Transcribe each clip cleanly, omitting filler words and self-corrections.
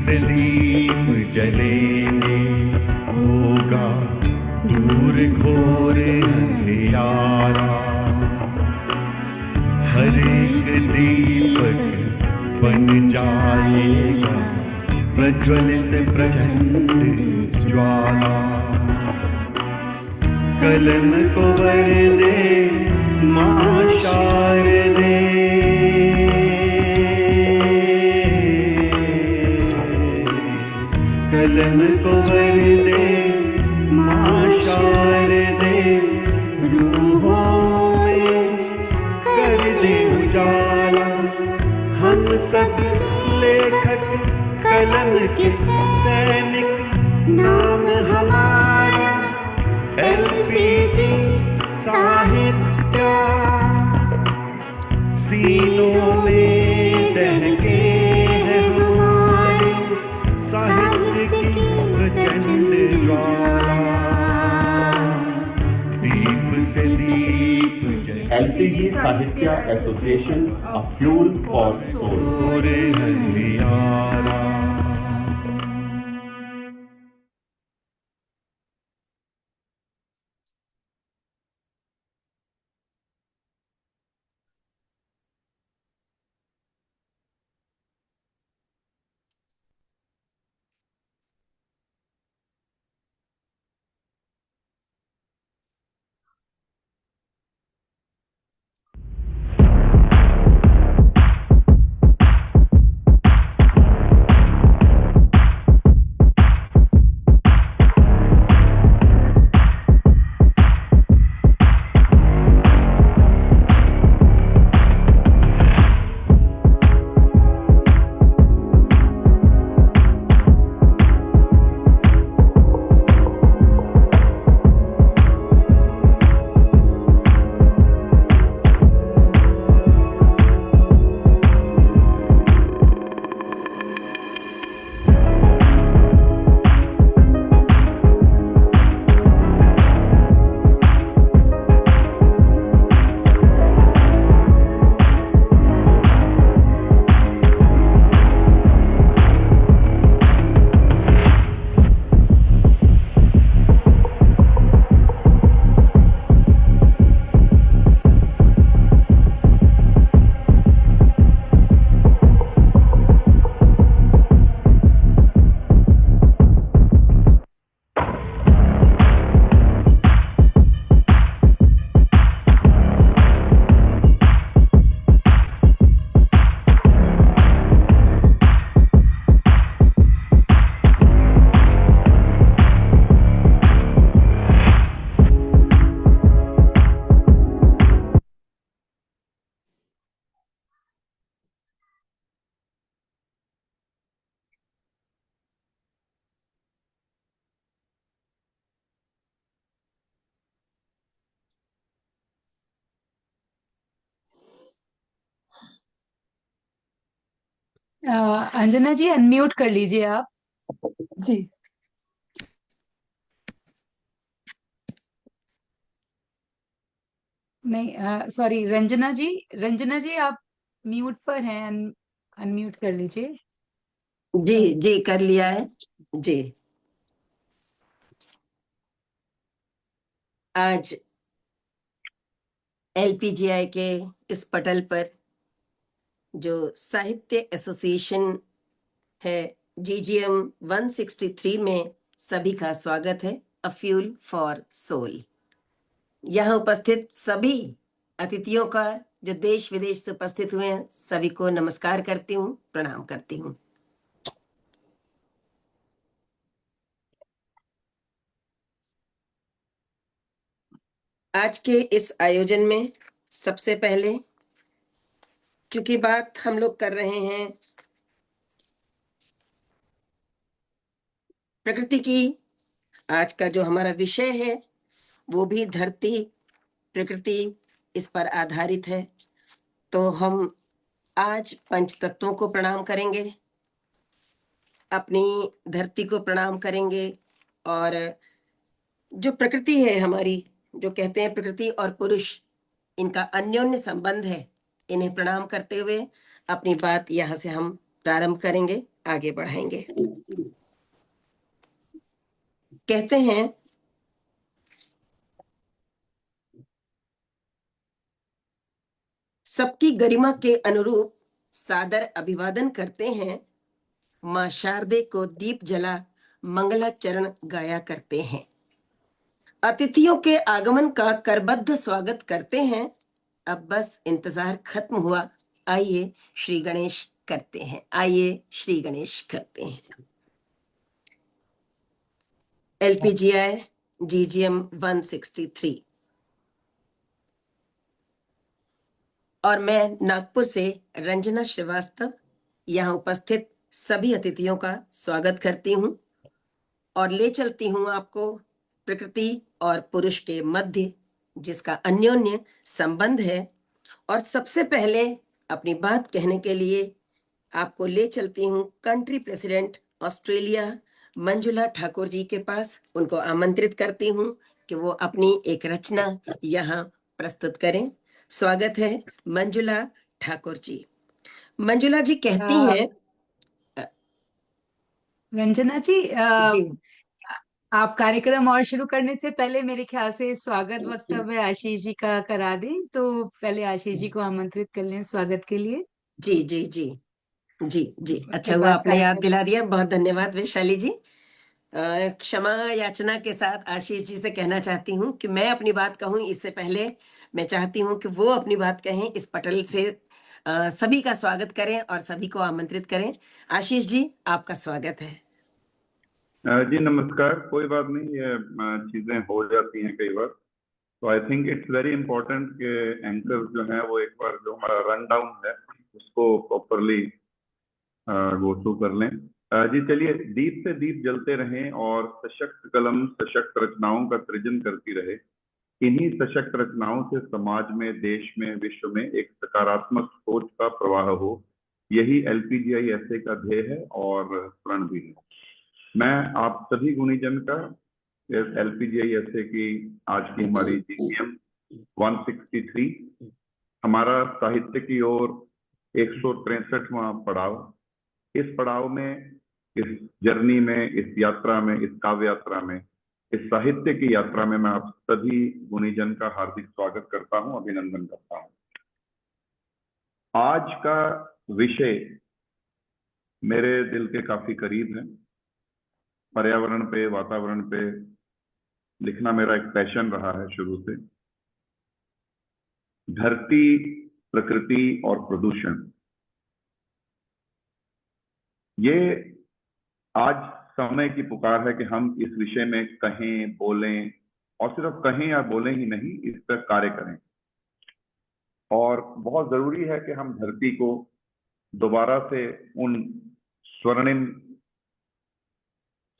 से दीप जलेंगे, होगा दूर घोर अंधियारा। हर एक दीपक बन जाएगा प्रज्वलित प्रचंड ज्वाला। कलम को वर दे मां शारदे, कलम को वर दे मां शारदे, रूहों में कर दे उजाला। हम सब लेखक कलम के सैनिक, नाम हमारा एलपीजी साहित्य। सीनों में दहके है हमारे साहित्य की प्रचंड ज्वाला। दीप से दीप LPG साहित्य association, a fuel for soul. अंधियारा। अंजना जी अनम्यूट कर लीजिए आप। जी। नहीं, सॉरी, रंजना जी आप म्यूट पर हैं, अनम्यूट कर लीजिए। जी जी कर लिया है जी। आज LPGI के इस पटल पर जो साहित्य एसोसिएशन है GGM 163 में सभी का स्वागत है। A fuel for soul. यहाँ उपस्थित सभी अतिथियों का जो देश विदेश से उपस्थित हुए हैं सभी को नमस्कार करती हूँ, प्रणाम करती हूँ। आज के इस आयोजन में सबसे पहले चूंकि बात हम लोग कर रहे हैं प्रकृति की, आज का जो हमारा विषय है वो भी धरती प्रकृति इस पर आधारित है। तो हम आज पंच तत्वों को प्रणाम करेंगे, अपनी धरती को प्रणाम करेंगे, और जो प्रकृति है हमारी, जो कहते हैं प्रकृति और पुरुष इनका अन्योन्य संबंध है, इन्हें प्रणाम करते हुए अपनी बात यहाँ से हम प्रारंभ करेंगे, आगे बढ़ाएंगे। कहते हैं सबकी गरिमा के अनुरूप सादर अभिवादन करते हैं, मां शारदे को दीप जला मंगलाचरण गाया करते हैं। अतिथियों के आगमन का करबद्ध स्वागत करते हैं। अब बस इंतजार खत्म हुआ, आइए श्री गणेश करते हैं, आइए श्री गणेश करते हैं। LPGI GGM 163 और मैं नागपुर से रंजना श्रीवास्तव यहाँ उपस्थित सभी अतिथियों का स्वागत करती हूँ और ले चलती हूँ आपको प्रकृति और पुरुष के मध्य, जिसका अन्योन्य संबंध है। और सबसे पहले अपनी बात कहने के लिए आपको ले चलती हूँ country president Australia Manjula Thakur ji के पास। उनको आमंत्रित करती हूँ कि वो अपनी एक रचना यहाँ प्रस्तुत करें। स्वागत है मंजुला ठाकुर जी। मंजुला जी कहती हैं, रंजना जी, जी आप कार्यक्रम और शुरू करने से पहले मेरे ख्याल से स्वागत वक्तव्य आशीष जी का करा दें, तो पहले आशीष जी को आमंत्रित कर लें स्वागत के लिए। जी जी जी जी जी, उसके अच्छा हुआ बाद आपने याद कार्यक्रम। दिला दिया, बहुत धन्यवाद वैशाली जी। क्षमा याचना के साथ आशीष जी से कहना चाहती हूँ कि मैं अपनी बात कहूँ इससे पहले मैं चाहती हूँ कि वो अपनी बात कहें। इस पटल से सभी का स्वागत करें और सभी को आमंत्रित करें। आशीष जी, आपका स्वागत है। जी नमस्कार। कोई बात नहीं, ये चीजें हो जाती हैं कई बार, तो I think it's very important कि एंकर जो है वो एक बार जो हमारा रन डाउन है उसको प्रॉपरली गो थ्रू कर लें। जी चलिए, दीप से दीप जलते रहें और सशक्त कलम सशक्त रचनाओं का सृजन करती रहे। इन्हीं सशक्त रचनाओं से समाज में, देश में, विश्व में एक सकारात्मक सोच का प्रवाह हो, यही LPGI ऐसे का ध्येय है और प्रण भी है। मैं आप सभी गुणीजन का LPGI ऐसे की आज की हमारी GGM 163 हमारा साहित्य की ओर 163वां पड़ाव। इस पड़ाव में, इस जर्नी में, इस यात्रा में, इस काव्य यात्रा में, इस साहित्य की यात्रा में मैं आप सभी गुणीजन का हार्दिक स्वागत करता हूं, अभिनंदन करता हूं। आज का विषय मेरे दिल के काफी करीब है। पर्यावरण पे, वातावरण पे लिखना मेरा एक पैशन रहा है शुरू से। धरती, प्रकृति और प्रदूषण, ये आज समय की पुकार है कि हम इस विषय में कहें, बोलें, और सिर्फ कहें या बोलें ही नहीं, इस पर कार्य करें। और बहुत जरूरी है कि हम धरती को दोबारा से उन स्वर्णिम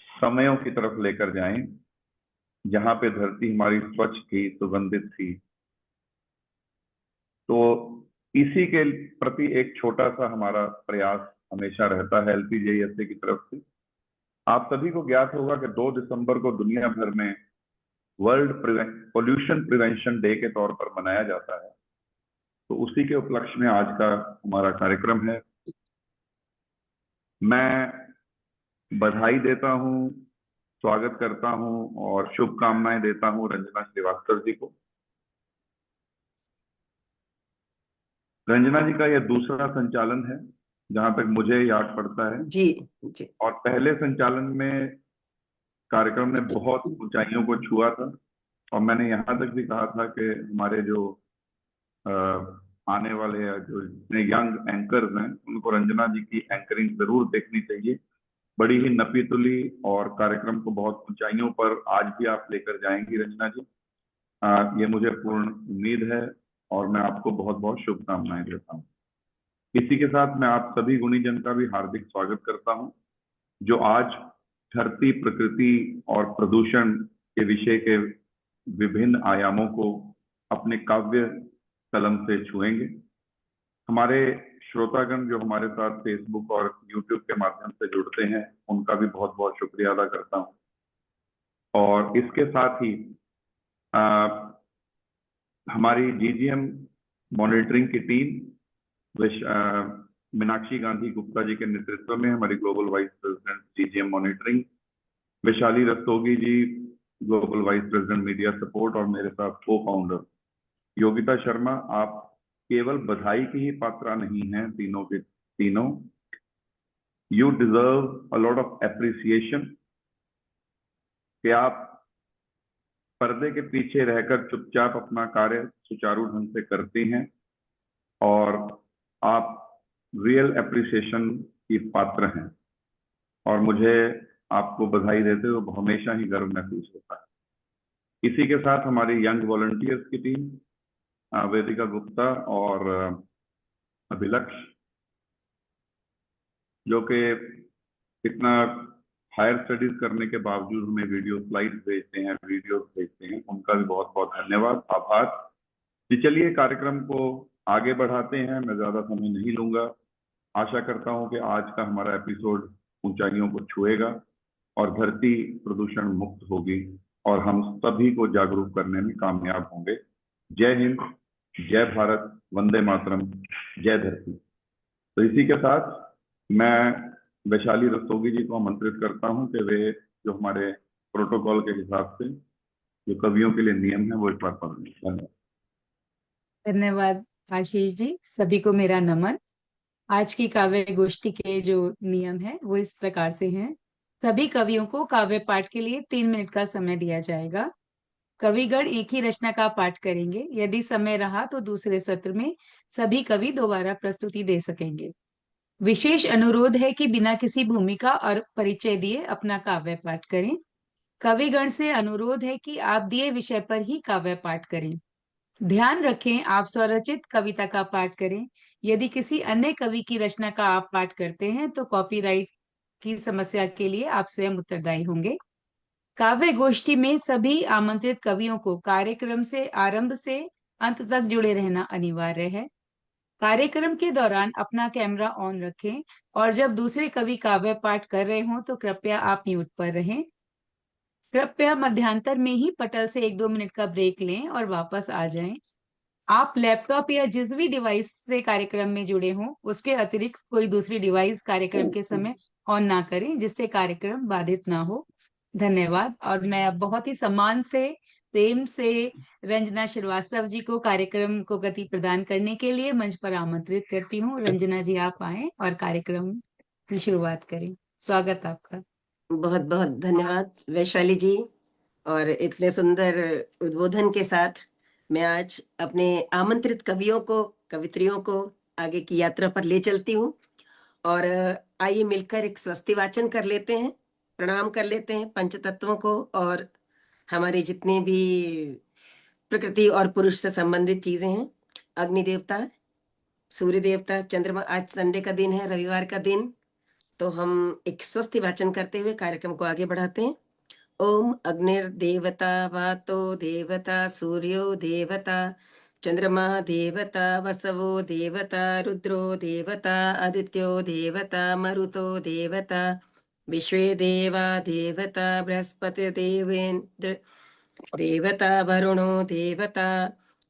समयों की तरफ लेकर जाएं जहां पे धरती हमारी स्वच्छ थी, सुगंधित थी। तो इसी के प्रति एक छोटा सा हमारा प्रयास हमेशा रहता है LPGI ऐसे की तरफ से। आप सभी को ज्ञात होगा कि 2 दिसंबर को दुनिया भर में वर्ल्ड पोल्यूशन प्रिवेंशन डे के तौर पर मनाया जाता है। तो उसी के उपलक्ष्य में आज का हमारा कार्यक्रम है। मैं बधाई देता हूं, स्वागत करता हूं और शुभकामनाएं देता हूं रंजना श्रीवास्तव जी को। रंजना जी का यह दूसरा संचालन है जहां तक मुझे याद पड़ता है। जी जी, और और पहले संचालन में कार्यक्रम ने बहुत ऊंचाइयों को छुआ था और मैंने यहाँ तक भी कहा था कि हमारे जो आने वाले जो यंग एंकर्स हैं उनको रंजना जी की एंकरिंग जरूर देखनी चाहिए। बड़ी ही नपी तुली और कार्यक्रम को बहुत ऊंचाइयों पर आज भी आप लेकर जाएंगी रंजना जी। ये मुझे पूर्ण उम्मीद है और मैं आपको बहुत बहुत शुभकामनाएं देता हूँ। इसी के साथ मैं आप सभी गुणीजन का भी हार्दिक स्वागत करता हूँ जो आज धरती, प्रकृति और प्रदूषण के विषय के विभिन्न आयामों को अपने काव्य कलम से छुएंगे। हमारे श्रोतागण जो हमारे साथ फेसबुक और यूट्यूब के माध्यम से जुड़ते हैं उनका भी बहुत बहुत शुक्रिया अदा करता हूँ। और इसके साथ ही हमारी GGM मॉनिटरिंग की टीम मीनाक्षी गांधी गुप्ता जी के नेतृत्व में हमारी global vice president GGM monitoring, Vaishali Rastogi ji global vice president media support और मेरे साथ को फाउंडर योगिता शर्मा। आप केवल बधाई की ही पात्रा नहीं हैं, तीनों के तीनों। You deserve a lot of appreciation कि आप पर्दे के पीछे रहकर चुपचाप अपना कार्य सुचारू ढंग से करती हैं और आप रियल एप्रिसिएशन की पात्र हैं, और मुझे आपको बधाई देते हुए हमेशा ही गर्व महसूस होता है। इसी के साथ हमारी यंग वॉलंटियर्स की टीम वेदिका गुप्ता और अभिलक्ष, जो कि इतना हायर स्टडीज करने के बावजूद हमें वीडियो स्लाइड्स भेजते हैं, वीडियोस भेजते हैं, उनका भी बहुत बहुत धन्यवाद, आभार जी। चलिए कार्यक्रम को आगे बढ़ाते हैं, मैं ज्यादा समय नहीं लूंगा। आशा करता हूं कि आज का हमारा एपिसोड ऊंचाइयों को छुएगा और धरती प्रदूषण मुक्त होगी और हम सभी को जागरूक करने में कामयाब होंगे। जय हिंद, जय भारत, वंदे मातरम, जय धरती। तो इसी के साथ मैं वैशाली रस्तोगी जी को आमंत्रित करता हूं कि वे जो हमारे प्रोटोकॉल के हिसाब से जो कवियों के लिए नियम है वो एक बार पढ़ लें। धन्यवाद। धन्यवाद आशीष जी, सभी को मेरा नमन। आज की काव्य गोष्ठी के जो नियम है वो इस प्रकार से हैं। सभी कवियों को काव्य पाठ के लिए 3 मिनट का समय दिया जाएगा। कविगण एक ही रचना का पाठ करेंगे। यदि समय रहा तो दूसरे सत्र में सभी कवि दोबारा प्रस्तुति दे सकेंगे। विशेष अनुरोध है कि बिना किसी भूमिका और परिचय दिए अपना काव्य पाठ करें। कविगण से अनुरोध है कि आप दिए विषय पर ही काव्य पाठ करें। ध्यान रखें, आप स्वरचित कविता का पाठ करें। यदि किसी अन्य कवि की रचना का आप पाठ करते हैं तो कॉपीराइट की समस्या के लिए आप स्वयं उत्तरदायी होंगे। काव्य गोष्ठी में सभी आमंत्रित कवियों को कार्यक्रम से आरंभ से अंत तक जुड़े रहना अनिवार्य है। कार्यक्रम के दौरान अपना कैमरा ऑन रखें और जब दूसरे कवि काव्य पाठ कर रहे हों तो कृपया आप म्यूट पर रहें। कृपया मध्यांतर में ही पटल से 1-2 मिनट का ब्रेक लें और वापस आ जाएं। आप लैपटॉप या जिस भी डिवाइस से कार्यक्रम में जुड़े हों उसके अतिरिक्त कोई दूसरी डिवाइस कार्यक्रम के समय ऑन ना करें, जिससे कार्यक्रम बाधित ना हो। धन्यवाद। और मैं अब बहुत ही सम्मान से, प्रेम से रंजना श्रीवास्तव जी को कार्यक्रम को गति प्रदान करने के लिए मंच पर आमंत्रित करती हूँ। रंजना जी, आप आए और कार्यक्रम की शुरुआत करें। स्वागत आपका। बहुत बहुत धन्यवाद वैशाली जी। और इतने सुंदर उद्बोधन के साथ मैं आज अपने आमंत्रित कवियों को, कवित्रियों को आगे की यात्रा पर ले चलती हूँ। और आइए मिलकर एक स्वस्ति वाचन कर लेते हैं, प्रणाम कर लेते हैं पंचतत्वों को और हमारी जितनी भी प्रकृति और पुरुष से संबंधित चीजें हैं। अग्नि देवता, सूर्य देवता, चंद्रमा, आज संडे का दिन है, रविवार का दिन, तो हम एक स्वस्ति वाचन करते हुए कार्यक्रम को आगे बढ़ाते हैं। ओम अग्निर्देवता वातो देवता सूर्यो देवता चंद्रमा देवता वसवो देवता रुद्रो देवता आदित्यो देवता मरुतो देवता विश्वे देवा देवता बृहस्पति देवेंद्र देवता वरुणो देवता।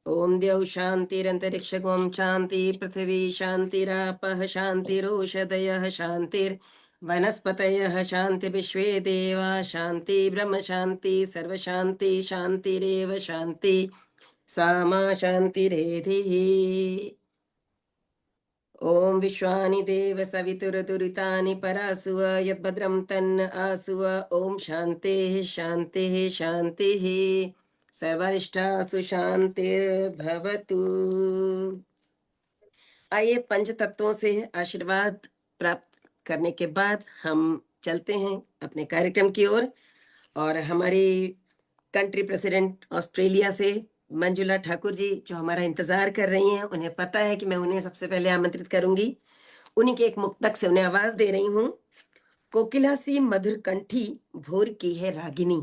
ओम द्यौ शांतिरंतरिक्षगोम शांति पृथ्वी शांतिरापः शांतिरोषधयः शांतिर वनस्पतयः शांति विश्वे देवा शांति ब्रह्म शांति सर्व शांति शांतिरेव शांति सामा शांतिरेधिः। ओम विश्वानि देव सवितुरदुरितानि परासुव यद्भद्रं तन्न आसुव। ओम शांतिः शांतिः शांतिः सर्वरिष्ठासु शांतिर्भवतु। आइए पंच तत्वों से आशीर्वाद प्राप्त करने के बाद हम चलते हैं अपने कार्यक्रम की ओर। और हमारी कंट्री प्रेसिडेंट ऑस्ट्रेलिया से मंजुला ठाकुर जी जो हमारा इंतजार कर रही हैं, उन्हें पता है कि मैं उन्हें सबसे पहले आमंत्रित करूंगी। उन्हीं के एक मुक्तक से उन्हें आवाज दे रही हूँ। कोकिला सी मधुर कंठी भोर की है रागिनी,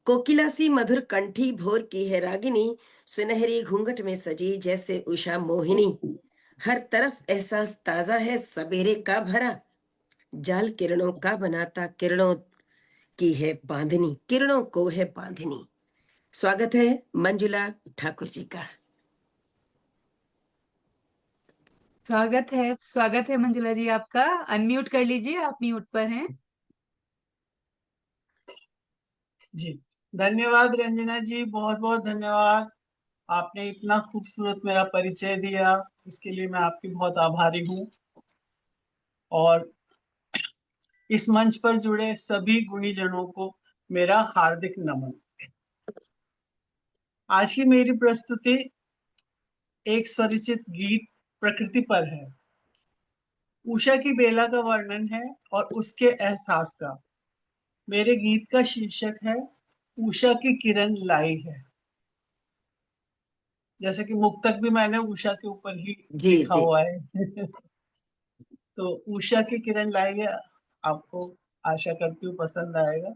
कोकिला सी मधुर कंठी भोर की है रागिनी, सुनहरी घूंघट में सजी जैसे उषा मोहिनी। हर तरफ एहसास ताजा है सवेरे का भरा, जाल किरणों का बनाता किरणों की है बांधनी, किरणों को है बांधनी। स्वागत है मंजुला ठाकुर जी का। स्वागत है मंजुला जी आपका। अनम्यूट कर लीजिए, आप म्यूट पर हैं। जी, धन्यवाद रंजना जी, बहुत बहुत धन्यवाद। आपने इतना खूबसूरत मेरा परिचय दिया, उसके लिए मैं आपकी बहुत आभारी हूँ। और इस मंच पर जुड़े सभी गुणीजनों को मेरा हार्दिक नमन। आज की मेरी प्रस्तुति एक स्वरचित गीत प्रकृति पर है। उषा की बेला का वर्णन है और उसके एहसास का। मेरे गीत का शीर्षक है उषा की किरण लाई है। जैसे कि मुक्तक भी मैंने उषा के ऊपर ही जी लिखा जी। हुआ है। तो उषा की किरण लाई है, आपको आशा करती हूँ पसंद आएगा।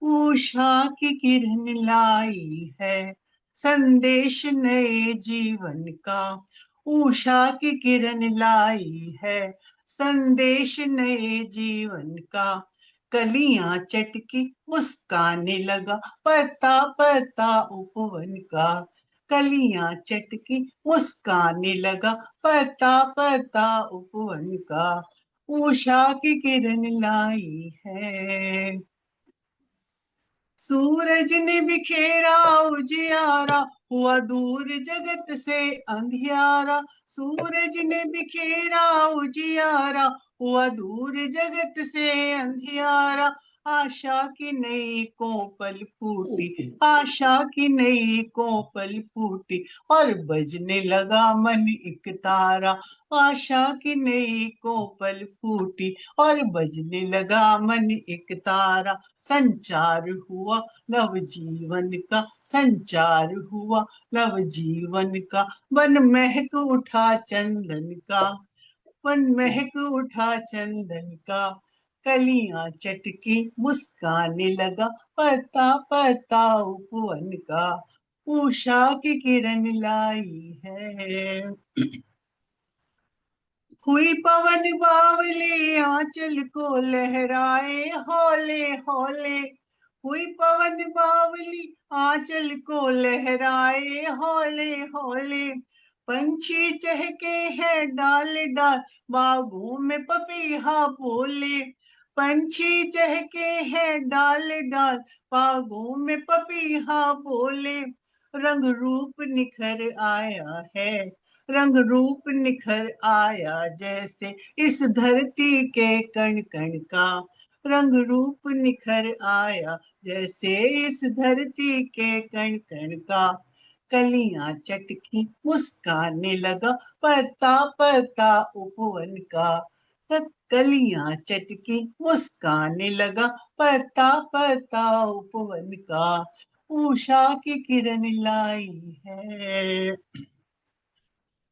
उषा की किरण लाई है संदेश नए जीवन का। उषा की किरण लाई है संदेश नए जीवन का। कलियां चटकी मुस्काने लगा पता पता उपवन का। कलियां चटकी मुस्काने लगा पता पता उपवन का। उषा की किरण लाई है। सूरज ने बिखेरा उजियारा हुआ दूर जगत से अंधियारा। सूरज ने बिखेरा उजियारा हुआ दूर जगत से अंधियारा। आशा की नई कोपल फूटी, आशा की नई कोपल फूटी और बजने लगा मन एक तारा। आशा की नई कोपल फूटी और बजने लगा मन एक तारा। संचार हुआ नव जीवन का, संचार हुआ नव जीवन का। वन महक उठा चंदन का, वन महक उठा चंदन का। कलियां चटकी मुस्काने लगा पता पता उपवन का। उषा की किरण लाई है। हुई पवन बावली आंचल को लहराए हौले हौले। हुई पवन बावली आंचल को लहराए हौले हौले। पंछी चहके हैं डाल डाल बागों में पपीहा बोले। पंछी चहके हैं डाल डाल बागों में पपीहा बोले। रंग रूप निखर आया है, रंग रूप निखर आया जैसे इस धरती के कण कण का। रंग रूप निखर आया जैसे इस धरती के कण कण का। कलियां चटकी मुस्काने लगा पता पता उपवन का। कलियां चटकी मुस्काने लगा पता पता उपवन का। उषा की किरण लाई है।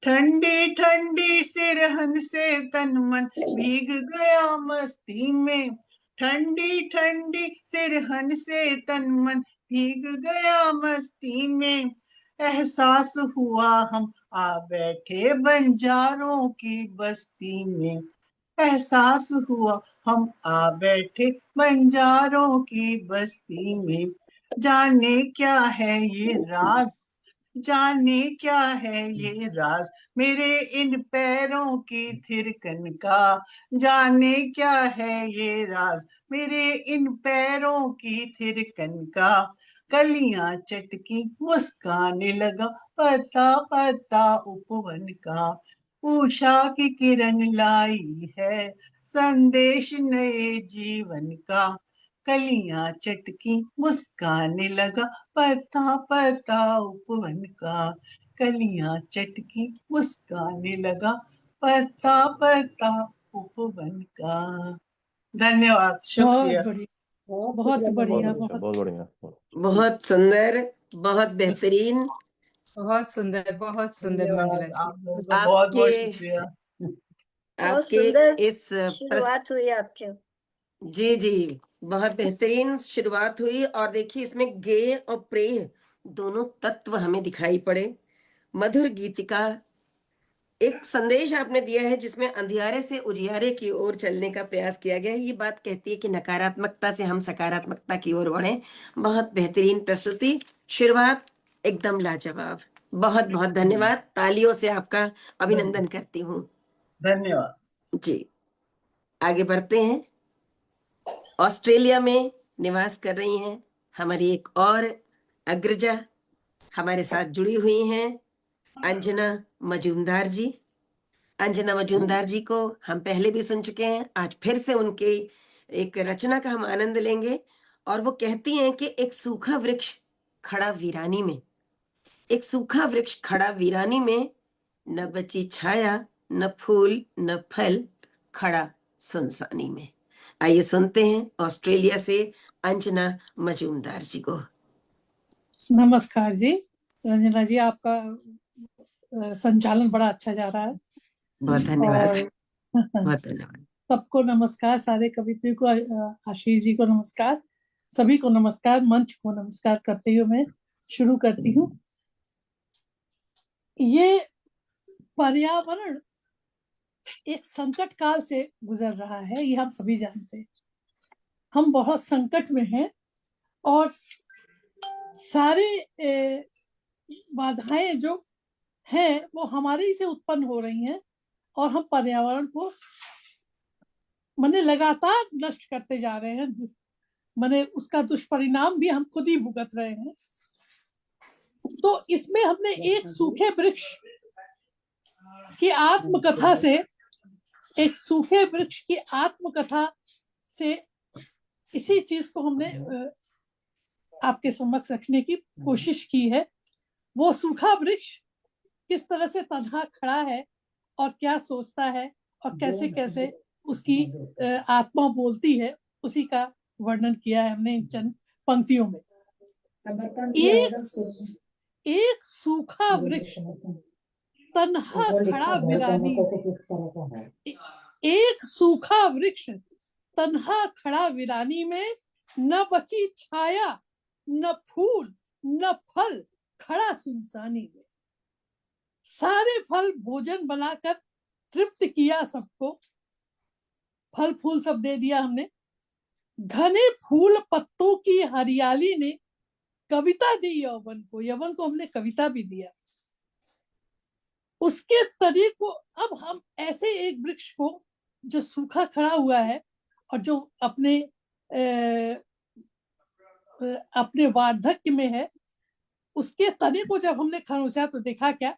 ठंडी ठंडी सिरहन से तन मन भीग गया मस्ती में। ठंडी ठंडी सिरहन से तन मन भीग गया मस्ती में। एहसास हुआ हम आ बैठे बंजारों की बस्ती में। एहसास हुआ हम आ बैठे बंजारों की बस्ती में। जाने क्या है ये राज, जाने क्या है ये राज मेरे इन पैरों की थिरकन का। जाने क्या है ये राज मेरे इन पैरों की थिरकन का। कलियां चटकी मुस्काने लगा पता पता उपवन का। उषा की किरण लाई है संदेश नए जीवन का। कलियां चटकी मुस्काने लगा पता पता उपवन का। कलियां चटकी मुस्काने लगा पता पता उपवन का। धन्यवाद, शुक्रिया। बहुत बढ़िया, बहुत बढ़िया। बहुत सुंदर, बहुत बेहतरीन। बहुत सुंदर मंजुला धन्यवाद, जी। आप लोगों का बहुत बहुत आपके शुक्रिया। आपके इस शुरुआत हुई आपके। जी जी, बहुत बेहतरीन शुरुआत हुई। और देखिए इसमें गेय और प्रेय दोनों तत्व हमें दिखाई पड़े। मधुर गीतिका एक संदेश आपने दिया है जिसमें अंधियारे से उजियारे की ओर चलने का प्रयास किया गया है। ये बात कहती है कि नकारात्मकता से हम सकारात्मकता की ओर बढ़ें। बहुत बेहतरीन प्रस्तुति, शुरुआत एकदम लाजवाब। बहुत बहुत धन्यवाद, तालियों से आपका अभिनंदन करती हूँ। धन्यवाद जी, आगे बढ़ते हैं। ऑस्ट्रेलिया में निवास कर रही हैं हमारी एक और अग्रजा हमारे साथ जुड़ी हुई हैं, अंजना मजूमदार जी। अंजना मजूमदार जी को हम पहले भी सुन चुके हैं, आज फिर से उनके एक रचना का हम आनंद लेंगे। और वो कहती हैं कि एक सूखा वृक्ष खड़ा वीरानी में, एक सूखा वृक्ष खड़ा वीरानी में, न बची छाया न फूल न फल, खड़ा सुनसानी में। आइए सुनते हैं ऑस्ट्रेलिया से अंजना मजूमदार जी को। नमस्कार जी, रंजना जी, आपका संचालन बड़ा अच्छा जा रहा है। बहुत धन्यवाद। और बहुत धन्यवाद। सबको नमस्कार, सारे कवित्रियों को, आशीष जी को नमस्कार, सभी को नमस्कार, मंच को नमस्कार करते हुए मैं शुरू करती हूँ। ये पर्यावरण एक संकट काल से गुजर रहा है, ये हम सभी जानते हैं। हम बहुत संकट में हैं और सारे बाधाएं जो हैं वो हमारे ही से उत्पन्न हो रही हैं और हम पर्यावरण को माने लगातार नष्ट करते जा रहे हैं। माने उसका दुष्परिणाम भी हम खुद ही भुगत रहे हैं। तो इसमें हमने एक सूखे वृक्ष की आत्मकथा से, एक सूखे वृक्ष की आत्मकथा से इसी चीज को हमने आपके समक्ष रखने की कोशिश की है। वो सूखा वृक्ष किस तरह से तन्हा खड़ा है और क्या सोचता है और कैसे कैसे उसकी आत्मा बोलती है, उसी का वर्णन किया है हमने इन चंद पंक्तियों में। एक सूखा वृक्ष तन्हा खड़ा वीरानी में, एक सूखा वृक्ष तन्हा खड़ा वीरानी में, न बची छाया न फूल न फल, खड़ा सुनसानी में। सारे फल भोजन बनाकर तृप्त किया सबको, फल फूल सब दे दिया हमने। घने फूल पत्तों की हरियाली ने कविता दी यौवन को, यौवन को हमने कविता भी दिया। उसके तने को अब हम ऐसे एक वृक्ष को जो सूखा खड़ा हुआ है और जो अपने वार्धक्य में है, उसके तने को जब हमने खरोचा तो देखा क्या,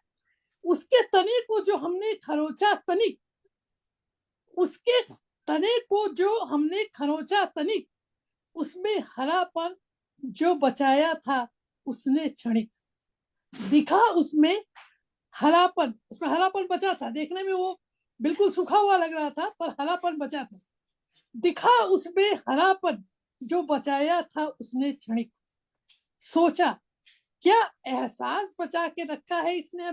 उसके तने को जो हमने खरोचा तनिक, उसके तने को जो हमने खरोचा तनिक, उसमें हरापन जो बचाया था उसने क्षणिक। दिखा उसमें हरापन, उसमें हरापन बचा था, देखने में वो बिल्कुल सूखा हुआ लग रहा था पर हरापन बचा था। दिखा उसमें हरापन जो बचाया था उसने क्षणिक। सोचा क्या एहसास बचा के रखा है इसने,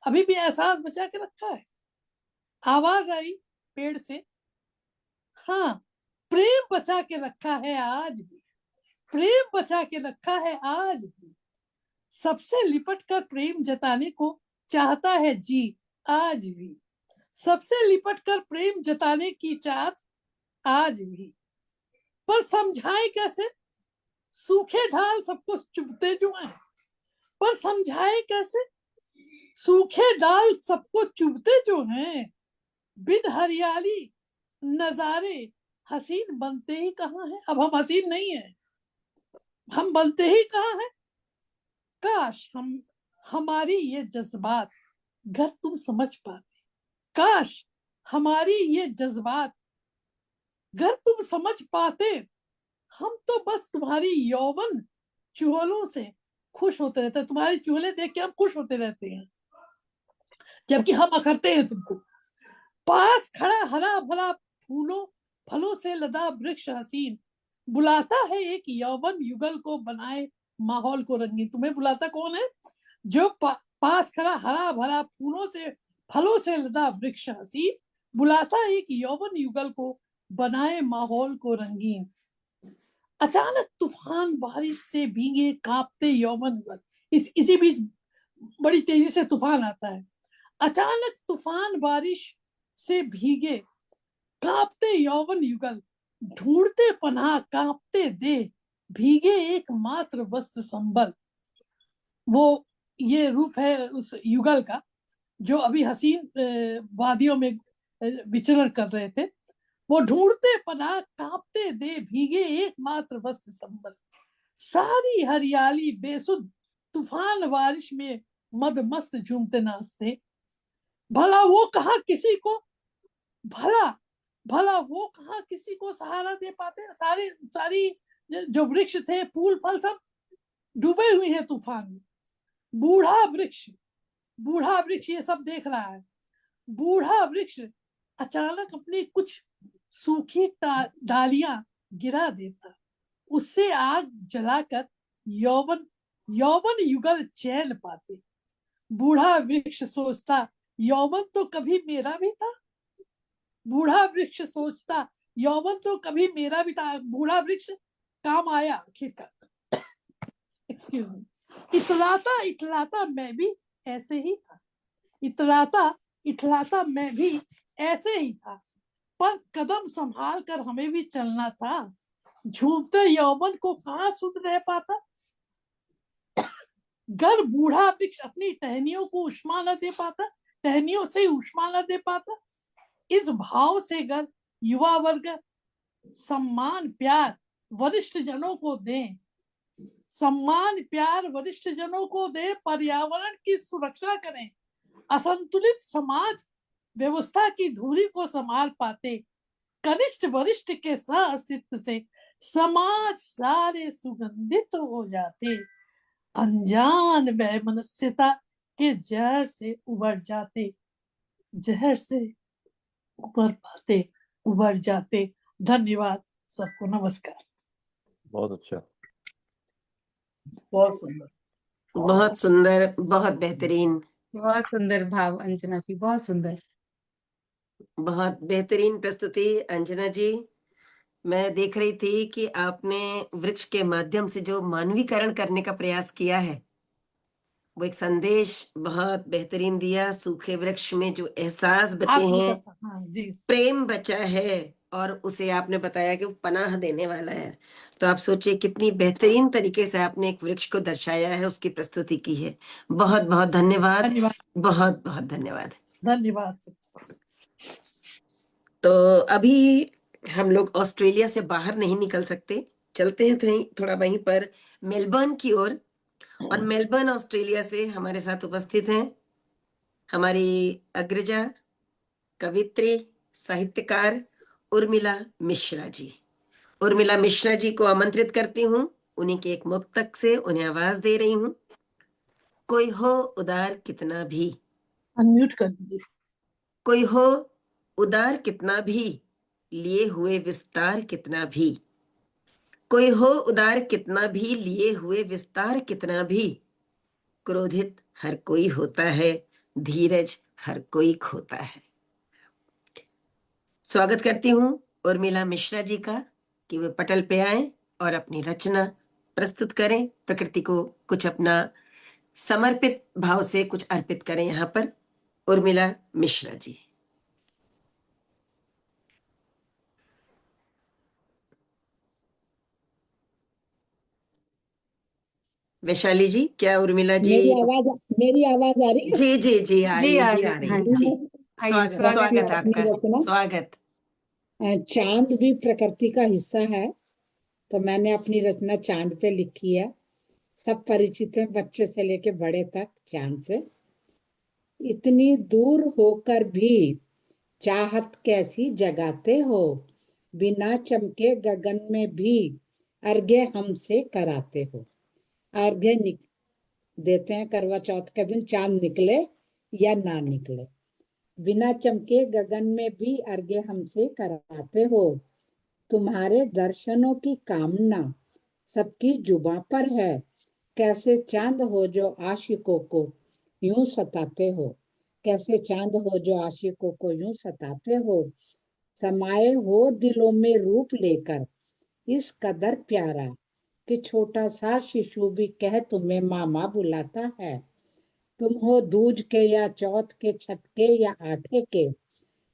अभी भी एहसास बचा के रखा है। आवाज आई पेड़ से, हाँ प्रेम बचा के रखा है आज भी, प्रेम बचा के रखा है आज भी। सबसे लिपट कर प्रेम जताने को चाहता है जी आज भी, सबसे लिपट कर प्रेम जताने की चाहत आज भी। पर समझाए कैसे, सूखे ढाल सबको चुभते जो हैं, पर समझाए कैसे, सूखे डाल सबको चुभते जो हैं। बिन हरियाली नजारे हसीन बनते ही कहाँ हैं। अब हम हसीन नहीं है, हम बनते ही कहाँ हैं। काश हमारी ये जज्बात घर तुम समझ पाते, काश हमारी ये जज्बात घर तुम समझ पाते। हम तो बस तुम्हारी यौवन चुहलों से खुश होते रहते हैं, तुम्हारे चूल्हे देख के हम खुश होते रहते हैं, जबकि हम अखरते हैं तुमको। पास खड़ा हरा भरा फलों से लदा वृक्ष हसीन, बुलाता है एक यौवन युगल को बनाए माहौल को रंगीन। तुम्हें बुलाता कौन है? जो पास खड़ा हरा भरा फलों से लदा वृक्ष हसीन, बुलाता है एक यौवन युगल को बनाए माहौल को रंगीन। अचानक तूफान बारिश से भीगे कांपते यौवन, इसी बीच बड़ी तेजी से तूफान आता है। अचानक तूफान बारिश से भीगे कांपते यौवन युगल, ढूंढते पनाह कांपते देह, भीगे एकमात्र वस्त्र संबल। वो ये रूप है उस युगल का जो अभी हसीन वादियों में विचरण कर रहे थे। वो ढूंढते पनाह कांपते दे, भीगे एकमात्र वस्त्र संबल। सारी हरियाली बेसुध तूफान बारिश में मदमस्त झूमते नाचते। भला वो कहाँ किसी को भला वो कहाँ किसी को सहारा दे पाते। सारी जो वृक्ष थे, फूल फल सब डूबे हुए हैं तूफान में। बूढ़ा वृक्ष ये सब देख रहा है। बूढ़ा वृक्ष अचानक अपनी कुछ सूखी डालियां गिरा देता, उससे आग जलाकर यौवन युगल चैन पाते। बूढ़ा वृक्ष सोचता यौवन तो कभी मेरा भी था। बूढ़ा वृक्ष सोचता यौवन तो कभी मेरा भी था। बूढ़ा वृक्ष काम आया आखिरकार। Excuse me. इतलाता मैं भी ऐसे ही था। इतलाता मैं भी ऐसे ही था, पर कदम संभाल कर हमें भी चलना था। झूमते यौवन को कहाँ सुध रह पाता। गर बूढ़ा वृक्ष अपनी टहनियों को ऊष्मा न दे पाता, टहनियों से ऊष्मा न दे पाता। इस भाव से गर युवा वर्ग सम्मान प्यार वरिष्ठ जनों को दें, सम्मान प्यार वरिष्ठ जनों को दे, पर्यावरण की सुरक्षा करें। असंतुलित समाज व्यवस्था की धुरी को संभाल पाते। कनिष्ठ वरिष्ठ के सहअस्तित्व से समाज सारे सुगंधित हो जाते। अनजान वैमनस्यता के जहर से उबर जाते। धन्यवाद सबको, नमस्कार। बहुत अच्छा। बहुत सुंदर, बहुत सुंदर, बहुत बेहतरीन, बहुत सुंदर भाव अंजना जी, बहुत सुंदर। बहुत बेहतरीन प्रस्तुति अंजना जी। मैं देख रही थी कि आपने वृक्ष के माध्यम से जो मानवीकरण करने का प्रयास किया है, वो एक संदेश बहुत बेहतरीन दिया। सूखे वृक्ष में जो एहसास बचे हैं, हाँ जी, प्रेम बचा है, और उसे आपने बताया कि वो पनाह देने वाला है। तो आप सोचिए कितनी बेहतरीन तरीके से आपने एक वृक्ष को दर्शाया है, उसकी प्रस्तुति की है। बहुत बहुत धन्यवाद, बहुत बहुत धन्यवाद। धन्यवाद। तो अभी हम लोग ऑस्ट्रेलिया से बाहर नहीं निकल सकते, चलते हैं थोड़ा वहीं पर मेलबर्न की ओर। और मेलबर्न ऑस्ट्रेलिया से हमारे साथ उपस्थित हैं हमारी अग्रजा कवित्री साहित्यकार उर्मिला मिश्रा जी। उर्मिला मिश्रा जी को आमंत्रित करती हूँ। उन्हीं के एक मुक्तक से उन्हें आवाज दे रही हूँ। कोई हो उदार कितना भी, अनम्यूट कर दीजिए। कोई हो उदार कितना भी, लिए हुए विस्तार कितना भी। कोई हो उदार कितना भी, लिए हुए विस्तार कितना भी। क्रोधित हर कोई होता है, धीरज हर कोई खोता है। स्वागत करती हूँ उर्मिला मिश्रा जी का कि वे पटल पे आए और अपनी रचना प्रस्तुत करें, प्रकृति को कुछ अपना समर्पित भाव से कुछ अर्पित करें। यहाँ पर उर्मिला मिश्रा जी। वैशाली जी, क्या उर्मिला जी? मेरी आवाज आ रही है? जी जी जी आ रही है, जी आ रही हाँ है जी, जी। आइए, स्वागत स्वागत अपनी आपका, रचना स्वागत। चांद भी प्रकृति का हिस्सा है, तो मैंने अपनी रचना चांद पे लिखी है। सब परिचित हैं, बच्चे से लेके बड़े तक चांद से। इतनी दूर होकर भी चाहत कैसी जगाते हो, बिना चमके गगन में भी अर्घ्य हमसे कराते हो। अर्घ्य देते हैं करवा चौथ के दिन, चांद निकले या ना निकले। बिना चमके गगन में भी अर्घ्य हमसे कराते हो। तुम्हारे दर्शनों की कामना सबकी जुबां पर है। कैसे चांद हो जो आशिकों को यूं सताते हो, कैसे चांद हो जो आशिकों को यूं सताते हो। समाये हो दिलों में रूप लेकर इस कदर प्यारा कि छोटा सा शिशु भी कह तुम्हें मामा बुलाता है। तुम हो दूज के या चौथ के, छठ के या आठे के,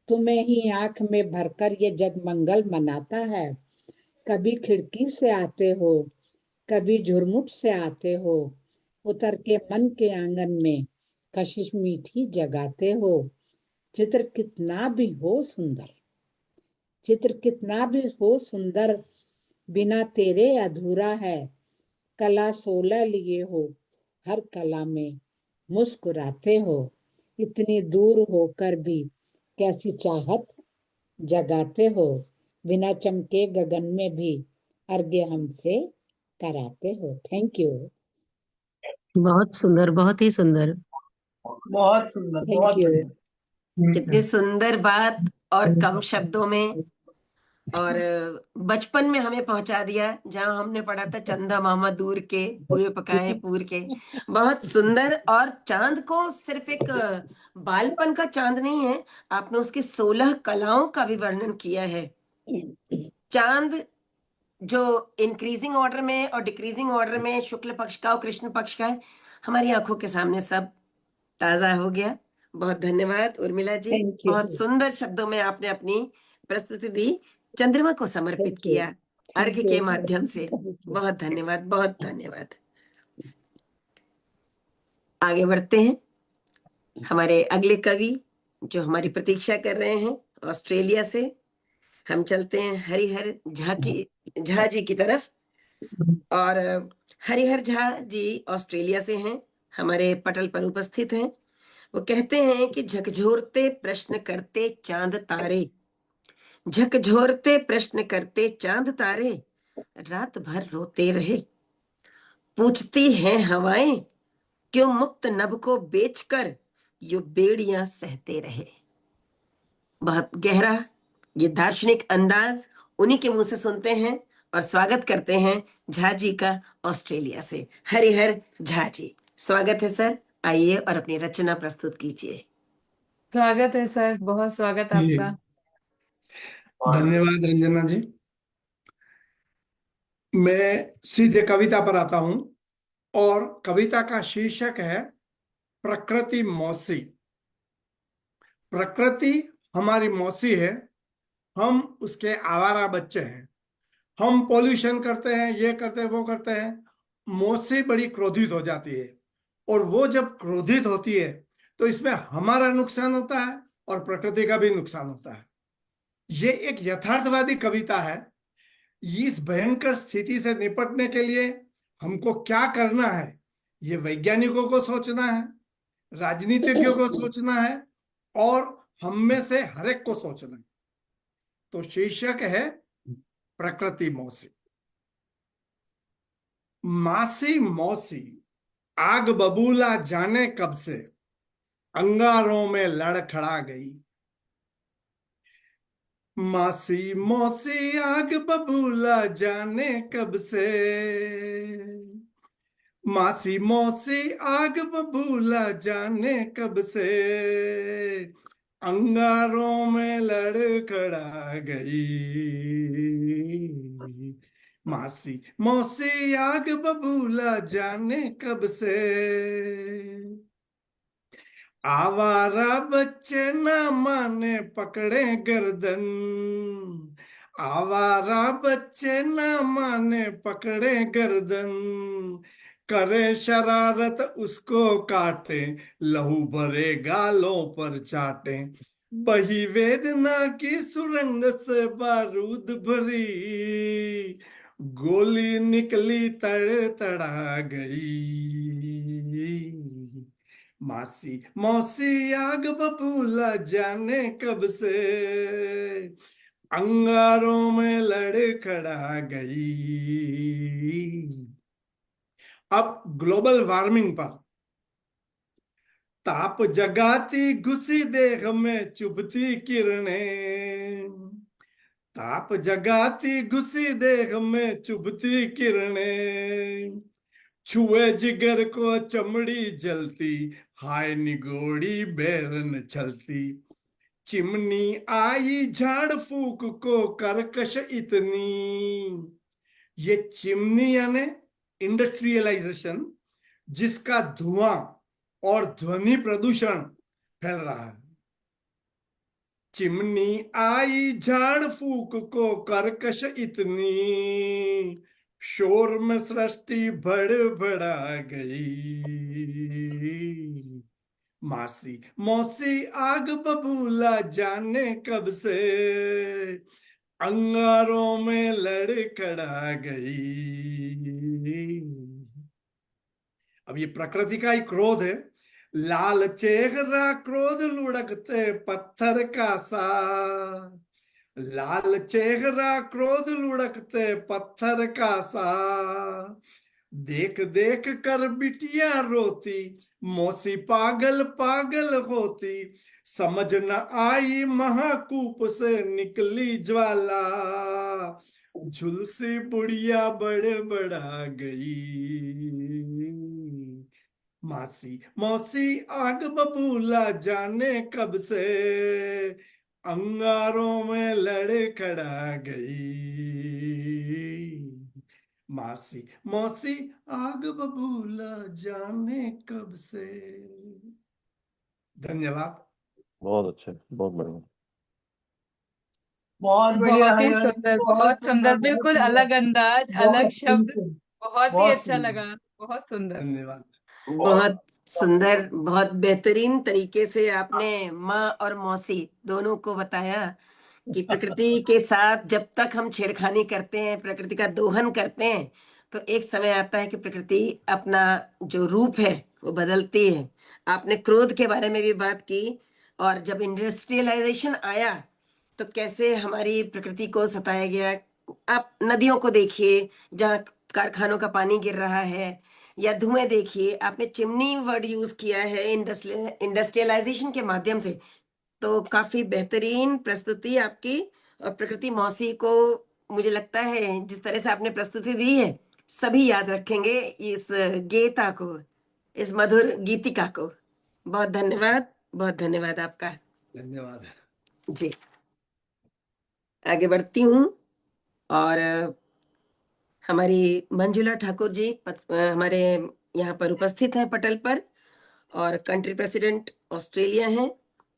तुम्हें ही आंख में भरकर ये जग मंगल मनाता है। कभी खिड़की से आते हो, कभी झुरमुट से आते हो, उतर के मन के आंगन में कशिश मीठी जगाते हो। चित्र कितना भी हो सुंदर, चित्र कितना भी हो सुंदर, बिना तेरे अधूरा है। कला 16 लिए हो, हर कला में मुस्कुराते हो। इतनी दूर होकर भी कैसी चाहत जगाते हो। बिना चमके गगन में भी अर्घ्य हमसे कराते हो। Thank you. बहुत सुंदर, बहुत ही सुंदर। बहुत सुंदर, थैंक बहुत यू। बढ़िया। कितनी सुंदर बात और कम शब्दों में, और बचपन में हमें पहुंचा दिया जहां हमने पढ़ा था चंदा मामा दूर के, पुए पकाए पूर के। बहुत सुंदर। और चांद को सिर्फ एक बालपन का चांद नहीं है, आपने उसकी 16 कलाओं का भी वर्णन किया है। चांद जो इंक्रीजिंग ऑर्डर में और डिक्रीजिंग ऑर्डर में शुक्ल पक्ष का और कृष्ण पक्ष का है, हमारी आंखों के सामने सब ताजा हो गया। बहुत धन्यवाद उर्मिला जी, थैंक यू। बहुत सुंदर शब्दों में आपने अपनी प्रस्तुति दी, चंद्रमा को समर्पित थैंक यू। किया अर्घ थैंक यू। के माध्यम से। Thank you. बहुत धन्यवाद, बहुत धन्यवाद। आगे बढ़ते हैं। हमारे अगले कवि जो हमारी प्रतीक्षा कर रहे हैं ऑस्ट्रेलिया से, हम चलते हैं हरिहर झा जी की तरफ। और हरिहर झा जी ऑस्ट्रेलिया से हैं, हमारे पटल पर उपस्थित हैं। वो कहते हैं कि झकझोरते प्रश्न करते चांद तारे, झकझोरते प्रश्न करते चांद तारे, रात भर रोते रहे। पूछती हैं हवाएं, क्यों मुक्त नभ को बेचकर यो बेड़ियां सहते रहे। बहुत गहरा ये दार्शनिक अंदाज उन्हीं के मुंह से सुनते हैं और स्वागत करते हैं झा जी का ऑस्ट्रेलिया से। हरिहर झा जी, स्वागत है सर। आइए और अपनी रचना प्रस्तुत कीजिए। स्वागत है सर, बहुत स्वागत जी, आपका। धन्यवाद रंजना जी। मैं सीधे कविता पर आता हूं और कविता का शीर्षक है प्रकृति मौसी। प्रकृति हमारी मौसी है, हम उसके आवारा बच्चे हैं। हम पॉल्यूशन करते हैं, ये करते हैं, वो करते हैं। मौसी बड़ी क्रोधित हो जाती है, और वो जब क्रोधित होती है तो इसमें हमारा नुकसान होता है और प्रकृति का भी नुकसान होता है। ये एक यथार्थवादी कविता है। इस भयंकर स्थिति से निपटने के लिए हमको क्या करना है, ये वैज्ञानिकों को सोचना है, राजनीतिज्ञों को सोचना है, और हम में से हर एक को सोचना है। तो शीर्षक है प्रकृति मौसी। मासी मौसी आग बबूला जाने कब से, अंगारों में लड़खड़ा गई। मासी मौसी आग बबूला जाने कब से, मासी मौसी आग बबूला जाने कब से, अंगारों में लड़खड़ा गई। मासी मौसी आग बबूला जाने कब से, आवारा बच्चे न माने पकड़े गर्दन, आवारा बच्चे न माने पकड़े गर्दन, करे शरारत उसको काटे, लहू भरे गालों पर चाटे। बही वेदना की सुरंग से बारूद भरी, गोली निकली तड़ तड़ा गई। मासी मौसी आग बबूला जाने कब से, अंगारों में लड़खड़ा गई। अब ग्लोबल वार्मिंग पर। ताप जगाती घुसी देह में चुभती किरणें, ताप जगाती घुसी देह में चुभती किरणें, छुए जिगर को चमड़ी जलती, हाय निगोड़ी बैरन चलती। चिमनी आई झाड़ फूक को करकश इतनी, ये चिमनी यानी इंडस्ट्रियलाइजेशन, जिसका धुआं और ध्वनि प्रदूषण फैल रहा है। चिमनी आई झाड़ फूक को कर्कश इतनी, शोर में सृष्टि बड़ा गई। मासी मौसी आग बबूला जाने कब से, अंगारों में लड़खड़ा गई। अब ये प्रकृति का ही क्रोध है। लाल चेहरा क्रोध लुढ़कते पत्थर का सा, लाल चेहरा क्रोध लुढ़कते पत्थर का सा, देख देख कर बिटिया रोती, मौसी पागल पागल होती, समझ न आई महाकूप से निकली ज्वाला, झुलसी बुढ़िया बड़ा गई। मासी मौसी आग बबूला जाने कब से, अंगारों में लड़खड़ा गई। मासी मौसी आग बबूला जाने कब से। धन्यवाद। बहुत अच्छे, बहुत बढ़िया। बहुत बढ़िया बहुत ही हरिवंश, सुंदर, बहुत सुंदर, बिल्कुल अलग अंदाज, अलग शब्द, बिल्कुल, बहुत ही बहुत अच्छा सुंदर। लगा, बहुत सुंदर। धन्यवाद। बहुत सुंदर, बहुत बेहतरीन तरीके से आपने माँ और मौसी दोनों को बताया कि प्रकृति के साथ जब तक हम छेड़खानी करते हैं, प्रकृति का दोहन करते हैं, तो एक समय आता है कि प्रकृति अपना जो रूप है वो बदलती है। आपने क्रोध के बारे में भी बात की, और जब इंडस्ट्रियलाइजेशन आया तो कैसे हमारी प्रकृति को सताया गया। आप नदियों को देखिए जहाँ कारखानों का पानी गिर रहा है, या धुएं देखिए। आपने चिमनी वर्ड यूज किया है इंडस्ट्रियलाइजेशन के माध्यम से, तो काफी बेहतरीन प्रस्तुति आपकी। और प्रकृति मौसी को मुझे लगता है जिस तरह से आपने प्रस्तुति दी है, सभी याद रखेंगे इस गीता को, इस मधुर गीतिका को। बहुत धन्यवाद, बहुत धन्यवाद आपका। धन्यवाद जी, आगे बढ़ती हूँ और हमारी मंजुला ठाकुर जी हमारे यहाँ पर उपस्थित हैं पटल पर, और कंट्री प्रेसिडेंट ऑस्ट्रेलिया हैं।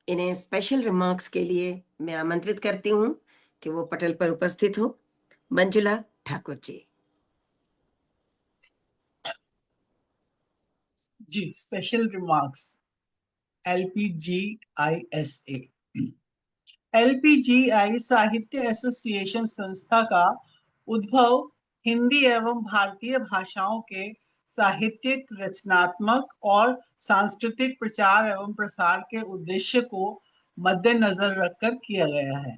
इन्हें स्पेशल रिमार्क्स के लिए मैं आमंत्रित करती हूँ कि वो पटल पर उपस्थित हो। मंजुला ठाकुर जी। जी, special remarks. LPGISA, LPGI Sahitya association संस्था का उद्भव हिंदी एवं भारतीय भाषाओं के साहित्यिक, रचनात्मक और सांस्कृतिक प्रचार एवं प्रसार के उद्देश्य को मद्देनजर रखकर किया गया है।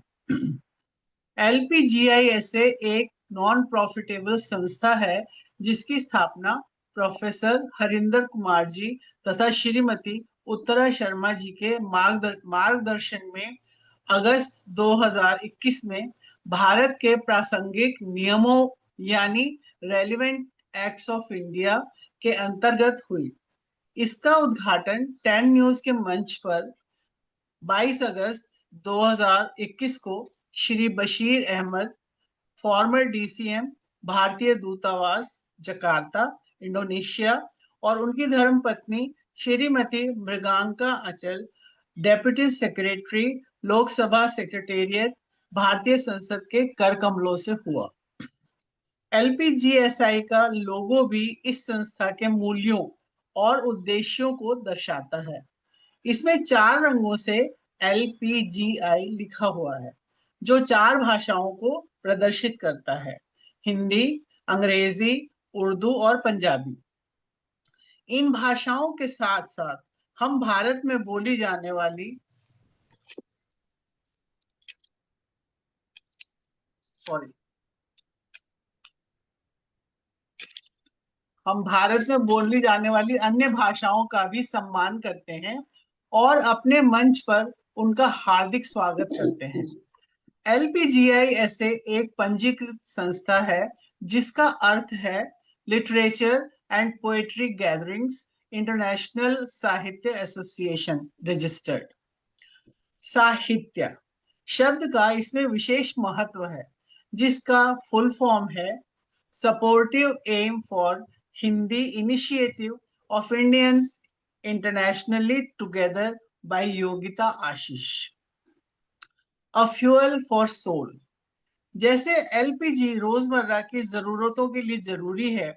LPGISA एक नॉन प्रॉफिटेबल संस्था है जिसकी स्थापना प्रोफेसर हरिंदर कुमार जी तथा श्रीमती उत्तरा शर्मा जी के मार्गदर्शन में अगस्त 2021 में भारत के प्रासंगिक नियमों यानी रेलिवेंट एक्ट्स ऑफ इंडिया के अंतर्गत हुई। इसका उद्घाटन 10 न्यूज के मंच पर 22 अगस्त 2021 को श्री बशीर अहमद, फॉर्मर DCM, भारतीय दूतावास जकार्ता, इंडोनेशिया, और उनकी धर्मपत्नी श्रीमती मृगांका अचल, डेप्यूटी सेक्रेटरी, लोकसभा सेक्रेटेरिएट, भारतीय संसद के कर कमलों से हुआ। LPGSI का लोगो भी इस संस्था के मूल्यों और उद्देश्यों को दर्शाता है। इसमें 4 रंगों से LPGI लिखा हुआ है, जो 4 भाषाओं को प्रदर्शित करता है: हिंदी, अंग्रेजी, उर्दू और पंजाबी। इन भाषाओं के साथ साथ हम भारत में बोली जाने वाली अन्य भाषाओं का भी सम्मान करते हैं और अपने मंच पर उनका हार्दिक स्वागत करते हैं। LPGISA एक पंजीकृत संस्था है जिसका अर्थ है literature and poetry gatherings international Sahitya association registered. साहित्य शब्द का इसमें विशेष महत्व है, जिसका फुल फॉर्म है supportive M for Hindi initiative of Indians internationally together by Yogita Ashish. A fuel for soul. जैसे एलपीजी रोजमर्रा की जरूरतों के लिए जरूरी है,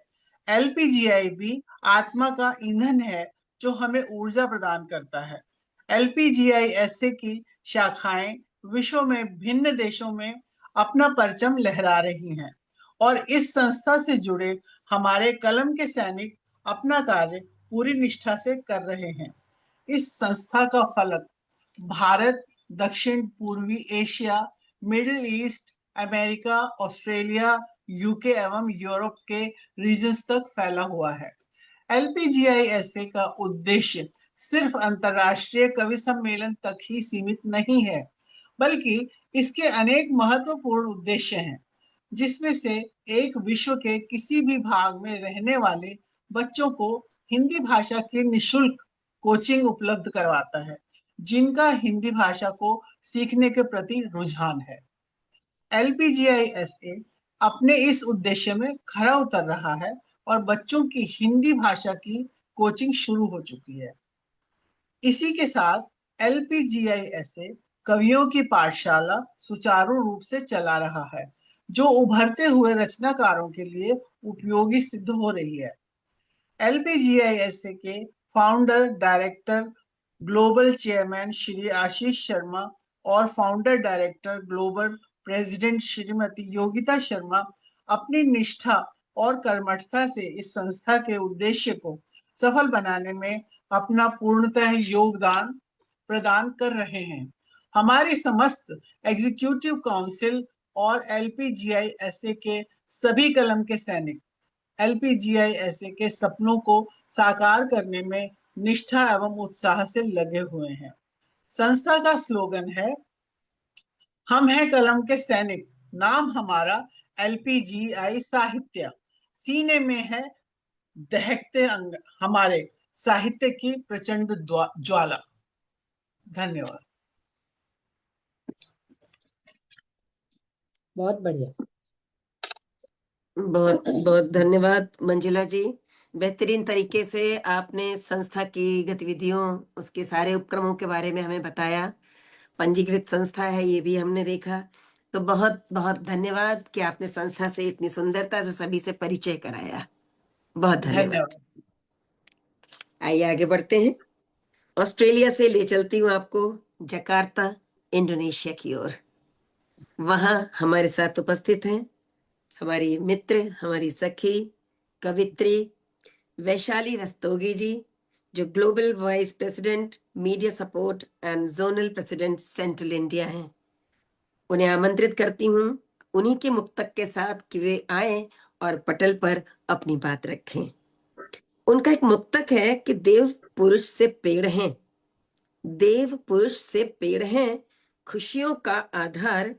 एलपीजीआई भी आत्मा का ईंधन है जो हमें ऊर्जा प्रदान करता है। एलपीजीआईएसए की शाखाएं विश्व में भिन्न देशों में अपना परचम लहरा रही हैं और इस संस्था से जुड़े हमारे कलम के सैनिक अपना कार्य पूरी निष्ठा से कर रहे हैं। इस संस्था का फलक भारत, दक्षिण पूर्वी Asia, middle east, America, Australia, UK एवं यूरोप के रीजन्स तक फैला हुआ है। एलपीजीआईएसए का उद्देश्य सिर्फ अंतरराष्ट्रीय कवि सम्मेलन तक ही सीमित नहीं है, बल्कि इसके अनेक महत्वपूर्ण उद्देश्य हैं, जिसमें से एक विश्व के किसी भी भाग में रहने वाले बच्चों को हिंदी भाषा की निशुल्क कोचिंग उपलब्ध करवाता है, जिनका हिंदी भाषा को सीखने के प्रति रुझान है। एलपीजीआईएसए अपने इस उद्देश्य में खरा उतर रहा है और बच्चों की हिंदी भाषा की कोचिंग शुरू हो चुकी है। इसी के साथ एलपीजीआईएसए कवियों की पाठशाला सुचारू रूप से चला रहा है, जो उभरते हुए रचनाकारों के लिए उपयोगी सिद्ध हो रही है। एलपीजीआईएसए के founder director global chairman Shri Ashish Sharma और founder director global president Shrimati Yogita Sharma अपनी निष्ठा और कर्मठता से इस संस्था के उद्देश्य को सफल बनाने में अपना पूर्णतः योगदान प्रदान कर रहे हैं। हमारी समस्त एग्जीक्यूटिव काउंसिल और एलपीजीआईएसए के सभी कलम के सैनिक एलपीजीआईएसए के सपनों को साकार करने में निष्ठा एवं उत्साह से लगे हुए हैं। संस्था का स्लोगन है, हम हैं कलम के सैनिक, नाम हमारा एलपीजीआई साहित्य, सीने में है दहकते अंग हमारे साहित्य की प्रचंड ज्वाला। धन्यवाद। बहुत बढ़िया। बहुत बहुत धन्यवाद मंजुला जी। बेहतरीन तरीके से आपने संस्था की गतिविधियों, उसके सारे उपक्रमों के बारे में हमें बताया। पंजीकृत संस्था है, ये भी हमने देखा। तो बहुत बहुत धन्यवाद कि आपने संस्था से इतनी सुंदरता से सभी से परिचय कराया। बहुत धन्यवाद। आइए आगे बढ़ते हैं। ऑस्ट्रेलिया से ले चलती हूँ आपको जकार्ता, इंडोनेशिया की ओर। वहां हमारे साथ उपस्थित हैं हमारी मित्र, हमारी सखी, कवित्री वैशाली रस्तोगी जी, जो global vice president media support and zonal president central India हैं। उन्हें आमंत्रित करती हूँ उन्हीं के मुक्तक के साथ कि वे आए और पटल पर अपनी बात रखें। उनका एक मुक्तक है कि देव पुरुष से पेड़ हैं, देव पुरुष से पेड़ हैं, खुशियों का आधार,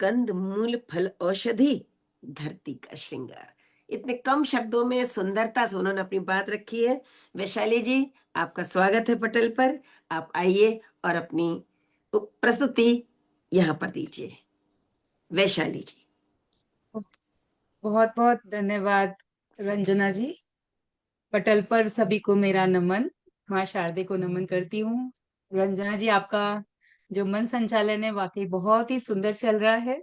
कंद मूल फल औषधि, धरती का श्रृंगार। इतने कम शब्दों में सुंदरता से उन्होंने अपनी बात रखी है। वैशाली जी, आपका स्वागत है पटल पर। आप आइए और अपनी प्रस्तुति यहाँ पर दीजिए। वैशाली जी। बहुत बहुत धन्यवाद रंजना जी। पटल पर सभी को मेरा नमन। माँ शारदे को नमन करती हूँ। रंजना जी, आपका जो मन संचालन है वाकई बहुत ही सुंदर चल रहा है।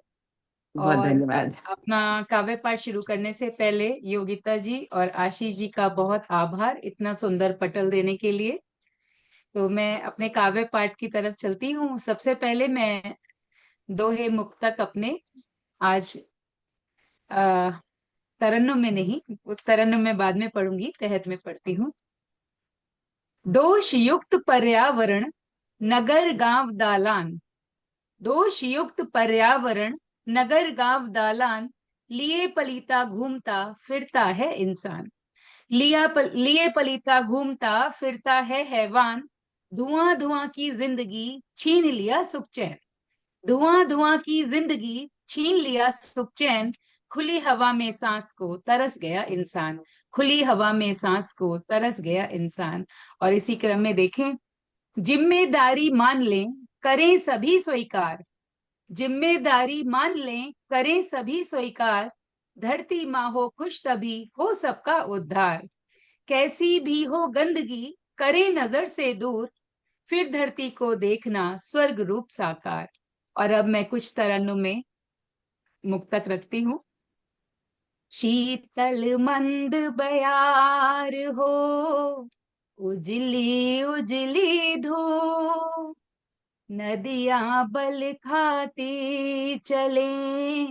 बहुत और धन्यवाद। अपना काव्य पाठ शुरू करने से पहले योगिता जी और आशीष जी का बहुत आभार इतना सुंदर पटल देने के लिए। तो मैं अपने काव्य पाठ की तरफ चलती हूँ। सबसे पहले मैं दोहे मुक्तक अपने आज तरन्नुम में नहीं, उस तरन्नुम में बाद में पढ़ूंगी, तहत में पढ़ती हूँ। दोष युक्त पर्यावरण नगर गांव दालान, दोष युक्त पर्यावरण नगर गांव दालान, लिए पलीता घूमता फिरता है इंसान, लिए पलीता घूमता फिरता है हैवान, धुआं धुआं की जिंदगी छीन लिया सुख चैन, धुआं धुआं की जिंदगी छीन लिया सुख चैन, खुली हवा में सांस को तरस गया इंसान, खुली हवा में सांस को तरस गया इंसान। और इसी क्रम में देखें, जिम्मेदारी मान लें करें सभी स्वीकार, जिम्मेदारी मान लें करें सभी स्वीकार, धरती माँ हो खुश तभी हो सबका उद्धार, कैसी भी हो गंदगी करे नजर से दूर, फिर धरती को देखना स्वर्ग रूप साकार। और अब मैं कुछ तरन्नुम में मुक्तक रखती हूँ। शीतल मंद बयार हो, उजली उजली धूप, नदियां बल खाती चले,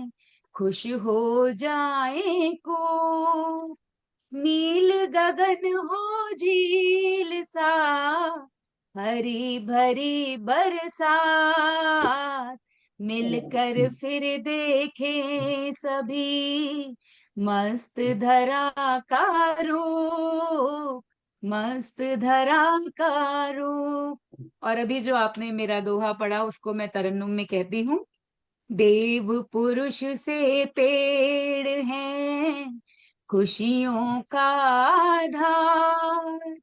खुश हो जाए को। नील गगन हो झील सा, हरी भरी बरसात, मिलकर फिर देखें सभी मस्त धरा का रूप, मस्त धरा का रूप। और अभी जो आपने मेरा दोहा पढ़ा उसको मैं तरन्नुम में कहती हूँ। देव पुरुष से पेड़ हैं खुशियों का आधार,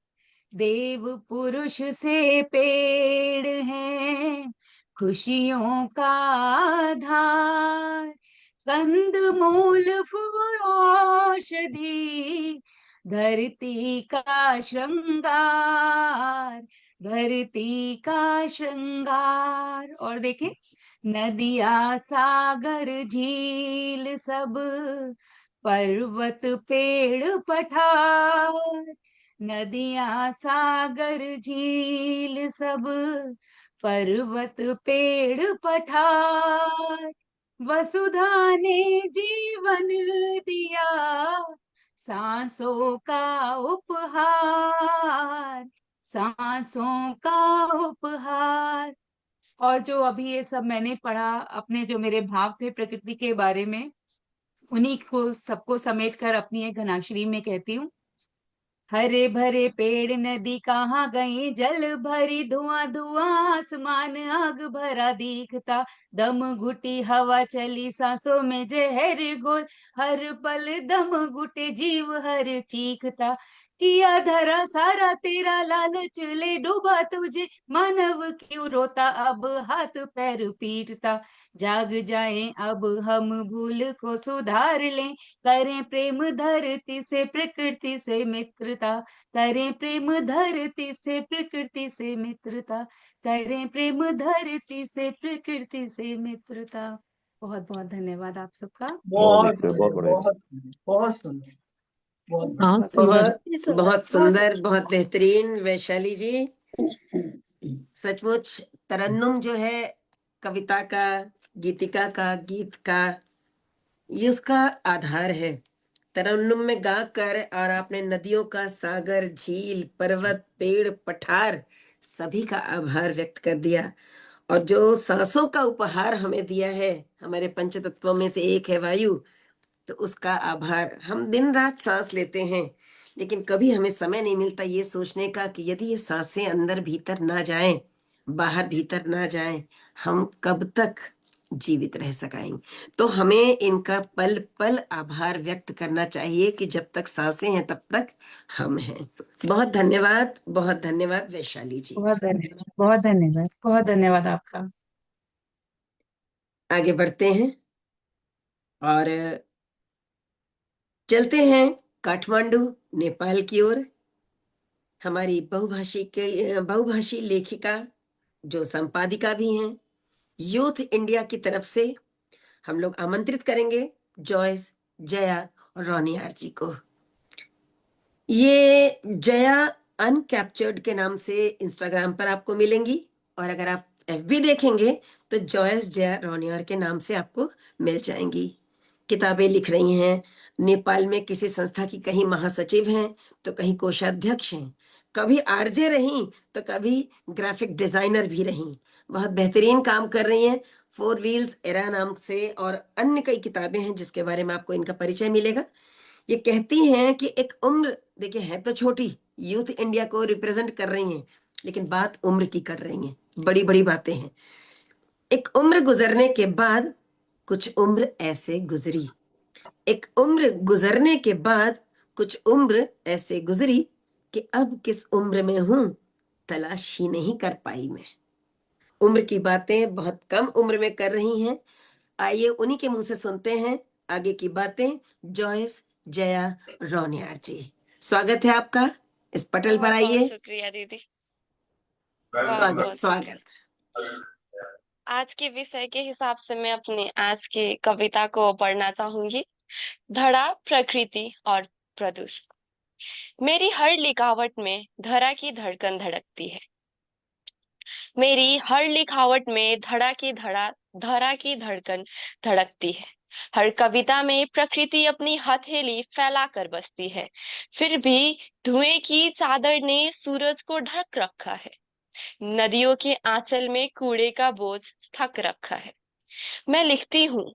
देव पुरुष से पेड़ हैं खुशियों का आधार। कंद मूल फूल औषधि, धरती का श्रृंगार, धरती का श्रृंगार। और देखें, नदिया सागर झील सब, पर्वत पेड़ पठार, नदियां सागर झील सब, पर्वत पेड़ पठार। वसुधा ने जीवन दिया, सांसों का उपहार, सांसों का उपहार। और जो अभी ये सब मैंने पढ़ा, अपने जो मेरे भाव थे प्रकृति के बारे में, उन्हीं को सबको समेट कर अपनी एक घनाश्री में कहती हूँ। हरे भरे पेड़ नदी कहाँ गई, जल भरी धुआं धुआं आसमान आग भरा दिखता, दम घुटी हवा चली सांसों में जहर घोल, हर पल दम घुटे जीव हर चीखता। किया धरा सारा तेरा लालच ले डूबा तुझे, मानव क्यों रोता अब हाथ पैर पीटता। जाग जाएं अब हम भूल को सुधार लें, करें प्रेम धरती से प्रकृति से मित्रता, करें प्रेम धरती से प्रकृति से मित्रता, करें प्रेम धरती से प्रकृति से मित्रता। बहुत बहुत धन्यवाद आप सबका। बहुत बहुत बहुत बढ़िया। बहुत सुंदर, बहुत बहुत सुंदर, बहुत सुंदर, बहुत बेहतरीन वैशाली जी। सचमुच तरन्नुम जो है कविता का, गीतिका का, गीत का, ये उसका आधार है। तरन्नुम में गाकर और आपने नदियों का, सागर, झील, पर्वत, पेड़, पठार सभी का आभार व्यक्त कर दिया। और जो सांसों का उपहार हमें दिया है, हमारे पंच तत्वों में से एक है वायु, तो उसका आभार। हम दिन रात सांस लेते हैं, लेकिन कभी हमें समय नहीं मिलता ये सोचने का कि यदि ये सांसें अंदर भीतर ना जाएं, बाहर भीतर ना जाएं, हम कब तक जीवित रह सकेंगे। तो हमें इनका पल पल आभार व्यक्त करना चाहिए कि जब तक सांसें हैं तब तक हम हैं। बहुत धन्यवाद, बहुत धन्यवाद वैशाली जी। बहुत धन्यवाद, बहुत धन्यवाद, बहुत धन्यवाद आपका। आगे बढ़ते हैं और चलते हैं काठमांडू, नेपाल की ओर। हमारी बहुभाषी लेखिका जो संपादिका भी हैं, यूथ इंडिया की तरफ से हम लोग आमंत्रित करेंगे जॉयस, जया और रोनियार जी को। ये जया अनकैप्चर्ड के नाम से इंस्टाग्राम पर आपको मिलेंगी, और अगर आप FB देखेंगे तो जॉयस जया रोनियार के नाम से आपको मिल जाएंगी। किताबें लिख रही हैं, नेपाल में किसी संस्था की कहीं महासचिव हैं तो कहीं कोषाध्यक्ष हैं, कभी आरजे रहीं तो कभी ग्राफिक डिजाइनर भी रहीं। बहुत बेहतरीन काम कर रही हैं। 4 व्हील्स एरा नाम से और अन्य कई किताबें हैं जिसके बारे में आपको इनका परिचय मिलेगा। ये कहती हैं कि एक उम्र, देखिए है तो छोटी, यूथ इंडिया को रिप्रेजेंट कर रही हैं, लेकिन बात उम्र की कर रही हैं, बड़ी बड़ी बातें हैं। एक उम्र गुजरने के बाद कुछ उम्र ऐसे गुजरी, एक उम्र गुजरने के बाद कुछ उम्र ऐसे गुजरी कि अब किस उम्र में हूं तलाश ही नहीं कर पाई मैं। उम्र की बातें बहुत कम उम्र में कर रही हैं। आइए उन्हीं के मुंह से सुनते हैं आगे की बातें। जॉयस जया रोनियार जी, स्वागत है आपका। इस पटल पर बहुत बहुत आइए। शुक्रिया दीदी। वेलकम। बहुत स्वागत बहुत स्वागत। आज के विषय के हिसाब से मैं अपने आज की कविता को पढ़ना चाहूंगी। धड़ा, प्रकृति और प्रदूषण। मेरी हर लिखावट में धरा की धड़कन धड़कती है। मेरी हर लिखावट में धरा की धड़कन धड़कती है। हर कविता में प्रकृति अपनी हथेली फैला कर बसती है। फिर भी धुएं की चादर ने सूरज को ढक रखा है। नदियों के आंचल में कूड़े का बोझ थक रखा है। मैं लिखती हूँ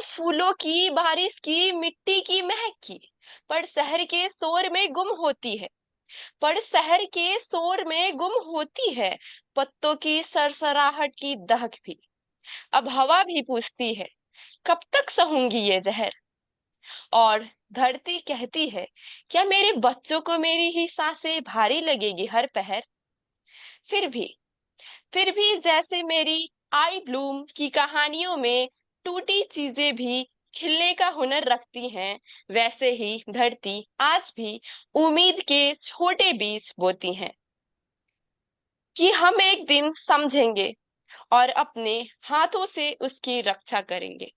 फूलों की, बारिश की, मिट्टी की महक की, पर शहर के शोर में गुम होती है पत्तों की सरसराहट की दहक भी। अब हवा भी पूछती है, कब तक सहूंगी ये जहर? और धरती कहती है, क्या मेरे बच्चों को मेरी ही सांसें भारी लगेगी हर पहर? फिर भी जैसे मेरी आई ब्लूम की कहानियों में टूटी चीजें भी खिलने का हुनर रखती हैं, वैसे ही धरती आज भी उम्मीद के छोटे बीज बोती हैं कि हम एक दिन समझेंगे और अपने हाथों से उसकी रक्षा करेंगे।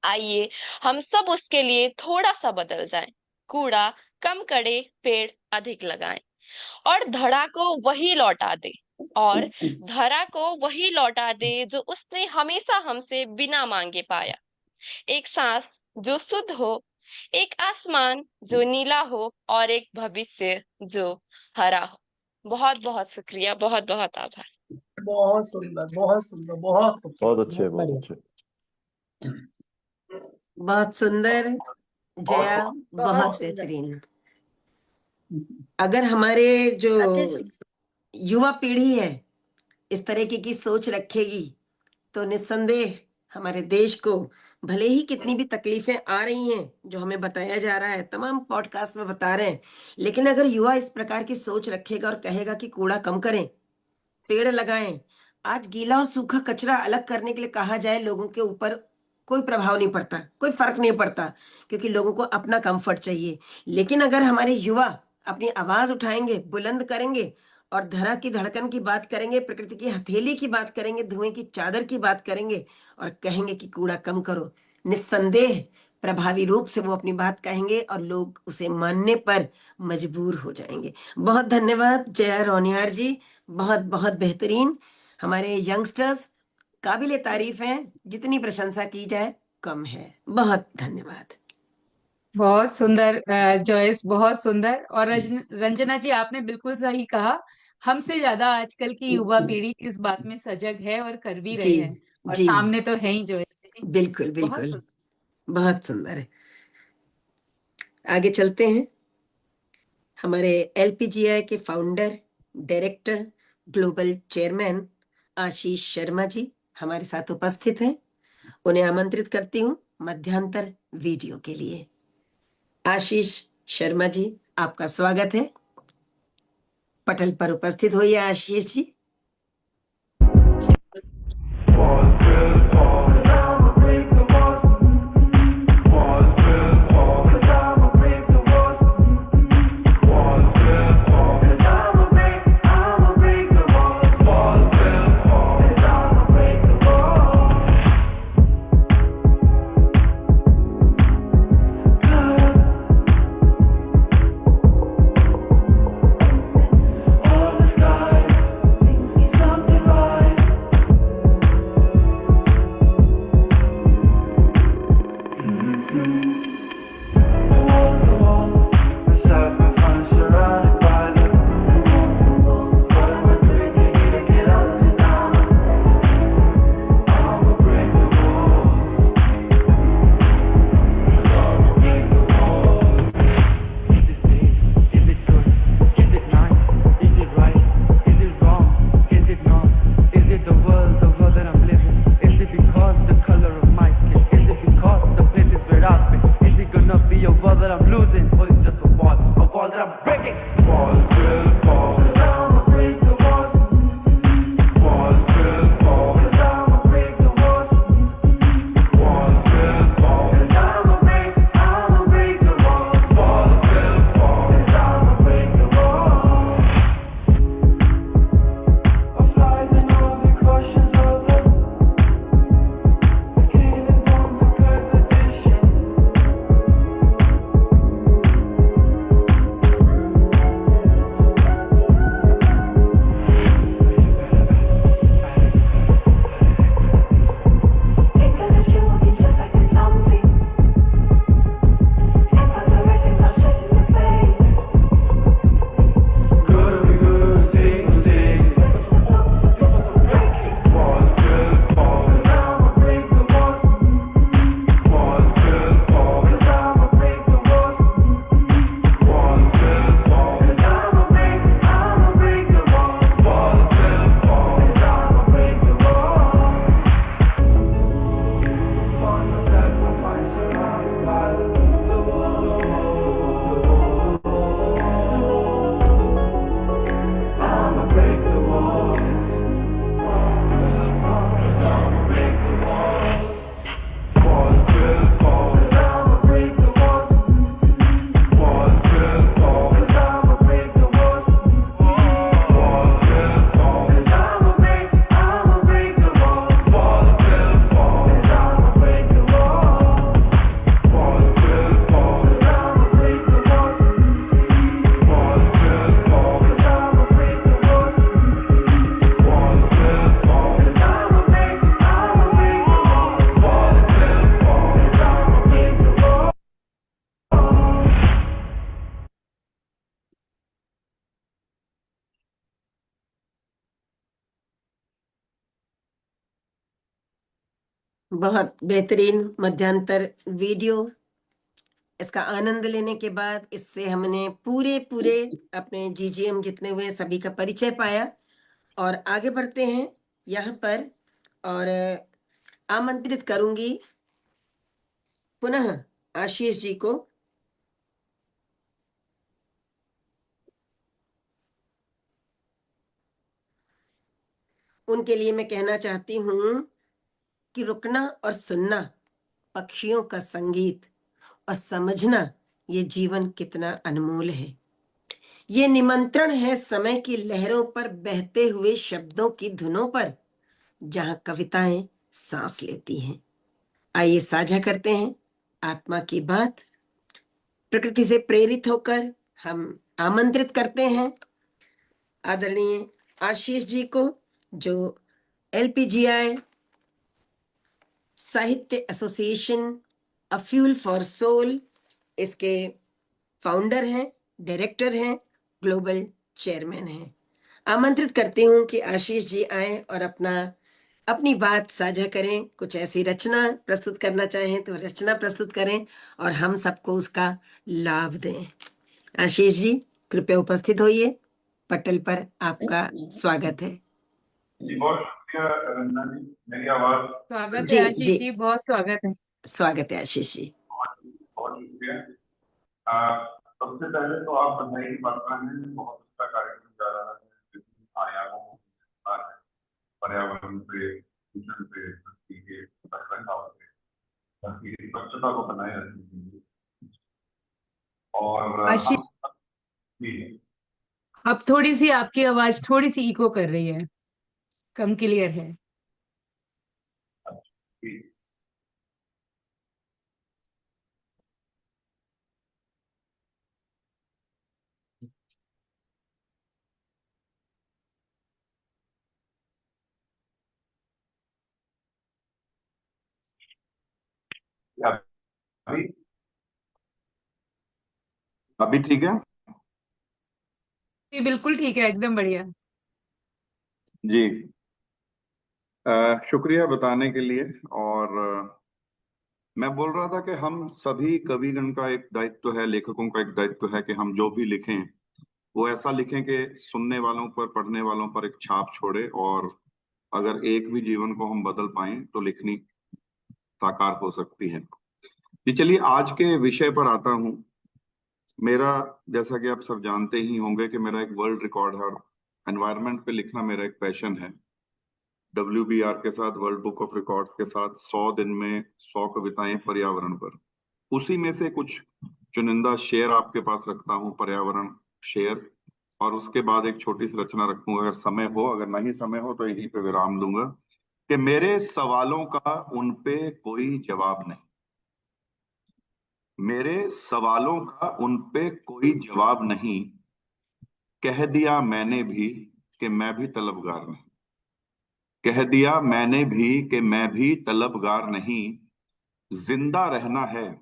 आइए हम सब उसके लिए थोड़ा सा बदल जाएं, कूड़ा कम करे, पेड़ अधिक लगाएं और धरा को वही लौटा दे जो उसने हमेशा हमसे बिना मांगे पाया। एक सांस जो शुद्ध हो, एक आसमान जो नीला हो और एक भविष्य जो हरा हो। बहुत बहुत शुक्रिया, बहुत बहुत आभार। बहुत सुंदर, बहुत सुंदर, बहुत खूबसूरत। बहुत अच्छे, बहुत बढ़िया। अच्छे। बहुत सुंदर जया, बहुत बेहतरीन। अगर हमारे जो युवा पीढ़ी है इस तरीके की सोच रखेगी तो निस्संदेह हमारे देश को भले ही कितनी भी तकलीफें आ रही हैं, जो हमें बताया जा रहा है, तमाम पॉडकास्ट में बता रहे हैं, लेकिन अगर युवा इस प्रकार की सोच रखेगा और कहेगा कि कूड़ा कम करें, पेड़ लगाएं। आज गीला और सूखा कचरा अलग करने के लिए कहा जाए, लोगों के ऊपर कोई प्रभाव नहीं पड़ता, कोई फर्क नहीं पड़ता, क्योंकि लोगों को अपना कंफर्ट चाहिए। लेकिन अगर हमारे युवा अपनी आवाज उठाएंगे, बुलंद करेंगे और धरा की धड़कन की बात करेंगे, प्रकृति की हथेली की बात करेंगे, धुएं की चादर की बात करेंगे और कहेंगे कि कूड़ा कम करो, निस्संदेह प्रभावी रूप से वो अपनी बात कहेंगे और लोग उसे मानने पर मजबूर हो जाएंगे। बहुत धन्यवाद जया रोनियार जी, बहुत बहुत बेहतरीन। हमारे यंगस्टर्स काबिले तारीफ हैं, जितनी प्रशंसा की जाए कम है। बहुत धन्यवाद। बहुत सुंदर जॉयस, बहुत सुंदर। और रंजना जी, आपने बिल्कुल सही कहा। हमसे ज्यादा आजकल की युवा पीढ़ी इस बात में सजग है और कर भी रहे जी हैं, और जी, सामने तो है ही जॉयस जी। बिल्कुल बहुत बिल्कुल, सुंदर। बहुत सुंदर। आगे चलते हैं। हमारे LPGI के founder, director, global chairman Ashish Sharma ji हमारे साथ उपस्थित हैं। उन्हें आमंत्रित करती हूँ मध्यांतर वीडियो के लिए। आशीष शर्मा जी, आपका स्वागत है। पटल पर उपस्थित होइए आशीष जी। बहुत बेहतरीन मध्यांतर वीडियो। इसका आनंद लेने के बाद इससे हमने पूरे पूरे अपने जीजीएम जितने हुए सभी का परिचय पाया। और आगे बढ़ते हैं यहाँ पर, और आमंत्रित करूंगी पुनः आशीष जी को। उनके लिए मैं कहना चाहती हूँ कि रुकना और सुनना, पक्षियों का संगीत, और समझना ये जीवन कितना अनमोल है। ये निमंत्रण है समय की लहरों पर बहते हुए शब्दों की धुनों पर, जहां कविताएं सांस लेती हैं। आइए साझा करते हैं आत्मा की बात। प्रकृति से प्रेरित होकर हम आमंत्रित करते हैं आदरणीय आशीष जी को, जो LPGI Sahitya association a fuel for soul इसके फाउंडर हैं, डायरेक्टर हैं, ग्लोबल चेयरमैन हैं। आमंत्रित करती हूं कि आशीष जी आए और अपनी बात साझा करें। कुछ ऐसी रचना प्रस्तुत करना चाहें तो रचना प्रस्तुत करें और हम सबको उसका लाभ दें। आशीष जी कृपया उपस्थित होइए, पटल पर आपका स्वागत है। बहुत शुक्रिया रंजना जी, मेरी आवाज स्वागत जी है आशीष जी, जी, बहुत स्वागत है। स्वागत है आशीष जी। बहुत शुक्रिया। सबसे पहले तो आप बधाई की मात्रा में बहुत अच्छा कार्यक्रम जा रहा है, जिसमें आयामों को विस्तार है, पर्यावरण पे, दूषण पे, धरती के रखरखाव पे, धरती की स्वच्छता को बनाए रखने के लिए। और आशीष, हम भी अब थोड़ी सी आपकी आवाज थोड़ी सी इको कर रही है, कम क्लियर है। भी अभी अभी ठीक है जी बिल्कुल ठीक है, एकदम बढ़िया। जी। शुक्रिया बताने के लिए। और मैं बोल रहा था कि हम सभी कविगण का एक दायित्व है, लेखकों का एक दायित्व है कि हम जो भी लिखें वो ऐसा लिखें कि सुनने वालों पर, पढ़ने वालों पर एक छाप छोड़े, और अगर एक भी जीवन को हम बदल पाएं तो लिखनी साकार हो सकती है। जी चलिए आज के विषय पर आता हूं। मेरा, जैसा कि आप सब जानते ही होंगे कि मेरा एक वर्ल्ड रिकॉर्ड है, और एनवायरनमेंट पे लिखना मेरा एक पैशन है। WBR के साथ, वर्ल्ड बुक ऑफ रिकॉर्ड्स के साथ 100 दिन में 100 कविताएं पर्यावरण पर। उसी में से कुछ चुनिंदा शेर आपके पास रखता हूँ, पर्यावरण शेर, और उसके बाद एक छोटी सी रचना रखूंगा अगर समय हो। अगर नहीं समय हो तो यहीं पे विराम दूंगा कि मेरे सवालों का उन पे कोई जवाब नहीं। मेरे सवालों का उन पे कोई जवाब नहीं, कह दिया मैंने भी कि मैं भी तलबगार नहीं। कह दिया मैंने भी कि मैं भी तलबगार नहीं। जिंदा रहना है,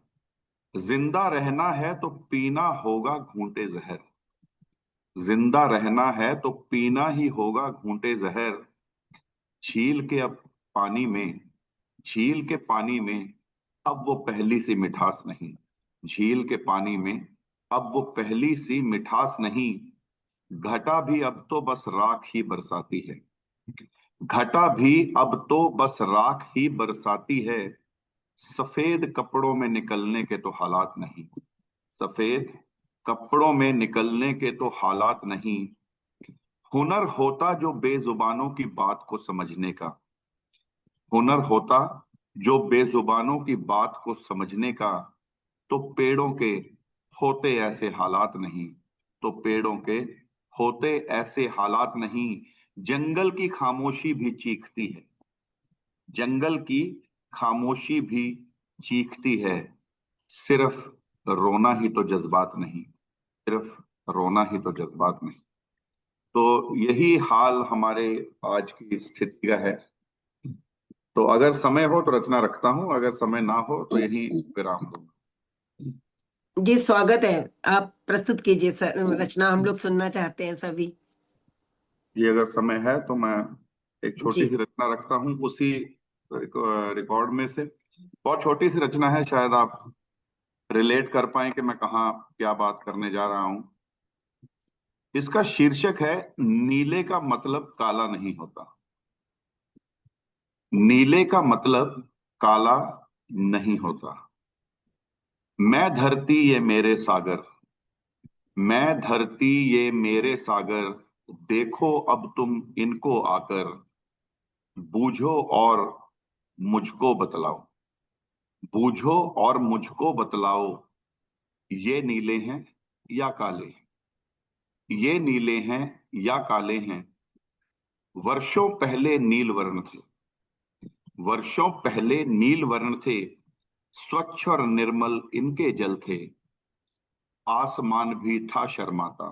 जिंदा रहना है तो पीना होगा घूंटे जहर। जिंदा रहना है तो पीना ही होगा घूंटे जहर। झील के अब पानी में, झील के पानी में अब वो पहली सी मिठास नहीं। झील के पानी में अब वो पहली सी मिठास नहीं। घटा भी अब तो बस राख ही बरसाती है। घटा भी अब तो बस राख ही बरसाती है। सफेद कपड़ों में निकलने के तो हालात नहीं। सफेद कपड़ों में निकलने के तो हालात नहीं। हुनर होता जो बेजुबानों की बात को समझने का। हुनर होता जो बेजुबानों की बात को समझने का, तो पेड़ों के होते ऐसे हालात नहीं। तो पेड़ों के होते ऐसे हालात नहीं। जंगल की खामोशी भी चीखती है। जंगल की खामोशी भी चीखती है। सिर्फ रोना ही तो जज्बात नहीं। सिर्फ रोना ही तो जज्बात नहीं। तो यही हाल हमारे आज की स्थिति का है। तो अगर समय हो तो रचना रखता हूं, अगर समय ना हो तो यही विराम दूंगा। जी स्वागत है, आप प्रस्तुत कीजिए रचना, हम लोग सुनना चाहते हैं सभी। ये अगर समय है तो मैं एक जी छोटी सी रचना रखता हूं, उसी रिकॉर्ड में से। बहुत छोटी सी रचना है, शायद आप रिलेट कर पाए कि मैं कहाँ क्या बात करने जा रहा हूं। इसका शीर्षक है नीले का मतलब काला नहीं होता। नीले का मतलब काला नहीं होता। मैं धरती ये मेरे सागर, मैं धरती ये मेरे सागर, देखो अब तुम इनको आकर, बूझो और मुझको बतलाओ, बूझो और मुझको बतलाओ, ये नीले हैं या काले, ये नीले हैं या काले हैं। वर्षों पहले नील वर्ण थे, वर्षों पहले नील वर्ण थे, स्वच्छ और निर्मल इनके जल थे। आसमान भी था शर्माता,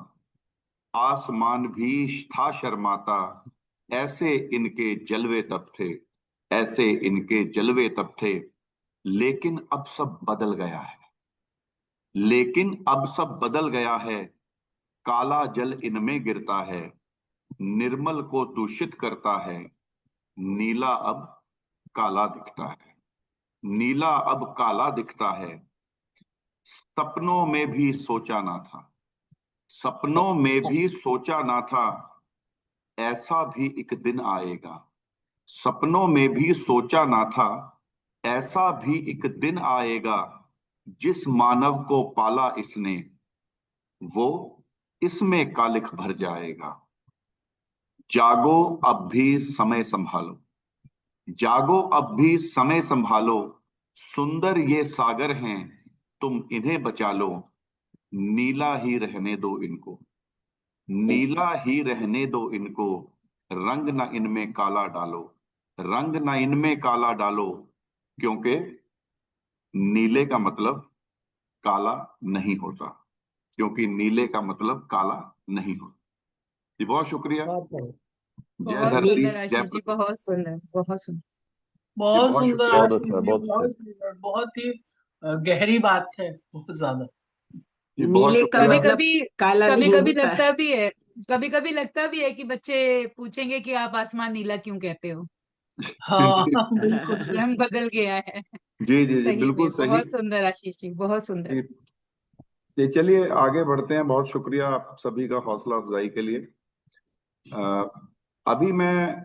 आसमान भी था शर्माता, ऐसे इनके जलवे तब थे, ऐसे इनके जलवे तब थे। लेकिन अब सब बदल गया है, लेकिन अब सब बदल गया है। काला जल इनमें गिरता है, निर्मल को दूषित करता है। नीला अब काला दिखता है, नीला अब काला दिखता है। सपनों में भी सोचा ना था, सपनों में भी सोचा ना था, ऐसा भी एक दिन आएगा। सपनों में भी सोचा ना था, ऐसा भी एक दिन आएगा। जिस मानव को पाला इसने, वो इसमें कालिख भर जाएगा। जागो अब भी समय संभालो, जागो अब भी समय संभालो, सुंदर ये सागर हैं, तुम इन्हें बचा लो। नीला ही रहने दो इनको, नीला ही रहने दो इनको, रंग न इनमें काला डालो, रंग न इनमें काला डालो। क्योंकि नीले का मतलब काला नहीं होता, क्योंकि नीले का मतलब काला नहीं होता। जी बहुत शुक्रिया। बहुत बढ़िया। जय बहुत धरती, सुंदर जय आशीष जी, पृथ्वी। बहुत सुंदर, बहुत सुंदर। बहुत बहुत सुंदर शुक्रिया। बहुत आशीष अच्छा, जी, बहुत बहुत अच्छा। सुंदर, बहुत ही गहरी बात है, बहुत ज्यादा। जी बहुत नीले का शुक्रिया। कभी मतलब कभी काला कभी नहीं कभी होता। लगता भी है, कभी कभी लगता भी है कि बच्चे पूछेंगे कि आप आसमान नीला क्यों कहते हो। हाँ जी बिल्कुल बिल्कुल। रंग बदल गया है। जी जी जी, सही बिल्कुल में सही। बहुत सुंदर आशीष जी, बहुत सुंदर। जी जी, चलिए आगे बढ़ते हैं। बहुत शुक्रिया आप सभी का हौसला अफजाई के लिए। अ, अभी मैं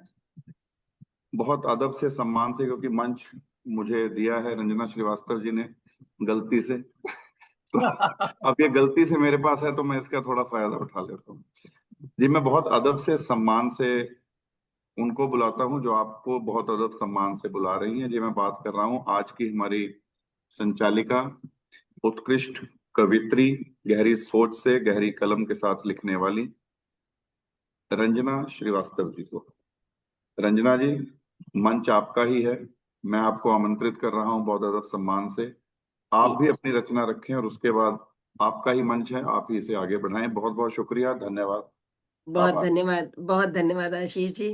बहुत अदब से, सम्मान से, क्योंकि मंच मुझे दिया है रंजना श्रीवास्तव जी ने गलती से, तो अब ये गलती से मेरे पास है तो मैं इसका थोड़ा फायदा उठा लेता हूँ। जी मैं बहुत अदब से, सम्मान से उनको बुलाता हूँ जो आपको बहुत अदब सम्मान से बुला रही हैं। जी मैं बात कर रहा हूँ आज की हमारी संचालिका, उत्कृष्ट कवित्री, गहरी सोच से गहरी कलम के साथ लिखने वाली रंजना श्रीवास्तव जी को। रंजना जी, मंच आपका ही है। मैं आपको आमंत्रित कर रहा हूं बहुत अदब सम्मान से। आप भी अपनी रचना रखें और उसके बाद आपका ही मंच है, आप ही इसे आगे बढ़ाएं। बहुत बहुत शुक्रिया, धन्यवाद, बहुत आभार। धन्यवाद, बहुत धन्यवाद आशीष जी।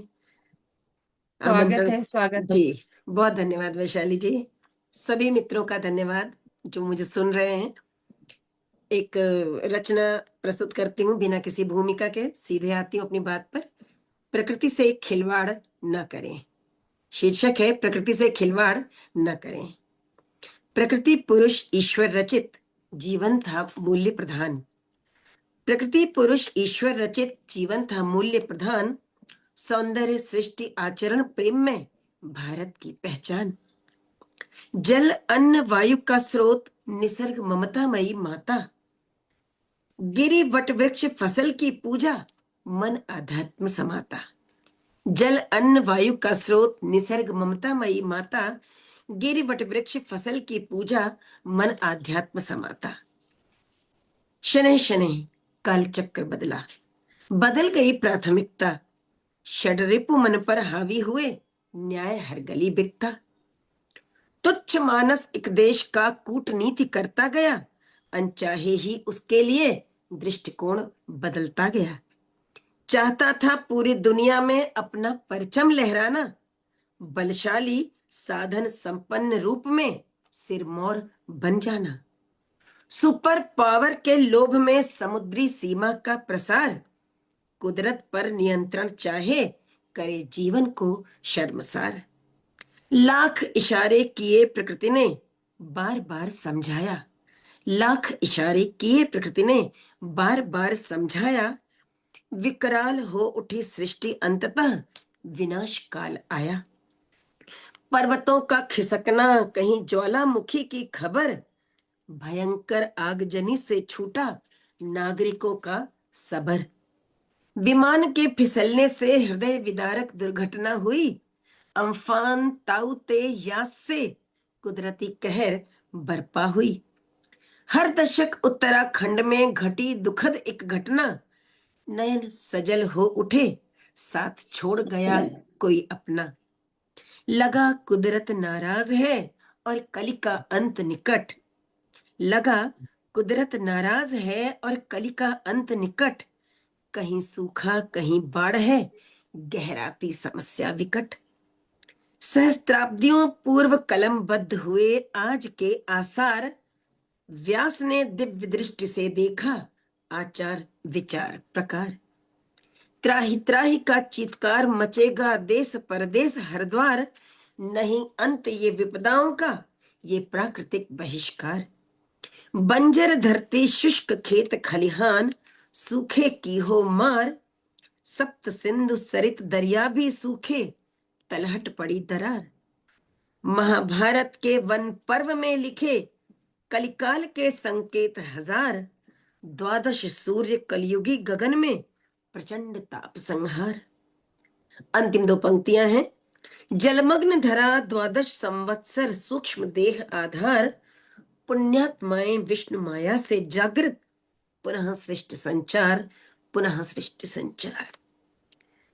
स्वागत आमंत्रण है, स्वागत है। जी, बहुत धन्यवाद वैशाली जी। सभी मित्रों का धन्यवाद जो मुझे सुन रहे हैं। एक रचना प्रस्तुत करती हूँ बिना किसी भूमिका के, सीधे आती हूँ अपनी बात पर। प्रकृति से खिलवाड़ न करें। शीर्षक है प्रकृति से खिलवाड़ न करें। प्रकृति पुरुष ईश्वर रचित, जीवन था मूल्य प्रधान। प्रकृति पुरुष ईश्वर रचित, जीवन था मूल्य प्रधान। सौंदर्य सृष्टि आचरण प्रेम में भारत की पहचान। जल अन्न वायु का स्रोत, निसर्ग ममतामयी माता। गिरी वट वृक्ष फसल की पूजा, मन आध्यात्म समाता। जल अन्न वायु का स्रोत, निसर्ग ममतामयी माता। गिरी वट वृक्ष फसल की पूजा, मन आध्यात्म समाता। शनैः शनैः काल चक्र बदला, बदल गई प्राथमिकता। षड्रिपु मन पर हावी हुए, न्याय हर गली बिकता। तुच्छ मानस एक देश का कूटनीति करता गया, अनचाहे ही उसके लिए दृष्टिकोण बदलता गया। चाहता था पूरी दुनिया में अपना परचम लहराना, बलशाली साधन संपन्न रूप में सिरमौर बन जाना। सुपर पावर के लोभ में समुद्री सीमा का प्रसार, कुदरत पर नियंत्रण चाहे करे जीवन को शर्मसार। लाख इशारे किए प्रकृति ने बार बार समझाया, लाख इशारे किए प्रकृति ने बार बार समझाया, विकराल हो उठी सृष्टि, अंततः विनाश काल आया। पर्वतों का खिसकना, कहीं ज्वालामुखी की खबर, भयंकर आगजनी से छूटा नागरिकों का सबर। विमान के फिसलने से हृदय विदारक दुर्घटना हुई, अम्फान ताउते यास से कुदरती कहर बरपा हुई। हर दशक उत्तराखंड में घटी दुखद एक घटना, नयन सजल हो उठे, साथ छोड़ गया कोई अपना। लगा कुदरत नाराज है और कली का अंत निकट, लगा कुदरत नाराज है और कली का अंत निकट, कहीं सूखा कहीं बाढ़ है, गहराती समस्या विकट। सहस्त्राब्दियों पूर्व कलमबद्ध हुए आज के आसार, व्यास ने दिव्य दृष्टि से देखा आचार विचार प्रकार। त्राहि त्राहि का चीत्कार मचेगा देश परदेश हर द्वार, नहीं अंत ये विपदाओं का, ये प्राकृतिक बहिष्कार। बंजर धरती शुष्क खेत खलिहान, सूखे की हो मार, सप्त सिंधु सरित दरिया भी सूखे, तलहट पड़ी दरार। महाभारत के वन पर्व में लिखे कलिकाल के संकेत हजार, द्वादश सूर्य कलयुगी गगन में प्रचंड ताप संहार। अंतिम दो पंक्तियां हैं। जलमग्न धरा द्वादश संवत्सर, सूक्ष्म देह आधार, पुण्यात्माएं विष्णु माया से जागृत, पुनः सृष्टि संचार, पुनः सृष्टि संचार।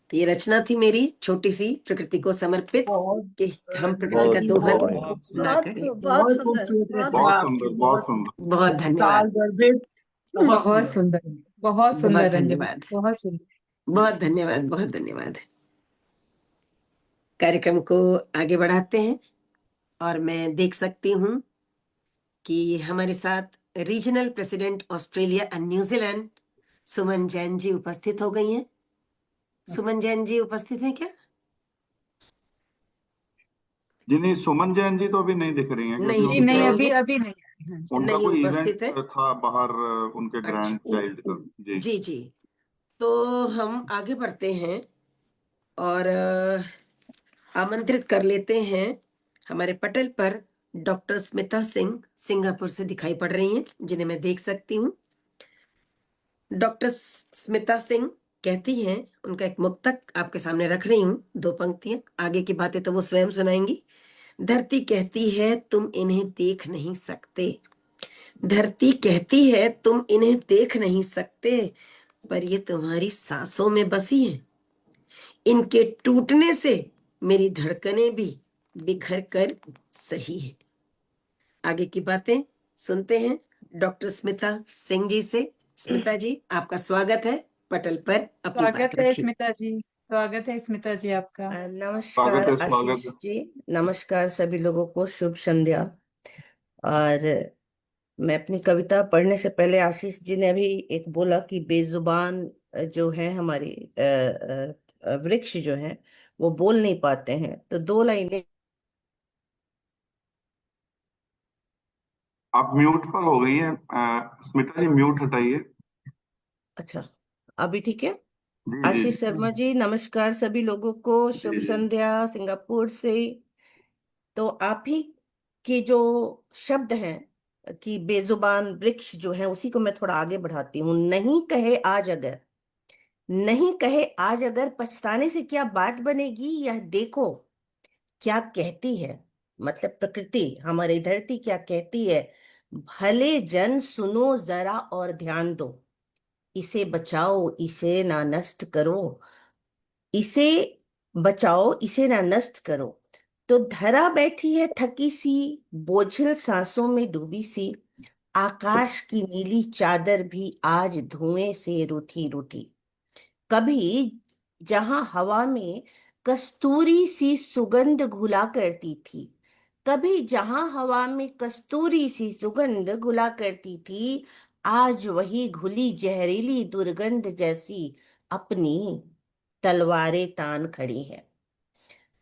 तो ये रचना थी मेरी छोटी सी प्रकृति को समर्पित, कि हम प्रकृति का दोहन ना करें। बहुत खूबसूरत रचना बहुत आपकी, सुंदर, बहुत सुंदर। बहुत धन्यवाद, साल गर्भित, बहुत बहुत सुंदर। सुंदर, बहुत बहुत सुंदर रंजन, धन्यवाद, बहुत सुंदर। बहुत धन्यवाद, बहुत धन्यवाद। कार्यक्रम को आगे बढ़ाते हैं और मैं देख सकती हूँ कि हमारे साथ regional president Australia and New Zealand Suman Jain ji उपस्थित हो गई हैं। सुमन जैन जी उपस्थित हैं क्या? जी नहीं, सुमन जैन जी तो अभी नहीं दिख रही हैं, नहीं क्योंकि जी दिख नहीं, रही अभी हैं, अभी नहीं। हाँ जी। उनका नहीं कोई उपस्थित इवेंट है। था बाहर, उनके ग्रैंड अच्छा, चाइल्ड का। जी जी जी। तो हम आगे बढ़ते हैं और आमंत्रित कर लेते हैं हमारे पटल पर डॉक्टर स्मिता सिंह, सिंगापुर से दिखाई पड़ रही हैं, जिन्हें मैं देख सकती हूँ। डॉक्टर स्मिता सिंह कहती हैं, उनका एक मुक्तक आपके सामने रख रही हूँ, दो पंक्तियां, आगे की बातें तो वो स्वयं सुनाएंगी। धरती कहती है तुम इन्हें देख नहीं सकते, धरती कहती है तुम इन्हें देख नहीं सकते, पर ये तुम्हारी सांसों में बसी है, इनके टूटने से मेरी धड़कनें भी बिखर कर सही है। आगे की बातें सुनते हैं डॉक्टर स्मिता सिंह जी से। स्मिता जी, आपका स्वागत है, पटल पर अपनी बात स्वागत है रखिए। स्मिता जी, स्वागत है स्मिता जी आपका। स्वागत नमस्कार है, स्वागत आशीष है। जी, नमस्कार सभी लोगों को, शुभ संध्या। और मैं अपनी कविता पढ़ने से पहले, आशीष जी ने अभी एक बोला कि बेजुबान जो है हमारी वृक्ष जो है वो बोल नहीं पाते हैं, तो दो लाइनें। आप म्यूट पर हो गई है, स्मिता जी, म्यूट हटाइए। अच्छा, अभी ठीक है? जी जी आशीष शर्मा जी, नमस्कार सभी लोगों को, शुभ जी जी। संध्या सिंगापुर से। तो आप ही के जो शब्द हैं कि बेजुबान वृक्ष जो है, उसी को मैं थोड़ा आगे बढ़ाती हूँ। नहीं कहे आज अगर, नहीं कहे आज अगर, पछताने से क्या बात बनेगी, यह देखो क्या कहती है। मतलब प्रकृति, हमारी धरती क्या कहती है, भले जन सुनो जरा और ध्यान दो, इसे बचाओ इसे ना नष्ट करो, इसे बचाओ इसे ना नष्ट करो। तो धरा बैठी है थकी सी, बोझिल सांसों में डूबी सी, आकाश की नीली चादर भी आज धुएं से रूठी रूठी। कभी जहां हवा में कस्तूरी सी सुगंध घुला करती थी, कभी जहां हवा में कस्तूरी सी सुगंध घुला करती थी, आज वही घुली जहरीली दुर्गंध जैसी अपनी तलवारें तान खड़ी है।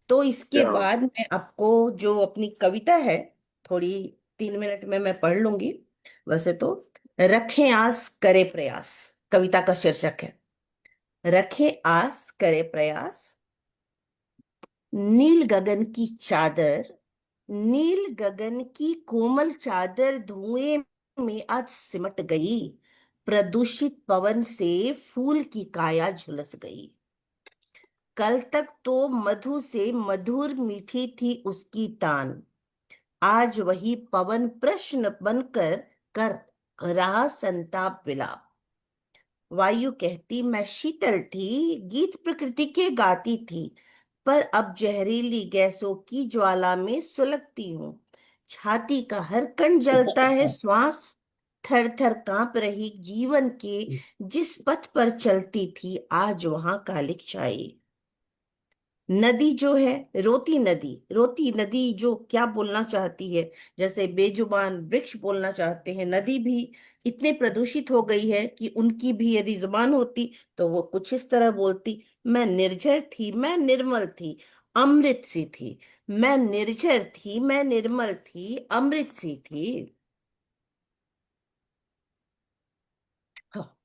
तो इसके बाद मैं आपको जो अपनी कविता है थोड़ी 3 मिनट में मैं पढ़ लूंगी। वैसे तो रखें आस करे प्रयास कविता का शीर्षक है। रखें आस करे प्रयास, नील गगन की चादर, नील गगन की कोमल चादर धुएं में आज सिमट गई। प्रदूषित पवन से फूल की काया झुलस गई। कल तक तो मधु से मधुर मीठी थी उसकी तान, आज वही पवन प्रश्न बनकर कर रहा संताप विलाप। वायु कहती मैं शीतल थी, गीत प्रकृति के गाती थी, पर अब जहरीली गैसों की ज्वाला में सुलगती हूँ। छाती का हर कण जलता है, श्वास थर थर कांप रही। जीवन के जिस पथ पर चलती थी आज वहां कालिक छाई। नदी जो है रोती नदी जो क्या बोलना चाहती है, जैसे बेजुबान वृक्ष बोलना चाहते हैं, नदी भी इतने प्रदूषित हो गई है कि उनकी भी यदि जुबान होती तो वो कुछ इस तरह बोलती। मैं निर्जर थी, मैं निर्मल थी, अमृत सी थी। मैं निर्जर थी, मैं निर्मल थी, अमृत सी थी। हाँ।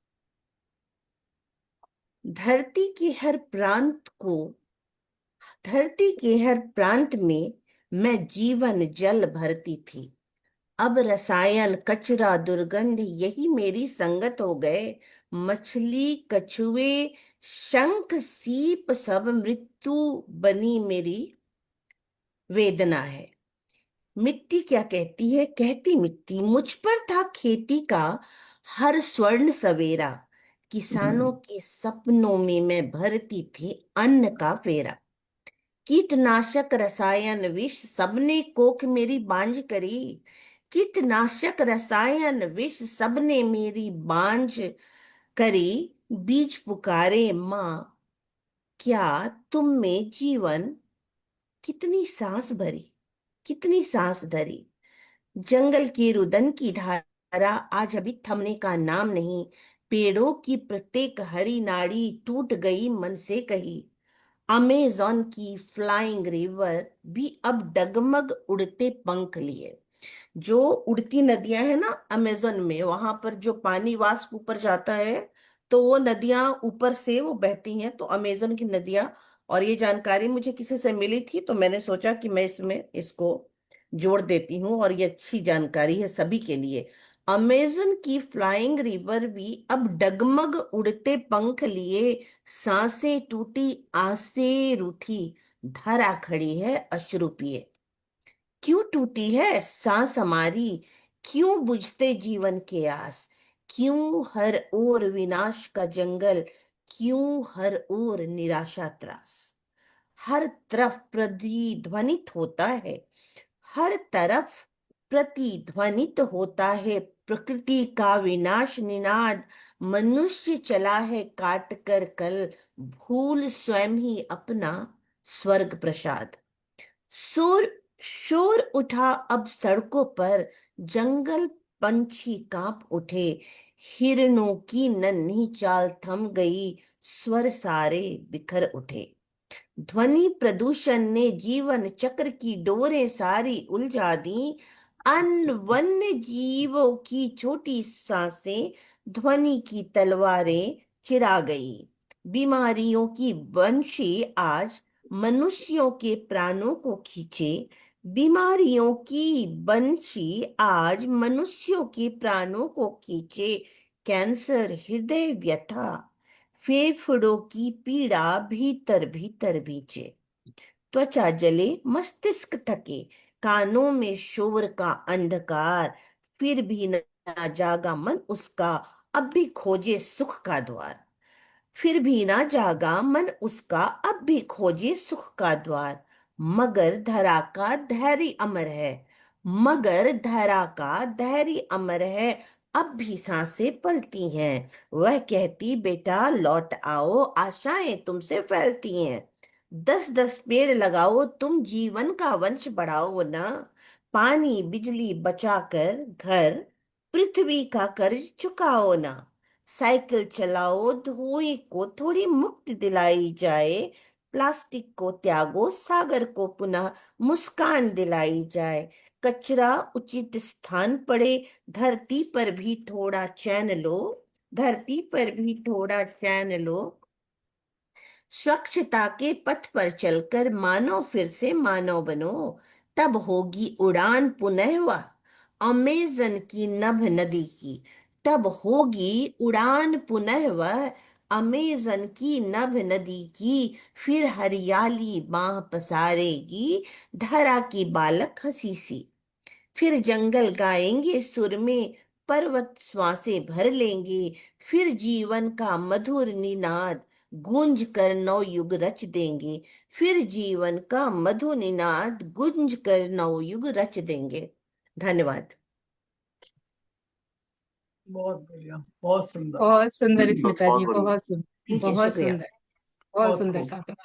धरती के हर प्रांत को धरती के हर प्रांत में मैं जीवन जल भरती थी। अब रसायन कचरा दुर्गंध यही मेरी संगत हो गए। मछली कछुए शंख सीप सब मृत्यु बनी मेरी वेदना है। मिट्टी क्या कहती है, कहती मिट्टी मुझ पर था खेती का हर स्वर्ण सवेरा। किसानों के सपनों में मैं भरती थी अन्न का फेरा। कीटनाशक रसायन विष सबने कोख मेरी बांझ करी। कीटनाशक रसायन विष सबने मेरी बांझ करी। बीज पुकारे माँ क्या तुम में जीवन, कितनी सांस भरी, कितनी सांस धरी। जंगल की रुदन की धारा आज अभी थमने का नाम नहीं। पेड़ों की प्रत्येक हरी नाड़ी टूट गई मन से कही। अमेजॉन की फ्लाइंग रिवर भी अब डगमग उड़ते पंख लिए। जो उड़ती नदियां है ना अमेजन में, वहां पर जो पानी वाष्प ऊपर जाता है तो वो नदियां ऊपर से वो बहती हैं, तो अमेजन की नदियां। और ये जानकारी मुझे किसी से मिली थी तो मैंने सोचा कि मैं इसमें इसको जोड़ देती हूँ, और ये अच्छी जानकारी है सभी के लिए। अमेजन की फ्लाइंग रिवर भी अब डगमग उड़ते पंख लिए। सांसें टूटी आसे रूठी, धरा खड़ी है अश्रु पिए। क्यों टूटी है सांस हमारी, क्यों बुझते जीवन के आस। क्यों हर ओर विनाश का जंगल, क्यों हर ओर निराशा त्रास। हर तरफ प्रतिध्वनित होता है, हर तरफ प्रतिध्वनित होता है प्रकृति का विनाश निनाद। मनुष्य चला है काट कर कल, भूल स्वयं ही अपना स्वर्ग प्रसाद। शोर शोर उठा अब सड़कों पर, जंगल पंछी कांप उठे। हिरणों की नन्ही चाल थम गई, स्वर सारे बिखर उठे। ध्वनि प्रदूषण ने जीवन चक्र की डोरें सारी उलझा दी। अन्न वन्य जीवों की छोटी सांसें ध्वनि की तलवारें चिरा गई। बीमारियों की बंशी आज मनुष्यों के प्राणों को खींचे। बीमारियों की बंशी आज मनुष्यों के प्राणों को खींचे। कैंसर, हृदय व्यथा, फेफड़ों की पीड़ा भीतर भीतर बीचे। त्वचा जले मस्तिष्क थके, कानों में शोर का अंधकार। फिर भी न जागा मन उसका, अब भी खोजे सुख का द्वार। फिर भी ना जागा मन उसका, अब भी खोजे सुख का द्वार। मगर धरा का धैर्य अमर है, मगर धरा का धैर्य अमर है। अब भी सांसें पलती हैं, वह कहती बेटा लौट आओ, आशाएं तुमसे फैलती हैं। 10-10 पेड़ लगाओ, तुम जीवन का वंश बढ़ाओ ना। पानी बिजली बचाकर घर पृथ्वी का कर्ज चुकाओ ना। साइकिल चलाओ, धुएं को थोड़ी मुक्ति दिलाई जाए। प्लास्टिक को त्यागो, सागर को पुनः मुस्कान दिलाई जाए। कचरा उचित स्थान पड़े, धरती पर भी थोड़ा चैन लो, धरती पर भी थोड़ा चैन लो। स्वच्छता के पथ पर चलकर मानव फिर से मानव बनो, तब होगी उड़ान पुनः वह अमेजन की नभ नदी की, तब होगी उड़ान पुनः वह अमेजन की नभ नदी की। फिर हरियाली बाह पसारेगी धरा की बालक हंसी सी, फिर जंगल गाएंगे सुर में, पर्वत श्वासें भर लेंगे, फिर जीवन का मधुर निनाद गूंज कर नव युग रच देंगे, फिर जीवन का मधुर निनाद गूंज कर नव युग रच देंगे। धन्यवाद। बहुत बढ़िया, बहुत सुंदर। बहुत सुंदर स्मिता बहुत जी, बढ़िया। बहुत सुंदर, ठीक है, बहुत शुक्रिया। सुंदर, बहुत बहुत सुंदर खूब। काव्य।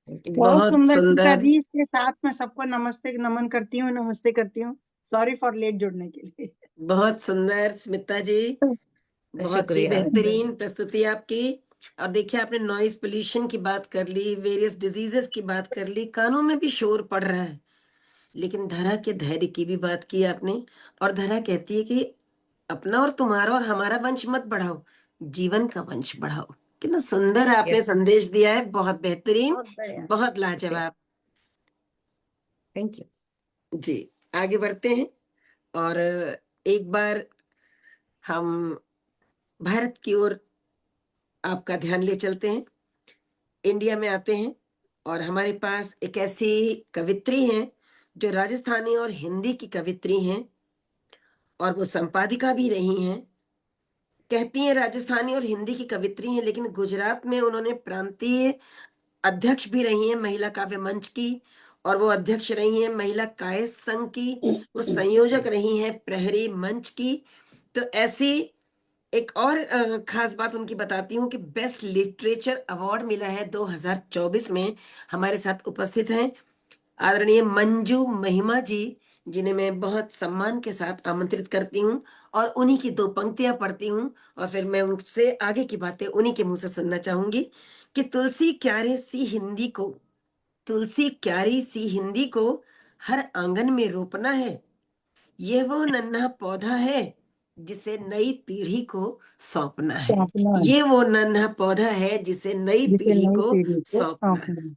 बहुत बहुत सुंदर स्मिता सुंदर, जी। इसके साथ मैं सबको नमस्ते नमन करती हूँ, नमस्ते करती हूँ। सॉरी फॉर लेट जुड़ने के लिए। बहुत सुंदर स्मिता जी, बहुत ही शुक्रिया। बेहतरीन प्रस्तुति आपकी। और देखिए, आपने नॉइज पोल्यूशन की बात कर ली, वेरियस डिजीजेस की बात कर ली, कानों में भी शोर पड़ रहा है, लेकिन धरा के धैर्य की भी बात की आपने। और धरा कहती है कि अपना और तुम्हारा और हमारा वंश मत बढ़ाओ, जीवन का वंश बढ़ाओ। कितना सुंदर आपने यस, संदेश दिया है, बहुत बेहतरीन, बहुत बढ़िया, बहुत लाजवाब। Thank you. जी, आगे बढ़ते हैं और एक बार हम भारत की ओर आपका ध्यान ले चलते हैं, इंडिया में आते हैं। और हमारे पास एक ऐसी कवित्री हैं जो राजस्थानी और हिंदी की कवित्री हैं, और वो संपादिका भी रही हैं। कहती हैं राजस्थानी और हिंदी की कवित्री हैं, लेकिन गुजरात में उन्होंने प्रांतीय अध्यक्ष भी रही हैं महिला काव्य मंच की, और वो अध्यक्ष रही हैं महिला कायस संघ की, वो संयोजक रही हैं प्रहरी मंच की। तो ऐसी एक और खास बात उनकी बताती हूँ कि बेस्ट लिटरेचर अवार्ड मिला है 2024 में। हमारे साथ उपस्थित हैं आदरणीय मंजू महिमा जी, जिन्हें मैं बहुत सम्मान के साथ आमंत्रित करती हूँ और उन्हीं की दो पंक्तियां पढ़ती हूँ, और फिर मैं उनसे आगे की बातें उन्हीं के मुंह से सुनना चाहूंगी। कि तुलसी क्यारे सी हिंदी को, तुलसी क्यारी सी हिंदी को हर आंगन में रोपना है, ये वो नन्हा पौधा है जिसे नई पीढ़ी को सौंपना है, ये वो नन्हा पौधा है जिसे नई पीढ़ी को सौंपना है।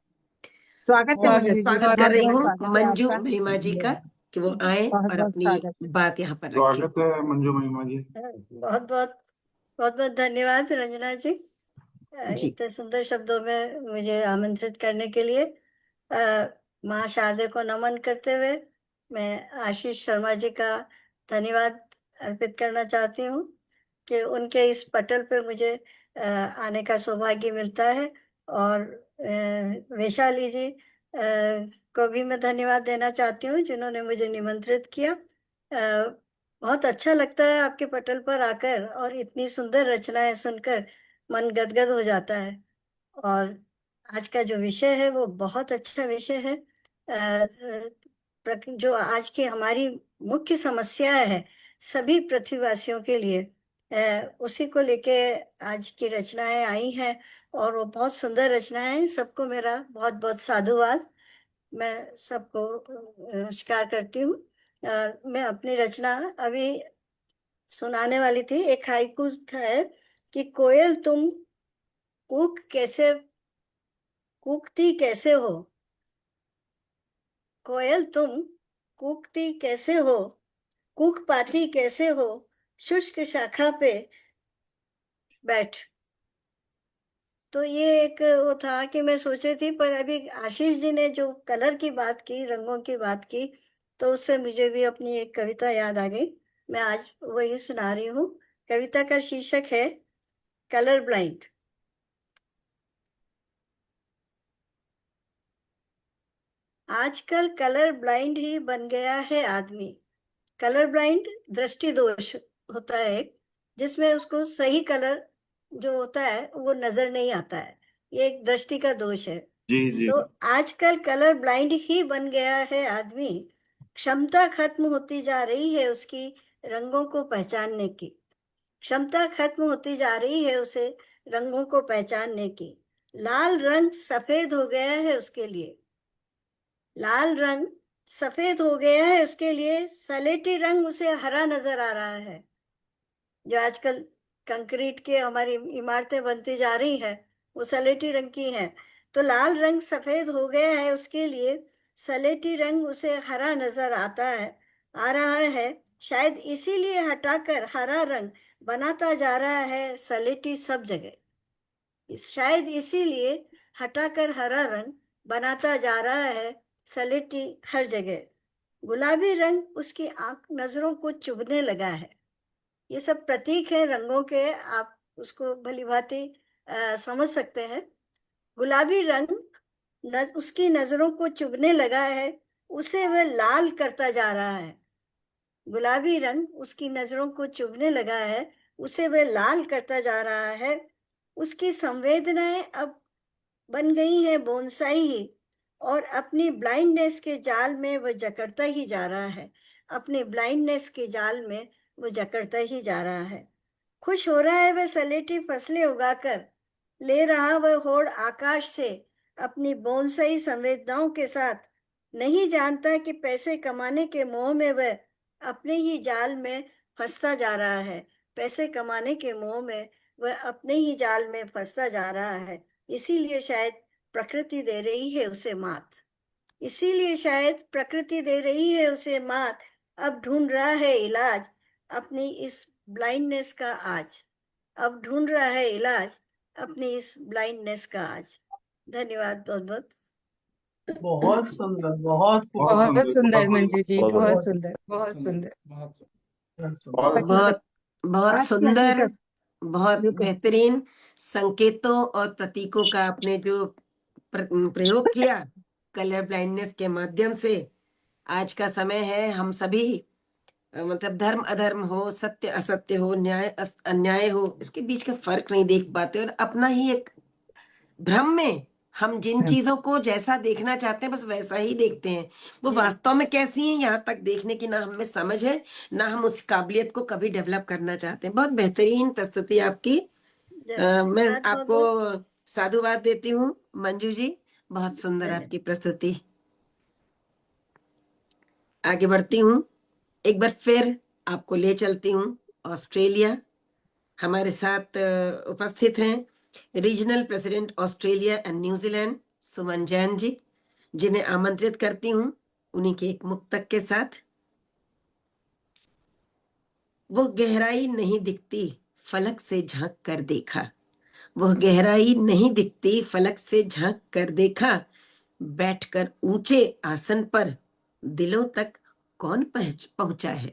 स्वागत है बहुत मंजू जी, स्वागत कर रही हूँ स्वागत है मंजू आपका। महिमा जी का कि वो आए बहुत और बहुत अपनी स्वागत है। बात यहाँ पर रखें। स्वागत है मंजू महिमा जी। बहुत बहुत बहुत बहुत धन्यवाद रंजना जी, जी, इतने सुंदर शब्दों में मुझे आमंत्रित करने के लिए। माँ शारदे को नमन करते हुए मैं आशीष शर्मा जी का धन्यवाद अर्पित करना चाहती हूँ कि उनके इस पटल पर मुझे आने का सौभाग्य मिलता है। और वैशाली जी को भी मैं धन्यवाद देना चाहती हूँ जिन्होंने मुझे निमंत्रित किया। बहुत अच्छा लगता है आपके पटल पर आकर, और इतनी सुंदर रचनाएं सुनकर मन गदगद हो जाता है। और आज का जो विषय है वो बहुत अच्छा विषय है। जो आज की हमारी मुख्य समस्याएं है सभी पृथ्वीवासियों के लिए, उसी को लेके आज की रचनाएं आई हैं, और वो बहुत सुंदर रचनाएं हैं। सबको मेरा बहुत बहुत साधुवाद, मैं सबको नमस्कार करती हूँ। मैं अपनी रचना अभी सुनाने वाली थी। एक हाइकू है कि कोयल तुम कूकती कैसे हो, कोयल तुम कूकती कैसे हो, कूक पाती कैसे हो, शुष्क शाखा पे बैठ। तो ये एक वो था कि मैं सोच रही थी, पर अभी आशीष जी ने जो कलर की बात की, रंगों की बात की, तो उससे मुझे भी अपनी एक कविता याद आ गई। मैं आज वही सुना रही हूँ। कविता का शीर्षक है कलर ब्लाइंड। आजकल कलर ब्लाइंड ही बन गया है आदमी। कलर ब्लाइंड दृष्टि दोष होता है, जिसमें उसको सही कलर जो होता है वो नजर नहीं आता है। ये एक दृष्टि का दोष है। जी जी। तो आजकल कलर ब्लाइंड ही बन गया है आदमी। क्षमता खत्म होती जा रही है उसकी रंगों को पहचानने की। क्षमता खत्म होती जा रही है उसे रंगों को पहचानने की। लाल रंग सफेद हो गया है उसके लिए, लाल रंग सफेद हो गया है उसके लिए, सलेटी रंग उसे हरा नजर आ रहा है। जो आजकल कंक्रीट के हमारी इमारतें बनती जा रही हैं वो सलेटी रंग की हैं। तो लाल रंग सफेद हो गया है उसके लिए, सलेटी रंग उसे हरा नजर आ रहा है। शायद इसीलिए हटाकर हरा रंग बनाता जा रहा है सलेटी सब जगह। शायद इसीलिए हटाकर हरा रंग बनाता जा रहा है सलेटी हर जगह। गुलाबी रंग उसकी आंख नजरों को चुभने लगा है। ये सब प्रतीक है रंगों के, आप उसको भली भांति समझ सकते हैं। गुलाबी रंग उसकी नजरों को चुभने लगा है, उसे वह लाल करता जा रहा है। गुलाबी रंग उसकी नजरों को चुभने लगा है, उसे वह लाल करता जा रहा है। उसकी संवेदनाएं अब बन गई है बोनसाई ही, और अपनी ब्लाइंडनेस के जाल में वह जकड़ता ही जा रहा है। अपनी ब्लाइंडनेस के जाल में वो जकड़ता ही जा रहा है। खुश हो रहा है वह सलेटी फसलें उगाकर, ले रहा वह होड़ आकाश से अपनी बोनसाई संवेदनाओं के साथ। नहीं जानता कि पैसे कमाने के मोह में वह अपने ही जाल में फंसता जा रहा है। पैसे कमाने के मोह में वह अपने ही जाल में फंसता जा रहा है। इसीलिए शायद प्रकृति दे रही है उसे मात, इसीलिए शायद प्रकृति दे रही है उसे मात। अब ढूंढ रहा है इलाज अपनी इस ब्लाइंडनेस का आज, अब ढूंढ रहा है इलाज अपनी इस ब्लाइंडनेस का आज। धन्यवाद बहुत बहुत। बहुत सुंदर, बहुत बहुत सुंदर मंजू जी, बहुत बहुत बढ़िया। सुंदर, बहुत सुंदर। बहुत सुंदर। बहुत बहुत आज की सुंदर, हकीकत बहुत बिल्कुल। बेहतरीन संकेतों और प्रतीकों का आपने जो प्रयोग किया कलर ब्लाइंडनेस के माध्यम से। आज का समय है, हम सभी मतलब धर्म अधर्म हो, सत्य असत्य हो, न्याय अन्याय हो, इसके बीच का फर्क नहीं देख पाते और अपना ही एक भ्रम में हम जिन चीजों को जैसा देखना चाहते हैं बस वैसा ही देखते हैं। वो वास्तव में कैसी हैं यहाँ तक देखने की ना हमें समझ है, ना हम उस काबिलियत को कभी डेवलप करना चाहते हैं। बहुत बेहतरीन प्रस्तुति आपकी। मैं आपको साधुवाद देती हूँ मंजू जी, बहुत सुंदर आपकी प्रस्तुति। आगे बढ़ती हूँ, एक बार फिर आपको ले चलती हूँ ऑस्ट्रेलिया। हमारे साथ उपस्थित हैं regional president Australia and New Zealand Suman Jain ji, जिन्हें आमंत्रित करती हूँ उन्हीं के एक मुक्तक के साथ। वो गहराई नहीं दिखती फलक से झांक कर देखा, वह गहराई नहीं दिखती फलक से झांक कर देखा, बैठकर ऊंचे आसन पर दिलों तक कौन पहुंचा है,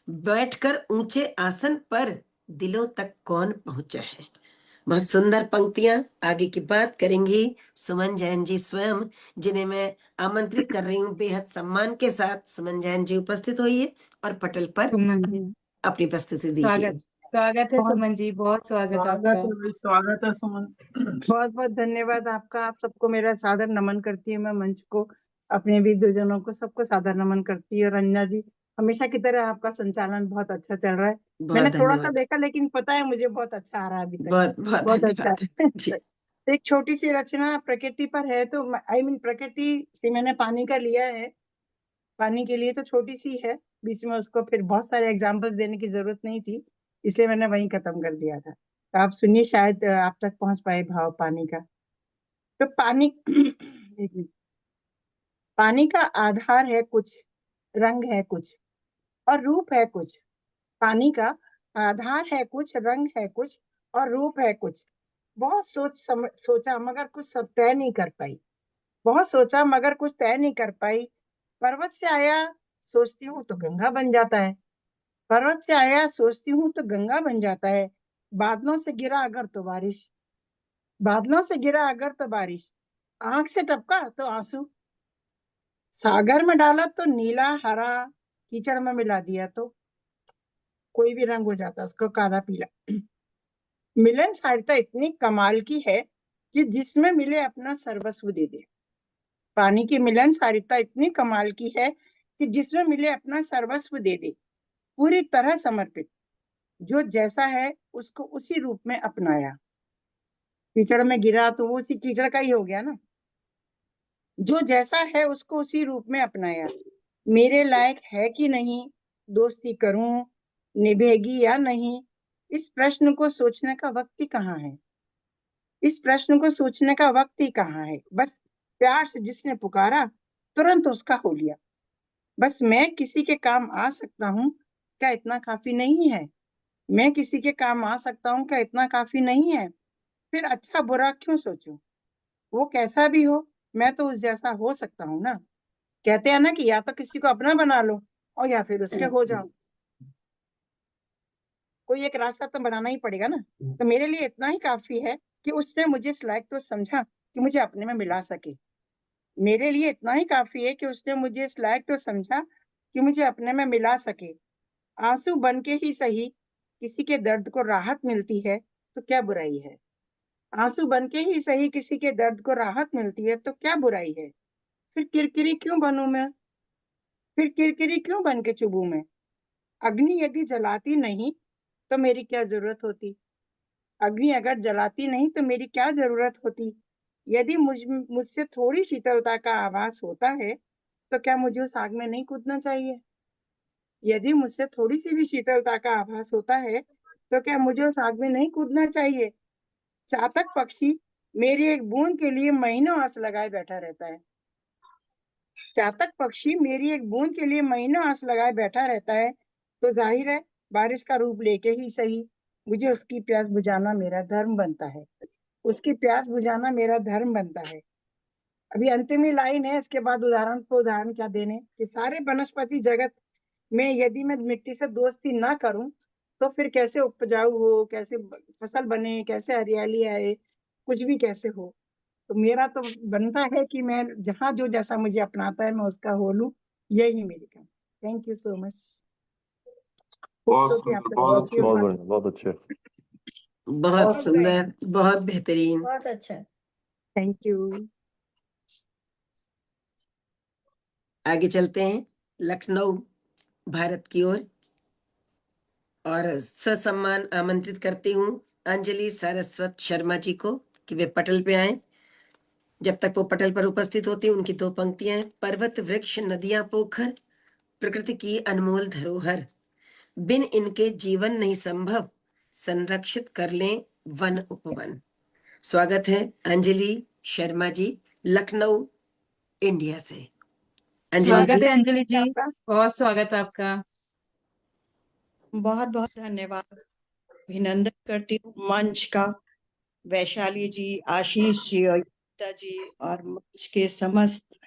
बैठकर ऊंचे आसन पर दिलों तक कौन पहुंचा है। बहुत सुंदर पंक्तियां। आगे की बात करेंगी सुमन जैन जी स्वयं, जिन्हें मैं आमंत्रित कर रही हूँ बेहद सम्मान के साथ। सुमन जैन जी उपस्थित होइए और पटल पर सुमन जी अपनी प्रस्तुति दीजिए। स्वागत, स्वागत है सुमन जी, बहुत स्वागत आपका। स्वागत है सुमन। बहुत बहुत धन्यवाद आपका। आप सबको मेरा सादर नमन करती हूँ मैं, मंच को, अपने विद्वजनों को, सबको सादर नमन करती हूँ। रंजना जी, हमेशा की तरह आपका संचालन बहुत अच्छा चल रहा है। मैंने थोड़ा सा देखा लेकिन पता है मुझे बहुत अच्छा आ रहा है अभी तक। बहुत बहुत बहुत अच्छा धन्यवाद। एक छोटी सी रचना प्रकृति पर है, तो प्रकृति से मैंने पानी का लिया है। पानी के लिए तो छोटी सी है, बीच में उसको फिर बहुत सारे एग्जाम्पल्स देने की जरूरत नहीं थी, इसलिए मैंने वहीं खत्म कर दिया था। तो आप सुनिए, शायद आप तक पहुंच पाए भाव पानी का। तो पानी एक मिनट। पानी का आधार है कुछ, रंग है कुछ और रूप है कुछ। पानी का आधार है कुछ, रंग है कुछ और रूप है कुछ। बहुत सोचा मगर कुछ सब तय नहीं कर पाई। बहुत सोचा मगर कुछ तय नहीं कर पाई। पर्वत से आया सोचती हूँ तो गंगा बन जाता है। पर्वत से आया सोचती हूँ तो गंगा बन जाता है। बादलों से गिरा अगर तो बारिश, बादलों से गिरा अगर तो बारिश। आंख से टपका तो आंसू। सागर में डाला तो नीला हरा, कीचड़ में मिला दिया तो कोई भी रंग हो जाता, उसको काला पीला। मिलनसारिता इतनी कमाल की है कि जिसमें मिले अपना सर्वस्व दे दे। पानी की मिलनसारिता इतनी कमाल की है कि जिसमें मिले अपना सर्वस्व दे दे, पूरी तरह समर्पित। जो जैसा है उसको उसी रूप में अपनाया। कीचड़ में गिरा तो वो उसी कीचड़ का ही हो गया ना। जो जैसा है उसको उसी रूप में अपनाया। मेरे लायक है कि नहीं, दोस्ती करूं, निभेगी या नहीं, इस प्रश्न को सोचने का वक्त ही कहाँ है। इस प्रश्न को सोचने का वक्त ही कहाँ है। बस प्यार से जिसने पुकारा तुरंत उसका हो लिया। बस मैं किसी के काम आ सकता हूँ, क्या इतना काफी नहीं है। मैं किसी के काम आ सकता हूँ, क्या इतना काफी नहीं है। फिर अच्छा बुरा क्यों सोचूं, वो कैसा भी हो, मैं तो उस जैसा हो सकता हूँ ना। कहते हैं ना कि या तो किसी को अपना बना लो और या फिर उसके हो जाओ। कोई एक रास्ता तो बनाना ही पड़ेगा ना। तो मेरे लिए इतना ही काफी है कि उसने मुझे इस लायक तो समझा कि मुझे अपने में मिला सके। मेरे लिए इतना ही काफी है कि उसने मुझे इस लायक तो समझा कि मुझे अपने में मिला सके। आंसू बन के ही सही किसी के दर्द को राहत मिलती है तो क्या बुराई है। आंसू बन के ही सही किसी के दर्द को राहत मिलती है तो क्या बुराई है। फिर किरकिरी क्यों बनूं मैं, फिर किरकिरी क्यों बन के चुभूं मैं। अग्नि यदि जलाती नहीं तो मेरी क्या जरूरत होती। अग्नि अगर जलाती नहीं तो मेरी क्या जरूरत होती। यदि मुझसे थोड़ी शीतलता का आभास होता है तो क्या मुझे उस आग में नहीं कूदना चाहिए। यदि मुझसे थोड़ी सी भी शीतलता का आभास होता है तो क्या मुझे उस आग में नहीं कूदना चाहिए। चातक पक्षी मेरी एक बूंद के लिए महीनों आस लगाए बैठा रहता है। चातक पक्षी मेरी एक बूंद के लिए महीनों आस लगाए बैठा रहता है तो जाहिर है बारिश का रूप लेके ही सही मुझे उसकी प्यास बुझाना मेरा धर्म बनता है। उसकी प्यास बुझाना मेरा धर्म बनता है। अभी अंतिम ही लाइन है, इसके बाद उदाहरण को उदाहरण क्या देने कि सारे वनस्पति जगत में यदि मैं मिट्टी से दोस्ती ना करूं तो फिर कैसे उपजाऊ हो, कैसे फसल बने, कैसे हरियाली आए, कुछ भी कैसे हो। तो मेरा तो बनता है कि मैं जहाँ जो जैसा मुझे अपनाता है मैं उसका हो लूं। यही मेरी काम। Thank you so much. बहुत सुंदर, बहुत अच्छे। बहुत बढ़िया, बहुत अच्छे। बहुत सुंदर, बहुत बेहतरीन। बहुत अच्छा। Thank you. आगे चलते हैं लखनऊ भारत की ओर और ससम्मान आमंत्रित करती हूँ अंजलि सारस्वत शर्मा जी को कि वे पटल पे आए। जब तक वो पटल पर उपस्थित होती हैं उनकी दो पंक्तियां हैं। पर्वत वृक्ष नदियां पोखर प्रकृति की अनमोल धरोहर, बिन इनके जीवन नहीं संभव, संरक्षित कर लें वन उपवन। स्वागत है अंजलि शर्मा जी, लखनऊ इंडिया से। अंजलि स्वागत जी। है अंजलि जी, बहुत स्वागत है आपका। बहुत बहुत धन्यवाद, अभिनंदन करती हूँ मंच का, वैशाली जी, आशीष जी और युक्ता जी और मंच के समस्त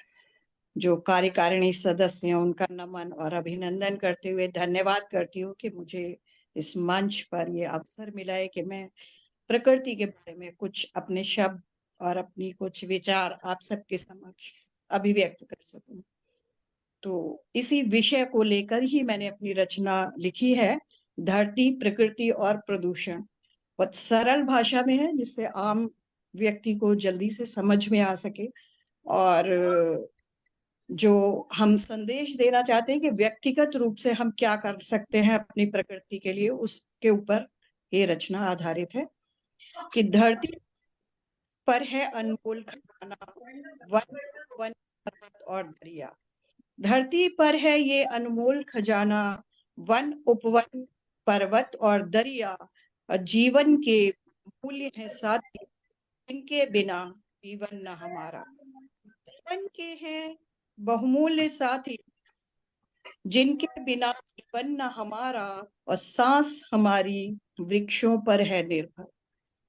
जो कार्यकारिणी सदस्य हैं उनका नमन और अभिनंदन करते हुए धन्यवाद करती हूँ कि मुझे इस मंच पर ये अवसर मिला है कि मैं प्रकृति के बारे में कुछ अपने शब्द और अपनी कुछ विचार आप सबके समक्ष अभिव्यक्त कर सकूं। तो इसी विषय को लेकर ही मैंने अपनी रचना लिखी है, धरती, प्रकृति और प्रदूषण। बहुत सरल भाषा में है जिससे आम व्यक्ति को जल्दी से समझ में आ सके। और जो हम संदेश देना चाहते हैं कि व्यक्तिगत रूप से हम क्या कर सकते हैं अपनी प्रकृति के लिए, उसके ऊपर ये रचना आधारित है। कि धरती पर है अनमोल खजाना, वन वन पर्वत और दरिया। धरती पर है ये अनमोल खजाना, वन उपवन पर्वत और दरिया, और जीवन के मूल्य है साथी, इनके बिना जीवन न हमारा। जीवन के हैं बहुमूल्य साथी, जिनके बिना जीवन न हमारा, और सांस हमारी वृक्षों पर है निर्भर।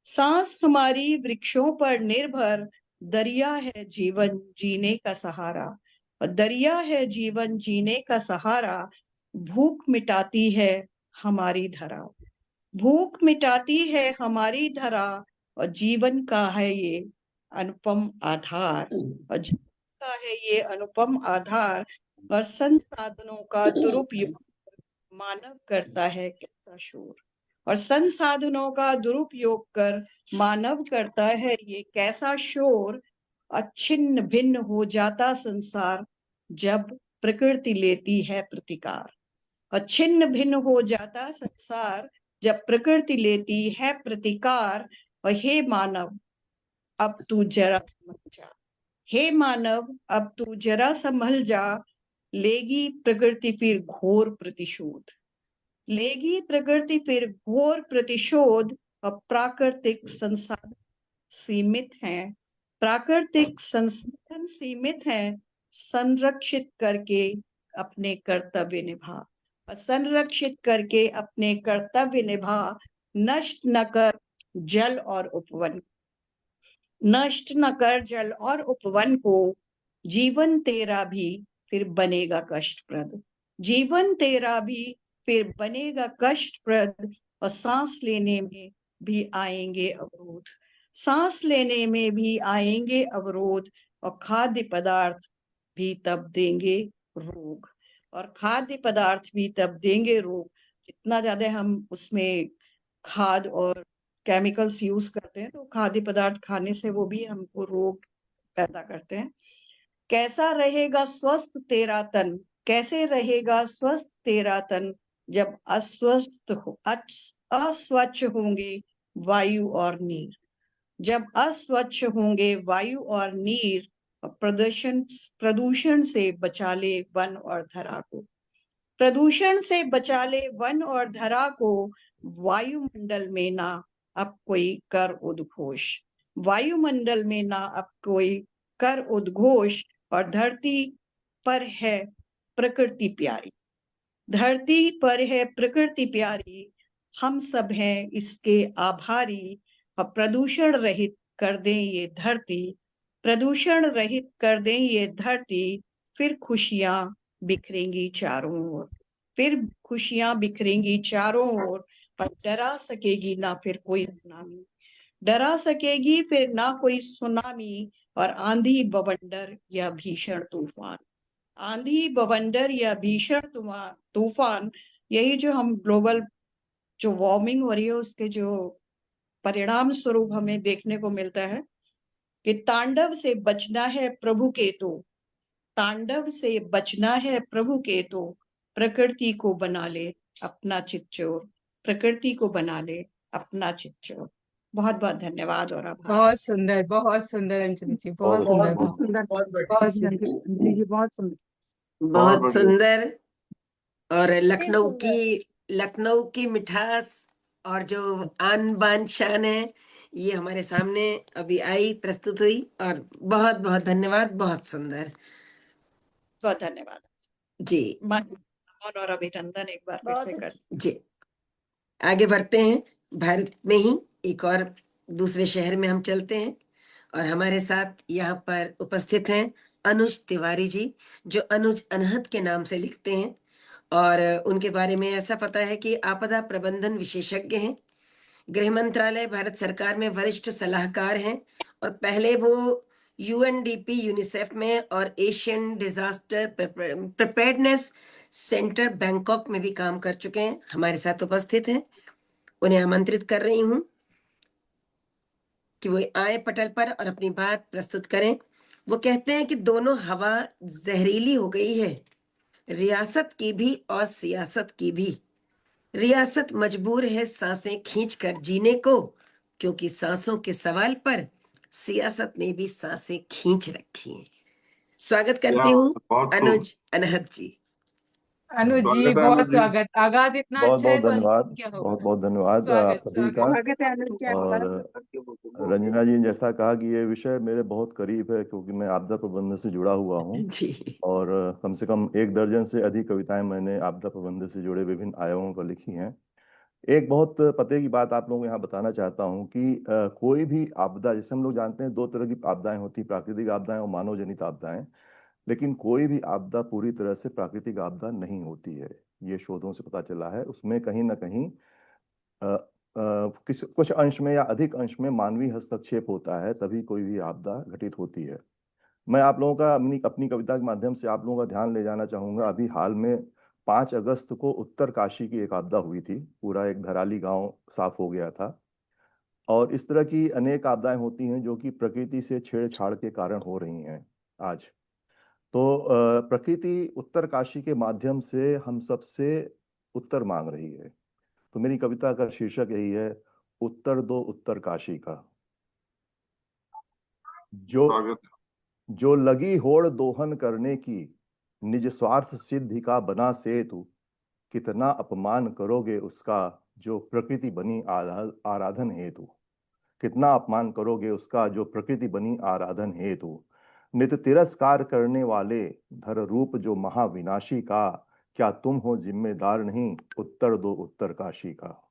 सांस हमारी वृक्षों पर निर्भर, दरिया है जीवन जीने का सहारा। और दरिया है जीवन जीने का सहारा, भूख मिटाती है हमारी धरा। भूख मिटाती है हमारी धरा, और जीवन का है ये अनुपम आधार। और जीवन का है ये अनुपम आधार, और संसाधनों का दुरुपयोग मानव करता है कैसा शोर। और संसाधनों का दुरुपयोग कर मानव करता है ये कैसा शोर। अच्छिन्न भिन्न हो जाता संसार, जब प्रकृति लेती है प्रतिकार। अच्छिन्न भिन्न हो जाता संसार, जब प्रकृति लेती है प्रतिकार। और हे मानव, अब तू जरा समझ जा। हे मानव, अब तू जरा संभल जा, लेगी प्रकृति फिर घोर प्रतिशोध। लेगी प्रकृति फिर घोर प्रतिशोध। और प्राकृतिक संसाधन सीमित हैं, प्राकृतिक संसाधन सीमित हैं, संरक्षित करके अपने कर्तव्य निभा। और संरक्षित करके अपने कर्तव्य निभा। नष्ट न कर जल और उपवन, नष्ट न कर जल और उपवन को। जीवन तेरा भी फिर बनेगा कष्टप्रद, जीवन तेरा भी फिर बनेगा कष्टप्रद। और सांस लेने में भी आएंगे अवरोध, सांस लेने में भी आएंगे अवरोध। और खाद्य पदार्थ भी तब देंगे रोग, और खाद्य पदार्थ भी तब देंगे रोग। जितना ज्यादा हम उसमें खाद और केमिकल्स यूज करते हैं तो खाद्य पदार्थ खाने से वो भी हमको रोग पैदा करते हैं। कैसा रहेगा स्वस्थ तेरा तन, कैसे रहेगा स्वस्थ तेरा तन, जब अस्वस्थ हो अस्वच्छ होंगे वायु और नीर। जब अस्वच्छ होंगे वायु और नीर। प्रदूषण से बचा ले वन और धरा को, प्रदूषण से बचा ले वन और धरा को। वायुमंडल में ना अब कोई कर उद्घोष, वायुमंडल में ना अब कोई कर उद्घोष। और धरती पर है प्रकृति प्यारी, धरती पर है प्रकृति प्यारी। हम सब हैं इसके आभारी। और प्रदूषण रहित कर दें ये धरती, प्रदूषण रहित कर दें ये धरती। फिर खुशियां बिखरेंगी चारों ओर, फिर खुशियां बिखरेंगी चारों ओर। पर डरा सकेगी ना फिर कोई सुनामी, डरा सकेगी फिर ना कोई सुनामी। और आंधी बवंडर या भीषण तूफान, आंधी बवंडर या भीषण तूफान। यही जो हम ग्लोबल जो वार्मिंग हो रही है उसके जो परिणाम स्वरूप हमें देखने को मिलता है कि तांडव से बचना है प्रभु के तो, तांडव से बचना है प्रभु के तो। प्रकृति को बना ले अपना चिच्चोर, प्रकृति को बना ले अपना चिच्चोर। बहुत बहुत धन्यवाद और आभार। बहुत सुंदर अंजलि जी, बहुत बहुत सुंदर, बहुत सुंदर, बहुत सुंदर। अंजलि जी बहुत सुंदर। बहुत बढ़िया। सुंदर। और लखनऊ सुंदर। लखनऊ की मिठास और जो आन बान शान है ये हमारे सामने अभी आई, प्रस्तुत हुई। और बहुत बहुत धन्यवाद, बहुत सुंदर बहुत धन्यवाद जी। नमन और अभिनंदन एक बार फिर बहुत से कर। जी, आगे बढ़ते हैं। भारत में ही एक और दूसरे शहर में हम चलते हैं और हमारे साथ यहाँ पर उपस्थित हैं अनुज तिवारी जी, जो अनुज अनहद के नाम से लिखते हैं। और उनके बारे में ऐसा पता है कि आपदा प्रबंधन विशेषज्ञ हैं, गृह मंत्रालय भारत सरकार में वरिष्ठ सलाहकार हैं और पहले वो यूएनडीपी यूनिसेफ में और Asian disaster preparedness centre Bangkok में भी काम कर चुके हैं। हमारे साथ उपस्थित हैं, उन्हें आमंत्रित कर रही हूं कि वो आए पटल पर और अपनी बात प्रस्तुत करें। वो कहते हैं कि दोनों हवा जहरीली हो गई है, रियासत की भी और सियासत की भी। रियासत मजबूर है सांसें खींचकर जीने को, क्योंकि सांसों के सवाल पर सियासत ने भी सांसें खींच रखी हैं। स्वागत करती हूँ बहुत खूब। अनुज अनहद जी। अनुज जी स्वागत है बहुत अनुज जी। स्वागत। आगाज इतना बहुत अच्छा है बहुत तो धन्यवाद, अंतिम क्या बहुत होगा। बहुत धन्यवाद आप स्वागत सभी स्वागत। का। स्वागत है अनुज जी आपका। और रंजना जी ने जैसा कहा कि ये विषय मेरे बहुत करीब है, क्योंकि मैं आपदा प्रबंधन से जुड़ा हुआ हूँ जी और कम से कम 1 दर्जन से अधिक कविताएं मैंने आपदा प्रबंधन से जुड़े विभिन्न आयामों पर लिखी हैं। एक बहुत पते की बात आप लोगों को यहाँ बताना चाहता हूँ कि कोई भी आपदा, जैसे हम लोग जानते हैं 2 तरह की आपदाएं होती, प्राकृतिक आपदाएं और मानव जनित आपदाएं। लेकिन कोई भी आपदा पूरी तरह से प्राकृतिक आपदा नहीं होती है, ये शोधों से पता चला है। उसमें कहीं ना कहीं कुछ अंश में या अधिक अंश में मानवीय हस्तक्षेप होता है, तभी कोई भी आपदा घटित होती है। मैं आप लोगों का अपनी कविता के माध्यम से आप लोगों का ध्यान ले जाना चाहूंगा। अभी हाल में 5 अगस्त को उत्तर काशी की एक आपदा हुई थी, पूरा एक धराली गांव साफ हो गया था। और इस तरह की अनेक आपदाएं होती हैं जो कि प्रकृति से छेड़छाड़ के कारण हो रही हैं आज। तो प्रकृति उत्तर काशी के माध्यम से हम सबसे उत्तर मांग रही है। तो मेरी कविता का शीर्षक यही है, उत्तर दो उत्तर काशी का। जो स्वागत है। जो लगी होड़ दोहन करने की, निज स्वार्थ सिद्धि का बना सेतु, कितना अपमान करोगे उसका, जो प्रकृति बनी आराधन हेतु। कितना अपमान करोगे उसका, जो प्रकृति बनी आराधन हेतु। नित तिरस्कार करने वाले धर रूप जो महाविनाशी का, क्या तुम हो जिम्मेदार नहीं, उत्तर दो उत्तरकाशी का।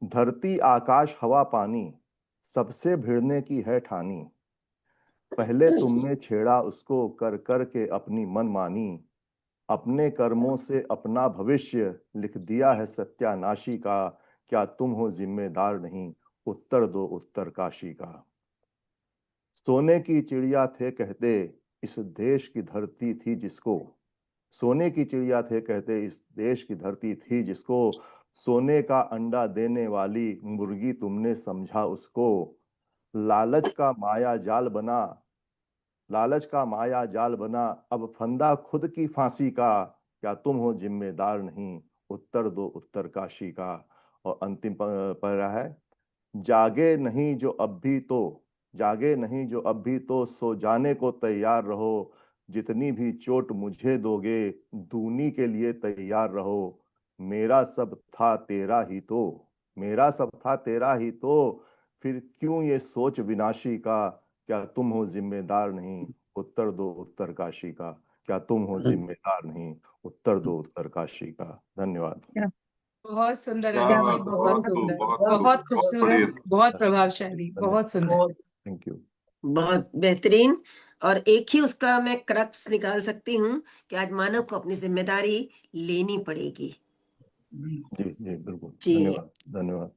धरती आकाश हवा पानी, सबसे भिड़ने की है ठानी। पहले तुमने छेड़ा उसको, कर कर के अपनी मनमानी। अपने कर्मों से अपना भविष्य लिख दिया है सत्यानाशी का, क्या तुम हो जिम्मेदार नहीं, उत्तर दो उत्तरकाशी का। सोने की चिड़िया थे कहते, इस देश की धरती थी जिसको। सोने की चिड़िया थे कहते, इस देश की धरती थी जिसको। सोने का अंडा देने वाली मुर्गी तुमने समझा उसको। लालच का माया जाल बना, लालच का माया जाल बना, अब फंदा खुद की फांसी का। क्या तुम हो जिम्मेदार नहीं, उत्तर दो उत्तरकाशी का। और अंतिम पैरा है, जागे नहीं जो अब भी तो, जागे नहीं जो अब भी तो, सो जाने को तैयार रहो। जितनी भी चोट मुझे दोगे, दूनी के लिए तैयार रहो। मेरा सब था तेरा ही तो, मेरा सब था तेरा ही तो, फिर क्यों ये सोच विनाशी का। क्या तुम हो जिम्मेदार नहीं, उत्तर दो उत्तरकाशी का। क्या तुम हो जिम्मेदार नहीं, उत्तर दो उत्तरकाशी का। धन्यवाद। बहुत सुंदर वाह अनिल वाह, जी, बहुत बहुत खूब, सुंदर, बहुत बहुत खूब, बहुत खूबसूरत, बढ़िया। बहुत प्रभावशाली, बहुत सुंदर। Thank you. बहुत बेहतरीन। और एक ही उसका मैं क्रक्स निकाल सकती हूँ कि आज मानव को अपनी जिम्मेदारी लेनी पड़ेगी। जी जी बिल्कुल, जी, धन्यवाद धन्यवाद।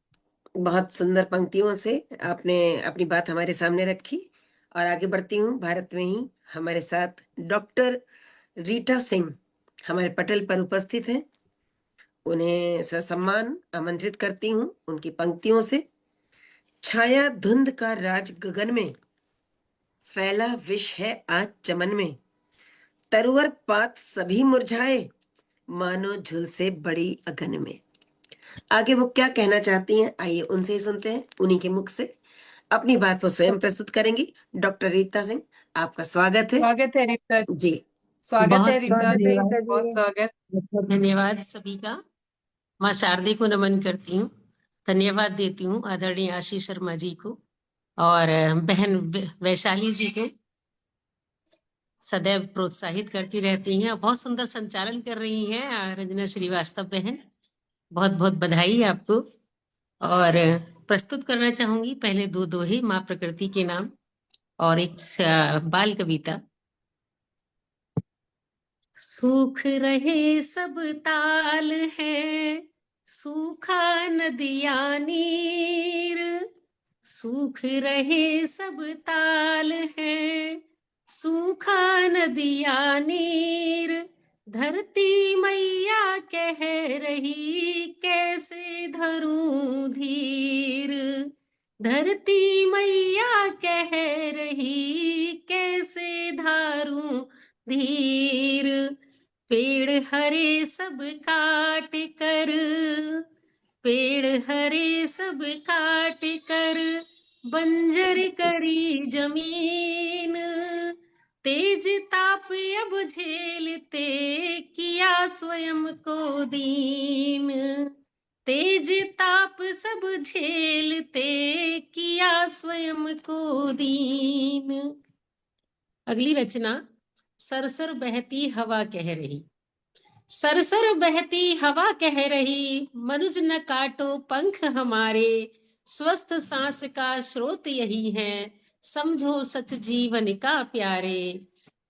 बहुत सुंदर पंक्तियों से आपने अपनी बात हमारे सामने रखी। और आगे बढ़ती हूँ, भारत में ही हमारे साथ डॉक्टर रीटा सिंह हमारे पटल पर उपस्थित हैं। उन्हें ससम्मान आमंत्रित करती हूँ उनकी पंक्तियों से। छाया धुंध का राज गगन में, फैला विष है आज चमन में। तरुवर पात सभी मुरझाए, मानो झुलसे बड़ी अगन में। आगे वो क्या कहना चाहती हैं, आइए उनसे ही सुनते हैं। उन्हीं के मुख से अपनी बात वो स्वयं प्रस्तुत करेंगी। डॉक्टर रीता सिंह, आपका स्वागत है। स्वागत है रीता जी, स्वागत बहुत है रीता जी, रीता बहुत जी। स्वागत। धन्यवाद सभी का। माँ शारदे को नमन करती हूँ, धन्यवाद देती हूँ आदरणीय आशीष शर्मा जी को और बहन वैशाली जी को। सदैव प्रोत्साहित करती रहती हैं और बहुत सुंदर संचालन कर रही हैं रंजना श्रीवास्तव बहन, बहुत बहुत बधाई आपको। और प्रस्तुत करना चाहूंगी पहले दो दोहे माँ प्रकृति के नाम और एक बाल कविता। सूख रहे सब ताल है, सूखा नदिया नीर। सूख रहे सब ताल है, सूखा नदिया नीर। धरती मैया कह रही कैसे धरूं धीर। धरती मैया कह रही कैसे धारूं धीर। पेड़ हरे सब काट कर, पेड़ हरे सब काट कर, बंजर करी जमीन। तेज ताप अब झेलते, किया स्वयं को दीन। तेज ताप सब झेलते, किया स्वयं को दीन। अगली रचना, सरसर बहती हवा कह रही। सरसर बहती हवा कह रही, मनुज न काटो पंख हमारे। स्वस्थ सांस का स्रोत यही है, समझो सच जीवन का प्यारे।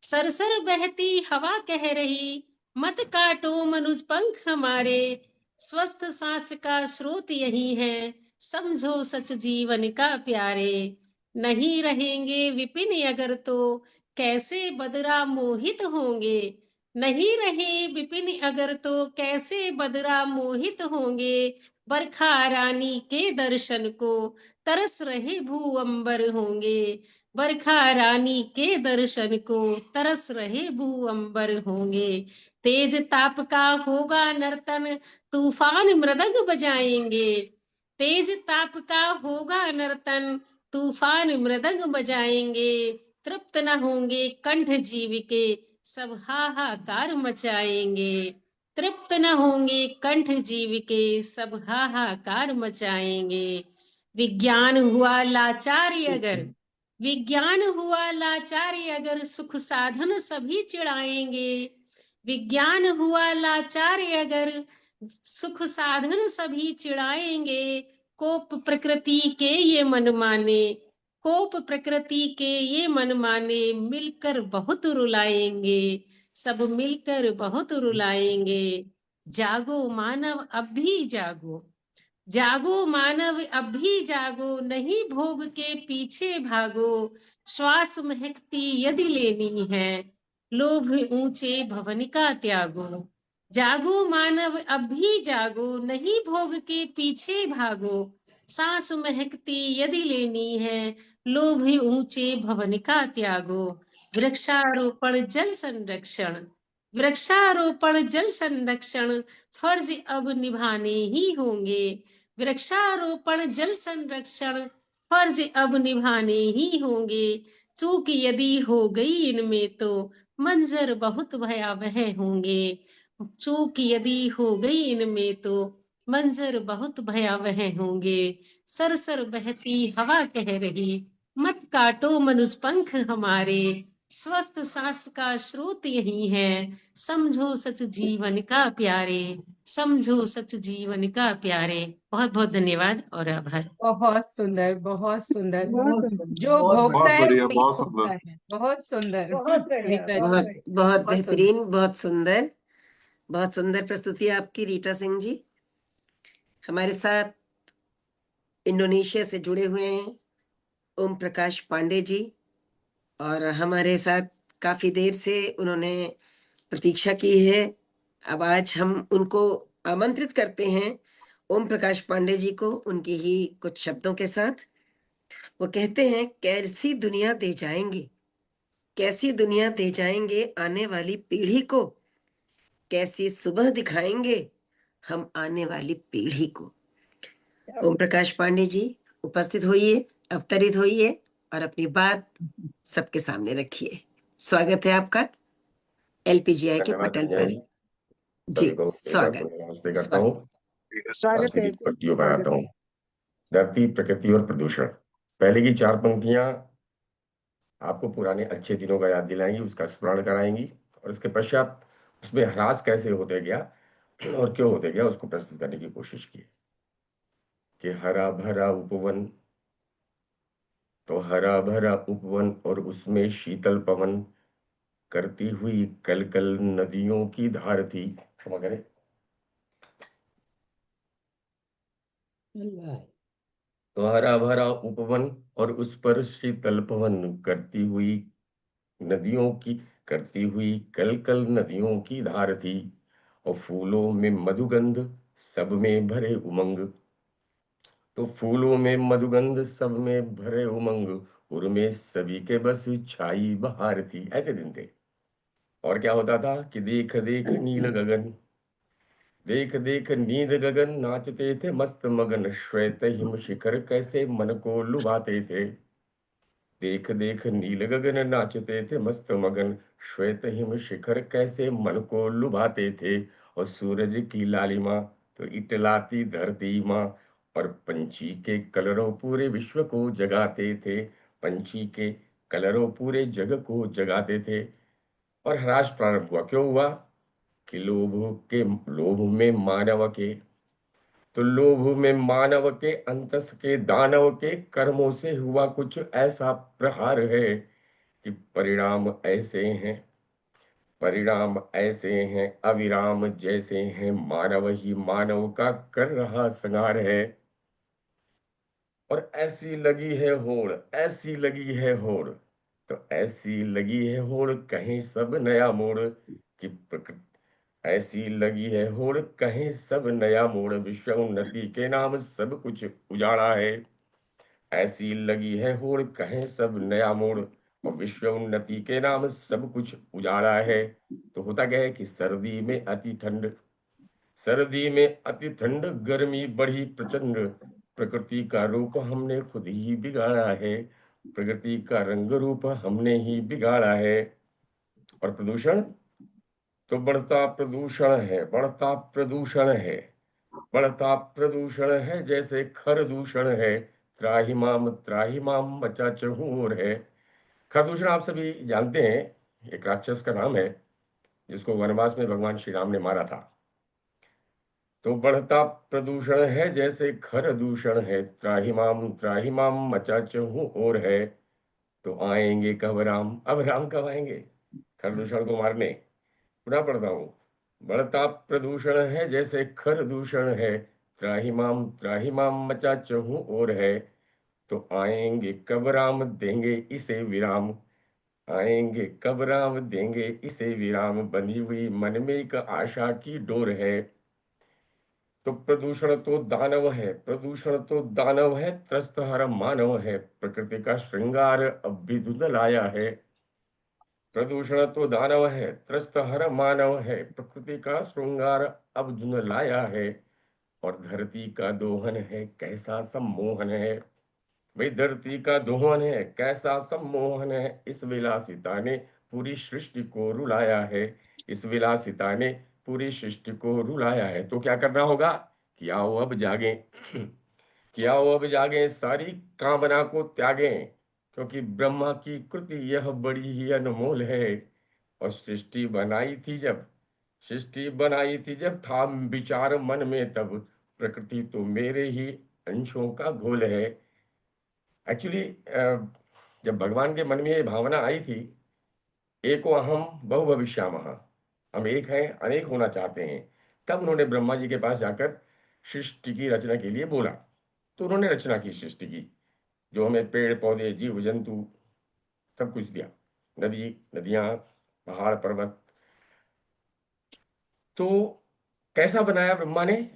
सरसर बहती हवा कह रही, मत काटो मनुज पंख हमारे। स्वस्थ सांस का स्रोत यही है, समझो सच जीवन का प्यारे। नहीं रहेंगे विपिन अगर तो, कैसे बदरा मोहित होंगे। नहीं रहे विपिन अगर तो, कैसे बदरा मोहित होंगे। बरखा रानी के दर्शन को, तरस रहे भू अंबर होंगे। बरखा रानी के दर्शन को, तरस रहे भू अंबर होंगे। तेज ताप का होगा नर्तन, तूफान मृदंग बजाएंगे। तेज ताप का होगा नर्तन, तूफान मृदंग बजाएंगे, तृप्त न होंगे कंठ जीव के, सब हाहाकार मचाएंगे। तृप्त न होंगे कंठ जीव के, सब हाहाकार मचाएंगे। विज्ञान हुआ लाचारी अगर, विज्ञान हुआ लाचारी अगर, सुख साधन सभी चिढ़ाएंगे। विज्ञान हुआ लाचारी अगर, सुख साधन सभी चिढ़ाएंगे। कोप प्रकृति के ये मन माने, कोप प्रकृति के ये मन माने, मिलकर बहुत रुलाएंगे, सब मिलकर बहुत रुलाएंगे। जागो मानव अब भी जागो, जागो मानव अब भी जागो, नहीं भोग के पीछे भागो। श्वास महकती यदि लेनी है, लोभ ऊंचे भवन का त्यागो। जागो मानव अब भी जागो, नहीं भोग के पीछे भागो। सांस महकती यदि लेनी है, लोभ ऊंचे भवन का त्यागो। वृक्षारोपण जल संरक्षण, वृक्षारोपण जल संरक्षण, फर्ज अब निभाने ही होंगे। वृक्षारोपण जल संरक्षण, फर्ज अब निभाने ही होंगे। चूक यदि हो गई इनमें तो मंजर बहुत भयावह होंगे। चूक यदि हो गई इनमें तो मंजर बहुत भयावह होंगे। सरसर बहती हवा कह रही, मत काटो मनुष्य पंख हमारे, स्वस्थ सांस का स्रोत यही है, समझो सच जीवन का प्यारे, समझो सच जीवन का प्यारे। बहुत बहुत धन्यवाद और आभार। बहुत सुंदर, बहुत सुंदर। बहुत सुंदर। जो भोगता बहुत है बढ़िया, वही बहुत भोगता सुंदर। है। बहुत सुंदर बहुत बढ़िया, रीता जी, बहुत बहुत बढ़िया। बहुत बहुत सुंदर। बेहतरीन, बहुत सुंदर, बहुत सुंदर प्रस्तुति आपकी रीटा सिंह जी। हमारे साथ इंडोनेशिया से जुड़े हुए हैं ओम प्रकाश पांडे जी, और हमारे साथ काफी देर से उन्होंने प्रतीक्षा की है। अब आज हम उनको आमंत्रित करते हैं, ओम प्रकाश पांडे जी को, उनके ही कुछ शब्दों के साथ। वो कहते हैं, कैसी दुनिया दे जाएंगे, कैसी दुनिया दे जाएंगे आने वाली पीढ़ी को, कैसी सुबह दिखाएंगे हम आने वाली पीढ़ी को। ओम प्रकाश पांडे जी उपस्थित होइए, अवतरित होइए और अपनी बात सबके सामने रखिए। स्वागत है आपका एलपीजीआई के धन्यवाद पटल रंजना पर। जी, जी सभी को एक बार स्वागत, फिर नमस्ते करता हूँ। स्वागत है आपकी पट्टियों बनाता हूँ। धरती, प्रकृति और प्रदूषण। पहले की 4 पंक्तियां आपको पुराने अच्छे दिनों का याद दिलाएंगी, उसका स्मरण कराएंगी, और उसके पश्चात उसमें ह्रास कैसे होते गया और क्यों होते गया उसको प्रस्तुत करने की कोशिश की। कि हरा भरा उपवन, तो हरा भरा उपवन और उसमें शीतल पवन करती हुई कल कल नदियों की धार थी। क्षमा करें। तो हरा भरा उपवन और उस पर शीतल पवन करती हुई नदियों की, करती हुई कल कल नदियों की धार थी, और फूलों में मधुगंध सब में भरे उमंग। तो फूलों में मधुगंध सब में भरे उमंग, उनमें सभी के बस छाई बहार थी। ऐसे दिन थे। और क्या होता था कि देख देख नील गगन, देख देख नील गगन नाचते थे मस्त मगन, श्वेत हिम शिखर कैसे मन को लुभाते थे। देख देख नील गगन नाचते थे मस्त मगन, श्वेत हिम शिखर कैसे मन को लुभाते थे। और सूरज की लालिमा तो इटलाती धरती माँ, और पंछी के कलरों पूरे विश्व को जगाते थे, पंछी के कलरों पूरे जग को जगाते थे। और ह्रास प्रारंभ हुआ। क्यों हुआ कि लोभ में मानव के, तो लोभ में मानव के अंतस के दानव के कर्मों से हुआ कुछ ऐसा प्रहार है कि परिणाम ऐसे हैं, परिणाम ऐसे हैं अविराम जैसे हैं, मानव ही मानव का कर रहा संहार है। और ऐसी लगी है होड़, ऐसी लगी है होड़, तो ऐसी लगी है होड़ कहीं सब नया मोड़, कि प्रकृति ऐसी लगी है होड़ कहीं सब नया मोड़, विश्व उन्नति के नाम सब कुछ उजाड़ा है। ऐसी लगी है होड़ कहीं सब नया मोड़, और विश्व उन्नति के नाम सब कुछ उजाड़ा है। तो होता क्या है कि सर्दी में अति ठंड, सर्दी में अति ठंड, गर्मी बढ़ी प्रचंड, प्रकृति का रूप हमने खुद ही बिगाड़ा है, प्रकृति का रंग रूप हमने ही बिगाड़ा है। और प्रदूषण तो बढ़ता प्रदूषण है, बढ़ता प्रदूषण है, बढ़ता प्रदूषण है, जैसे खरदूषण है, त्राहिमाम मचा चहूर है। खरदूषण आप सभी जानते हैं, एक राक्षस का नाम है जिसको वनवास में भगवान श्री राम ने मारा था। तो बढ़ता प्रदूषण है जैसे खरदूषण है, त्राहिमाम मचा चहूर है। तो आएंगे कब राम, अब राम कब आएंगे खरदूषण को मारने। पुनः पढ़ता हूँ, बढ़ता प्रदूषण है जैसे खरदूषण है, त्राहिमाम मचा चहूं ओर है। तो आएंगे कब राम, देंगे इसे विराम, आएंगे कब राम, देंगे इसे विराम, बंधी हुई मन में एक आशा की डोर है। तो प्रदूषण तो दानव है, प्रदूषण तो दानव है, त्रस्त हर मानव है, प्रकृति का श्रृंगार अब भी धुंधलाया है। प्रदूषण तो दानव है, त्रस्त हर मानव है, प्रकृति का श्रृंगार अब धुंधलाया है। और धरती का दोहन है, कैसा सम्मोहन है, भाई धरती का दोहन है, कैसा सम्मोहन है, इस विलासिता ने पूरी सृष्टि को रुलाया है, इस विलासिता ने पूरी सृष्टि को रुलाया है। तो क्या करना होगा कि आओ अब जागे, कि आओ अब जागे, सारी कामना को त्यागें, क्योंकि ब्रह्मा की कृति यह बड़ी ही अनमोल है। और सृष्टि बनाई थी जब, सृष्टि बनाई थी जब, था विचार मन में तब, प्रकृति तो मेरे ही अंशों का घोल है। एक्चुअली जब भगवान के मन में ये भावना आई थी, एको अहम बहु भविष्यामः, हम एक हैं अनेक होना चाहते हैं, तब उन्होंने ब्रह्मा जी के पास जाकर सृष्टि की रचना के लिए बोला। तो उन्होंने रचना की सृष्टि की, जो हमें पेड़ पौधे जीव जंतु सब कुछ दिया, नदी नदियां पहाड़ पर्वत। तो कैसा बनाया ब्रह्मा ने,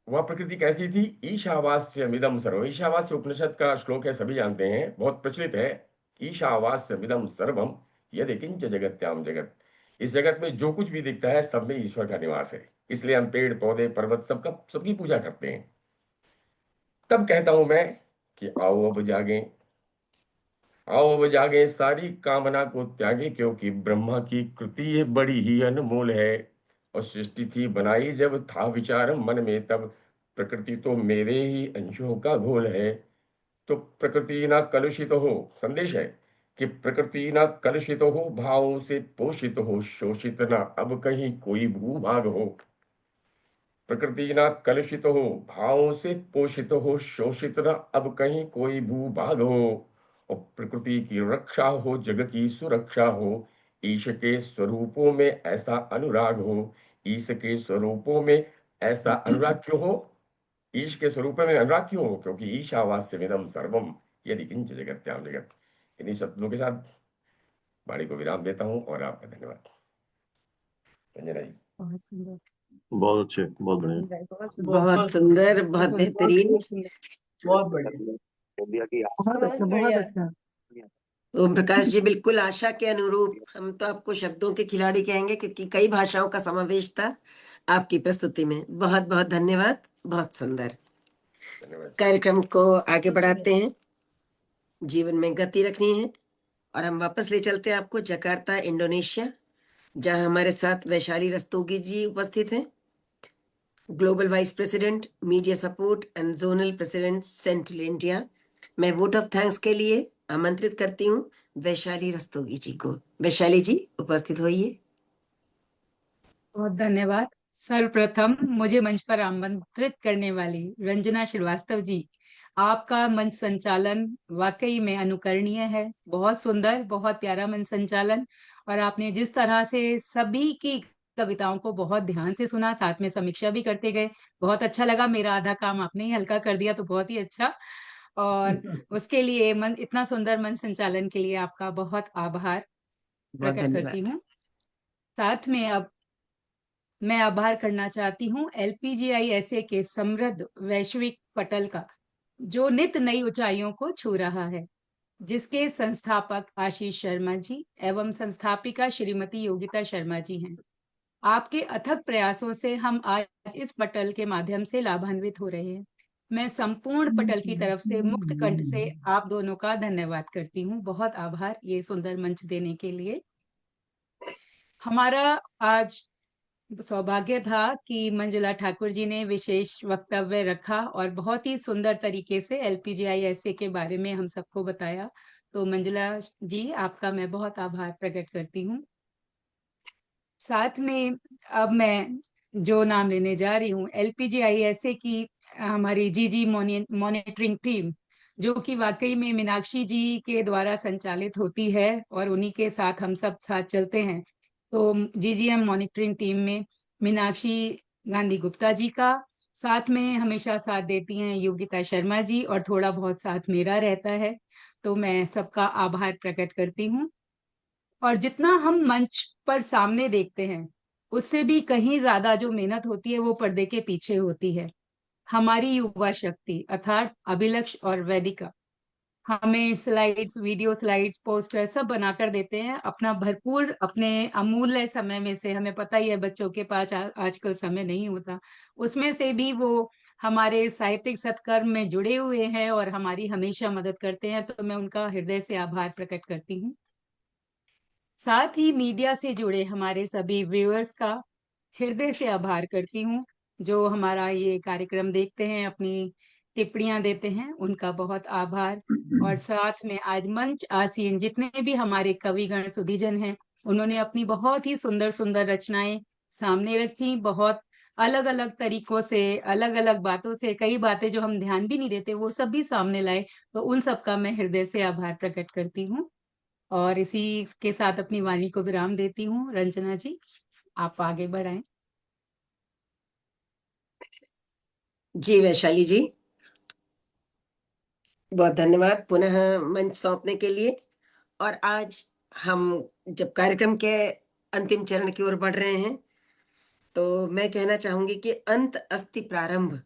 वह प्रकृति कैसी थी। ईशावास्यमिदं सर्वम, ईशावास्य उपनिषद का श्लोक है, सभी जानते हैं, बहुत प्रचलित है। ईशावास्यमिदं सर्वम यदि किंच जगत्याम जगत, इस जगत में जो कुछ भी दिखता है सब में ईश्वर का निवास है, इसलिए हम पेड़ पौधे पर्वत सबकी पूजा करते हैं। तब कहता हूं मैं कि आओ अब जागे, आओ अब जागे, सारी कामना को त्यागे, क्योंकि ब्रह्मा की कृति ये बड़ी ही अनमोल है। और सृष्टि थी बनाई जब, था विचार मन में तब, प्रकृति तो मेरे ही अंशों का घोल है। तो प्रकृति ना कलुषित हो, संदेश है कि प्रकृति ना कलुषित हो, भावों से पोषित हो, शोषित ना अब कहीं कोई भूभाग हो। प्रकृति ना कलुषित हो, भावों से पोषित हो, शोषित ना अब कहीं कोई भूभाग हो। और प्रकृति की रक्षा हो, जग की सुरक्षा हो, ईश के स्वरूपों में ऐसा अनुराग हो, ईश के स्वरूपों में ऐसा अनुराग क्यों हो, ईश के स्वरूप में अनुराग क्यों हो, क्योंकि ईशावास्यमिदं सर्वम यदि किंच जगत्याम जगत। इन्हीं शब्दों के साथ वाणी को विराम देता हूं और आपका धन्यवाद। रंजना जी। बहुत सुंदर, बहुत अच्छे, बहुत बढ़िया। बहुत सुंदर, बहुत सुंदर, बहुत सुंदर, बेहतरीन। बहुत सुंदर, बहुत बढ़िया। बहुत अच्छा, बहुत अच्छा। ओम प्रकाश जी, बिल्कुल आशा के अनुरूप, हम तो आपको शब्दों के खिलाड़ी कहेंगे क्योंकि कई भाषाओं का समावेश था आपकी प्रस्तुति में। बहुत बहुत धन्यवाद, बहुत सुंदर। कार्यक्रम को आगे बढ़ाते हैं, जीवन में गति रखनी है और हम वापस ले चलते हैं आपको जकार्ता, इंडोनेशिया, जहां हमारे साथ वैशाली रस्तोगी जी उपस्थित हैं, global vice president media support and zonal president central India. मैं वोट ऑफ थैंक्स के लिए आमंत्रित करती हूँ वैशाली रस्तोगी जी को। वैशाली जी उपस्थित होइए। बहुत धन्यवाद। सर्वप्रथम मुझे मंच पर आमंत्रित करने वाली रंजना श्रीवास्तव जी, आपका मंच संचालन वाकई में अनुकरणीय है। बहुत सुंदर, बहुत प्यारा मंच संचालन, और आपने जिस तरह से सभी की कविताओं को बहुत ध्यान से सुना, साथ में समीक्षा भी करते गए, बहुत अच्छा लगा। मेरा आधा काम आपने ही हल्का कर दिया, तो बहुत ही अच्छा। और उसके लिए इतना सुंदर मंच संचालन के लिए आपका बहुत आभार बहुत प्रकट करती धन्यवाद। हूँ। साथ में अब मैं आभार करना चाहती हूँ LPGI के समृद्ध वैश्विक पटल का, जो नित नई ऊंचाइयों को छू रहा है, जिसके संस्थापक आशीष शर्मा जी एवं संस्थापिका श्रीमती योगिता शर्मा जी हैं। आपके अथक प्रयासों से हम आज इस पटल के माध्यम से लाभान्वित हो रहे हैं। मैं संपूर्ण पटल की तरफ से मुक्त कंठ से आप दोनों का धन्यवाद करती हूँ। बहुत आभार ये सुंदर मंच देने के लिए। हमारा आज सौभाग्य था कि मंजुला ठाकुर जी ने विशेष वक्तव्य रखा और बहुत ही सुंदर तरीके से LPGI के बारे में हम सबको बताया। तो मंजुला जी, आपका मैं बहुत आभार प्रकट करती हूँ। साथ में अब मैं जो नाम लेने जा रही हूँ, LPGI की हमारी जीजी मॉनिटरिंग टीम, जो कि वाकई में मीनाक्षी जी के द्वारा संचालित होती है और उन्हीं के साथ हम सब साथ चलते हैं। तो GGM मॉनिटरिंग टीम में मीनाक्षी गांधी गुप्ता जी का, साथ में हमेशा साथ देती हैं योगिता शर्मा जी, और थोड़ा बहुत साथ मेरा रहता है। तो मैं सबका आभार प्रकट करती हूँ। और जितना हम मंच पर सामने देखते हैं, उससे भी कहीं ज्यादा जो मेहनत होती है वो पर्दे के पीछे होती है। हमारी युवा शक्ति अर्थात अभिलक्ष और वेदिका हमें स्लाइड्स, वीडियो स्लाइड्स, पोस्टर सब बनाकर देते हैं अपना भरपूर, अपने अमूल्य समय में से। हमें पता ही है बच्चों के पास आजकल समय नहीं होता, उसमें से भी वो हमारे साहित्यिक सत्कर्म में जुड़े हुए हैं और हमारी हमेशा मदद करते हैं। तो मैं उनका हृदय से आभार प्रकट करती हूँ। साथ ही मीडिया से जुड़े हमारे सभी व्यूअर्स का हृदय से आभार करती हूँ, जो हमारा ये कार्यक्रम देखते हैं, अपनी टिप्पणियां देते हैं, उनका बहुत आभार। और साथ में आज मंच आसीन जितने भी हमारे कविगण सुधीजन हैं, उन्होंने अपनी बहुत ही सुंदर सुंदर रचनाएं सामने रखी, बहुत अलग अलग तरीकों से, अलग अलग बातों से, कई बातें जो हम ध्यान भी नहीं देते वो सब भी सामने लाए। तो उन सबका मैं हृदय से आभार प्रकट करती हूँ और इसी के साथ अपनी वाणी को विराम देती हूँ। रंजना जी, आप आगे बढ़ाएं। जी वैशाली जी, बहुत धन्यवाद पुनः मंच सौंपने के लिए। और आज हम जब कार्यक्रम के अंतिम चरण की ओर बढ़ रहे हैं, तो मैं कहना चाहूंगी कि अंत अस्ति प्रारंभ,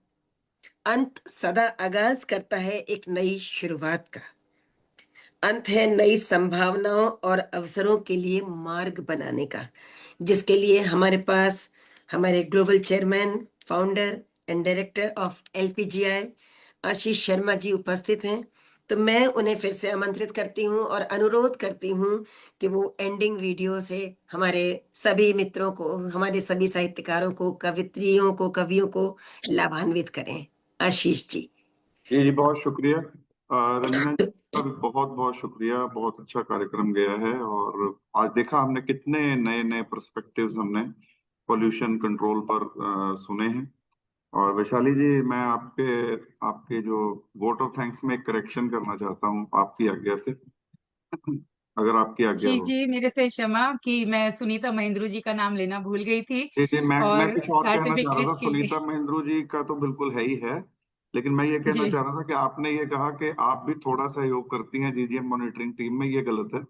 अंत सदा आगाज करता है एक नई शुरुआत का। अंत है नई संभावनाओं और अवसरों के लिए मार्ग बनाने का, जिसके लिए हमारे पास हमारे global chairman, founder and director of LPGI Ashish Sharma ji उपस्थित हैं। तो मैं उन्हें फिर से आमंत्रित करती हूं और अनुरोध करती हूं कि वो एंडिंग वीडियो से हमारे सभी मित्रों को, हमारे सभी साहित्यकारों को, कवित्रियों को, कवियों को लाभान्वित करें। आशीष जी। जी बहुत शुक्रिया रंजना जी का भी बहुत बहुत शुक्रिया। बहुत अच्छा कार्यक्रम गया है और आज देखा हमने कितने नए नए पर्सपेक्टिव्स हमने पोल्यूशन कंट्रोल पर सुने हैं। और वैशाली जी, मैं आपके जो वोट ऑफ थैंक्स में एक करेक्शन करना चाहता हूँ आपकी आज्ञा से, अगर आपकी आज्ञा जी हो। जी, मेरे से क्षमा कि मैं सुनीता महेंद्रू जी का नाम लेना भूल गई थी। जी जी, मैं और कुछ और कहना चाह रहा सर्टिफिकेट था। के लिए सुनीता महेंद्रू जी का तो बिल्कुल है ही है, लेकिन मैं ये कहना जी चाह रहा था कि आपने ये कहा कि आप भी थोड़ा सहयोग करती हैं GGM मॉनिटरिंग टीम में, ये गलत है।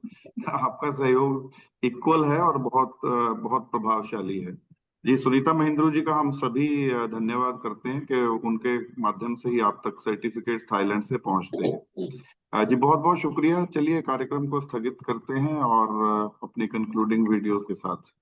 आपका सहयोग इक्वल है और बहुत प्रभावशाली है। जी, सुनीता महेंद्रू जी का हम सभी धन्यवाद करते हैं कि उनके माध्यम से ही आप तक सर्टिफिकेट्स थाईलैंड से पहुंचते हैं। जी बहुत बहुत शुक्रिया। चलिए कार्यक्रम को स्थगित करते हैं और अपनी कंक्लूडिंग वीडियोस के साथ।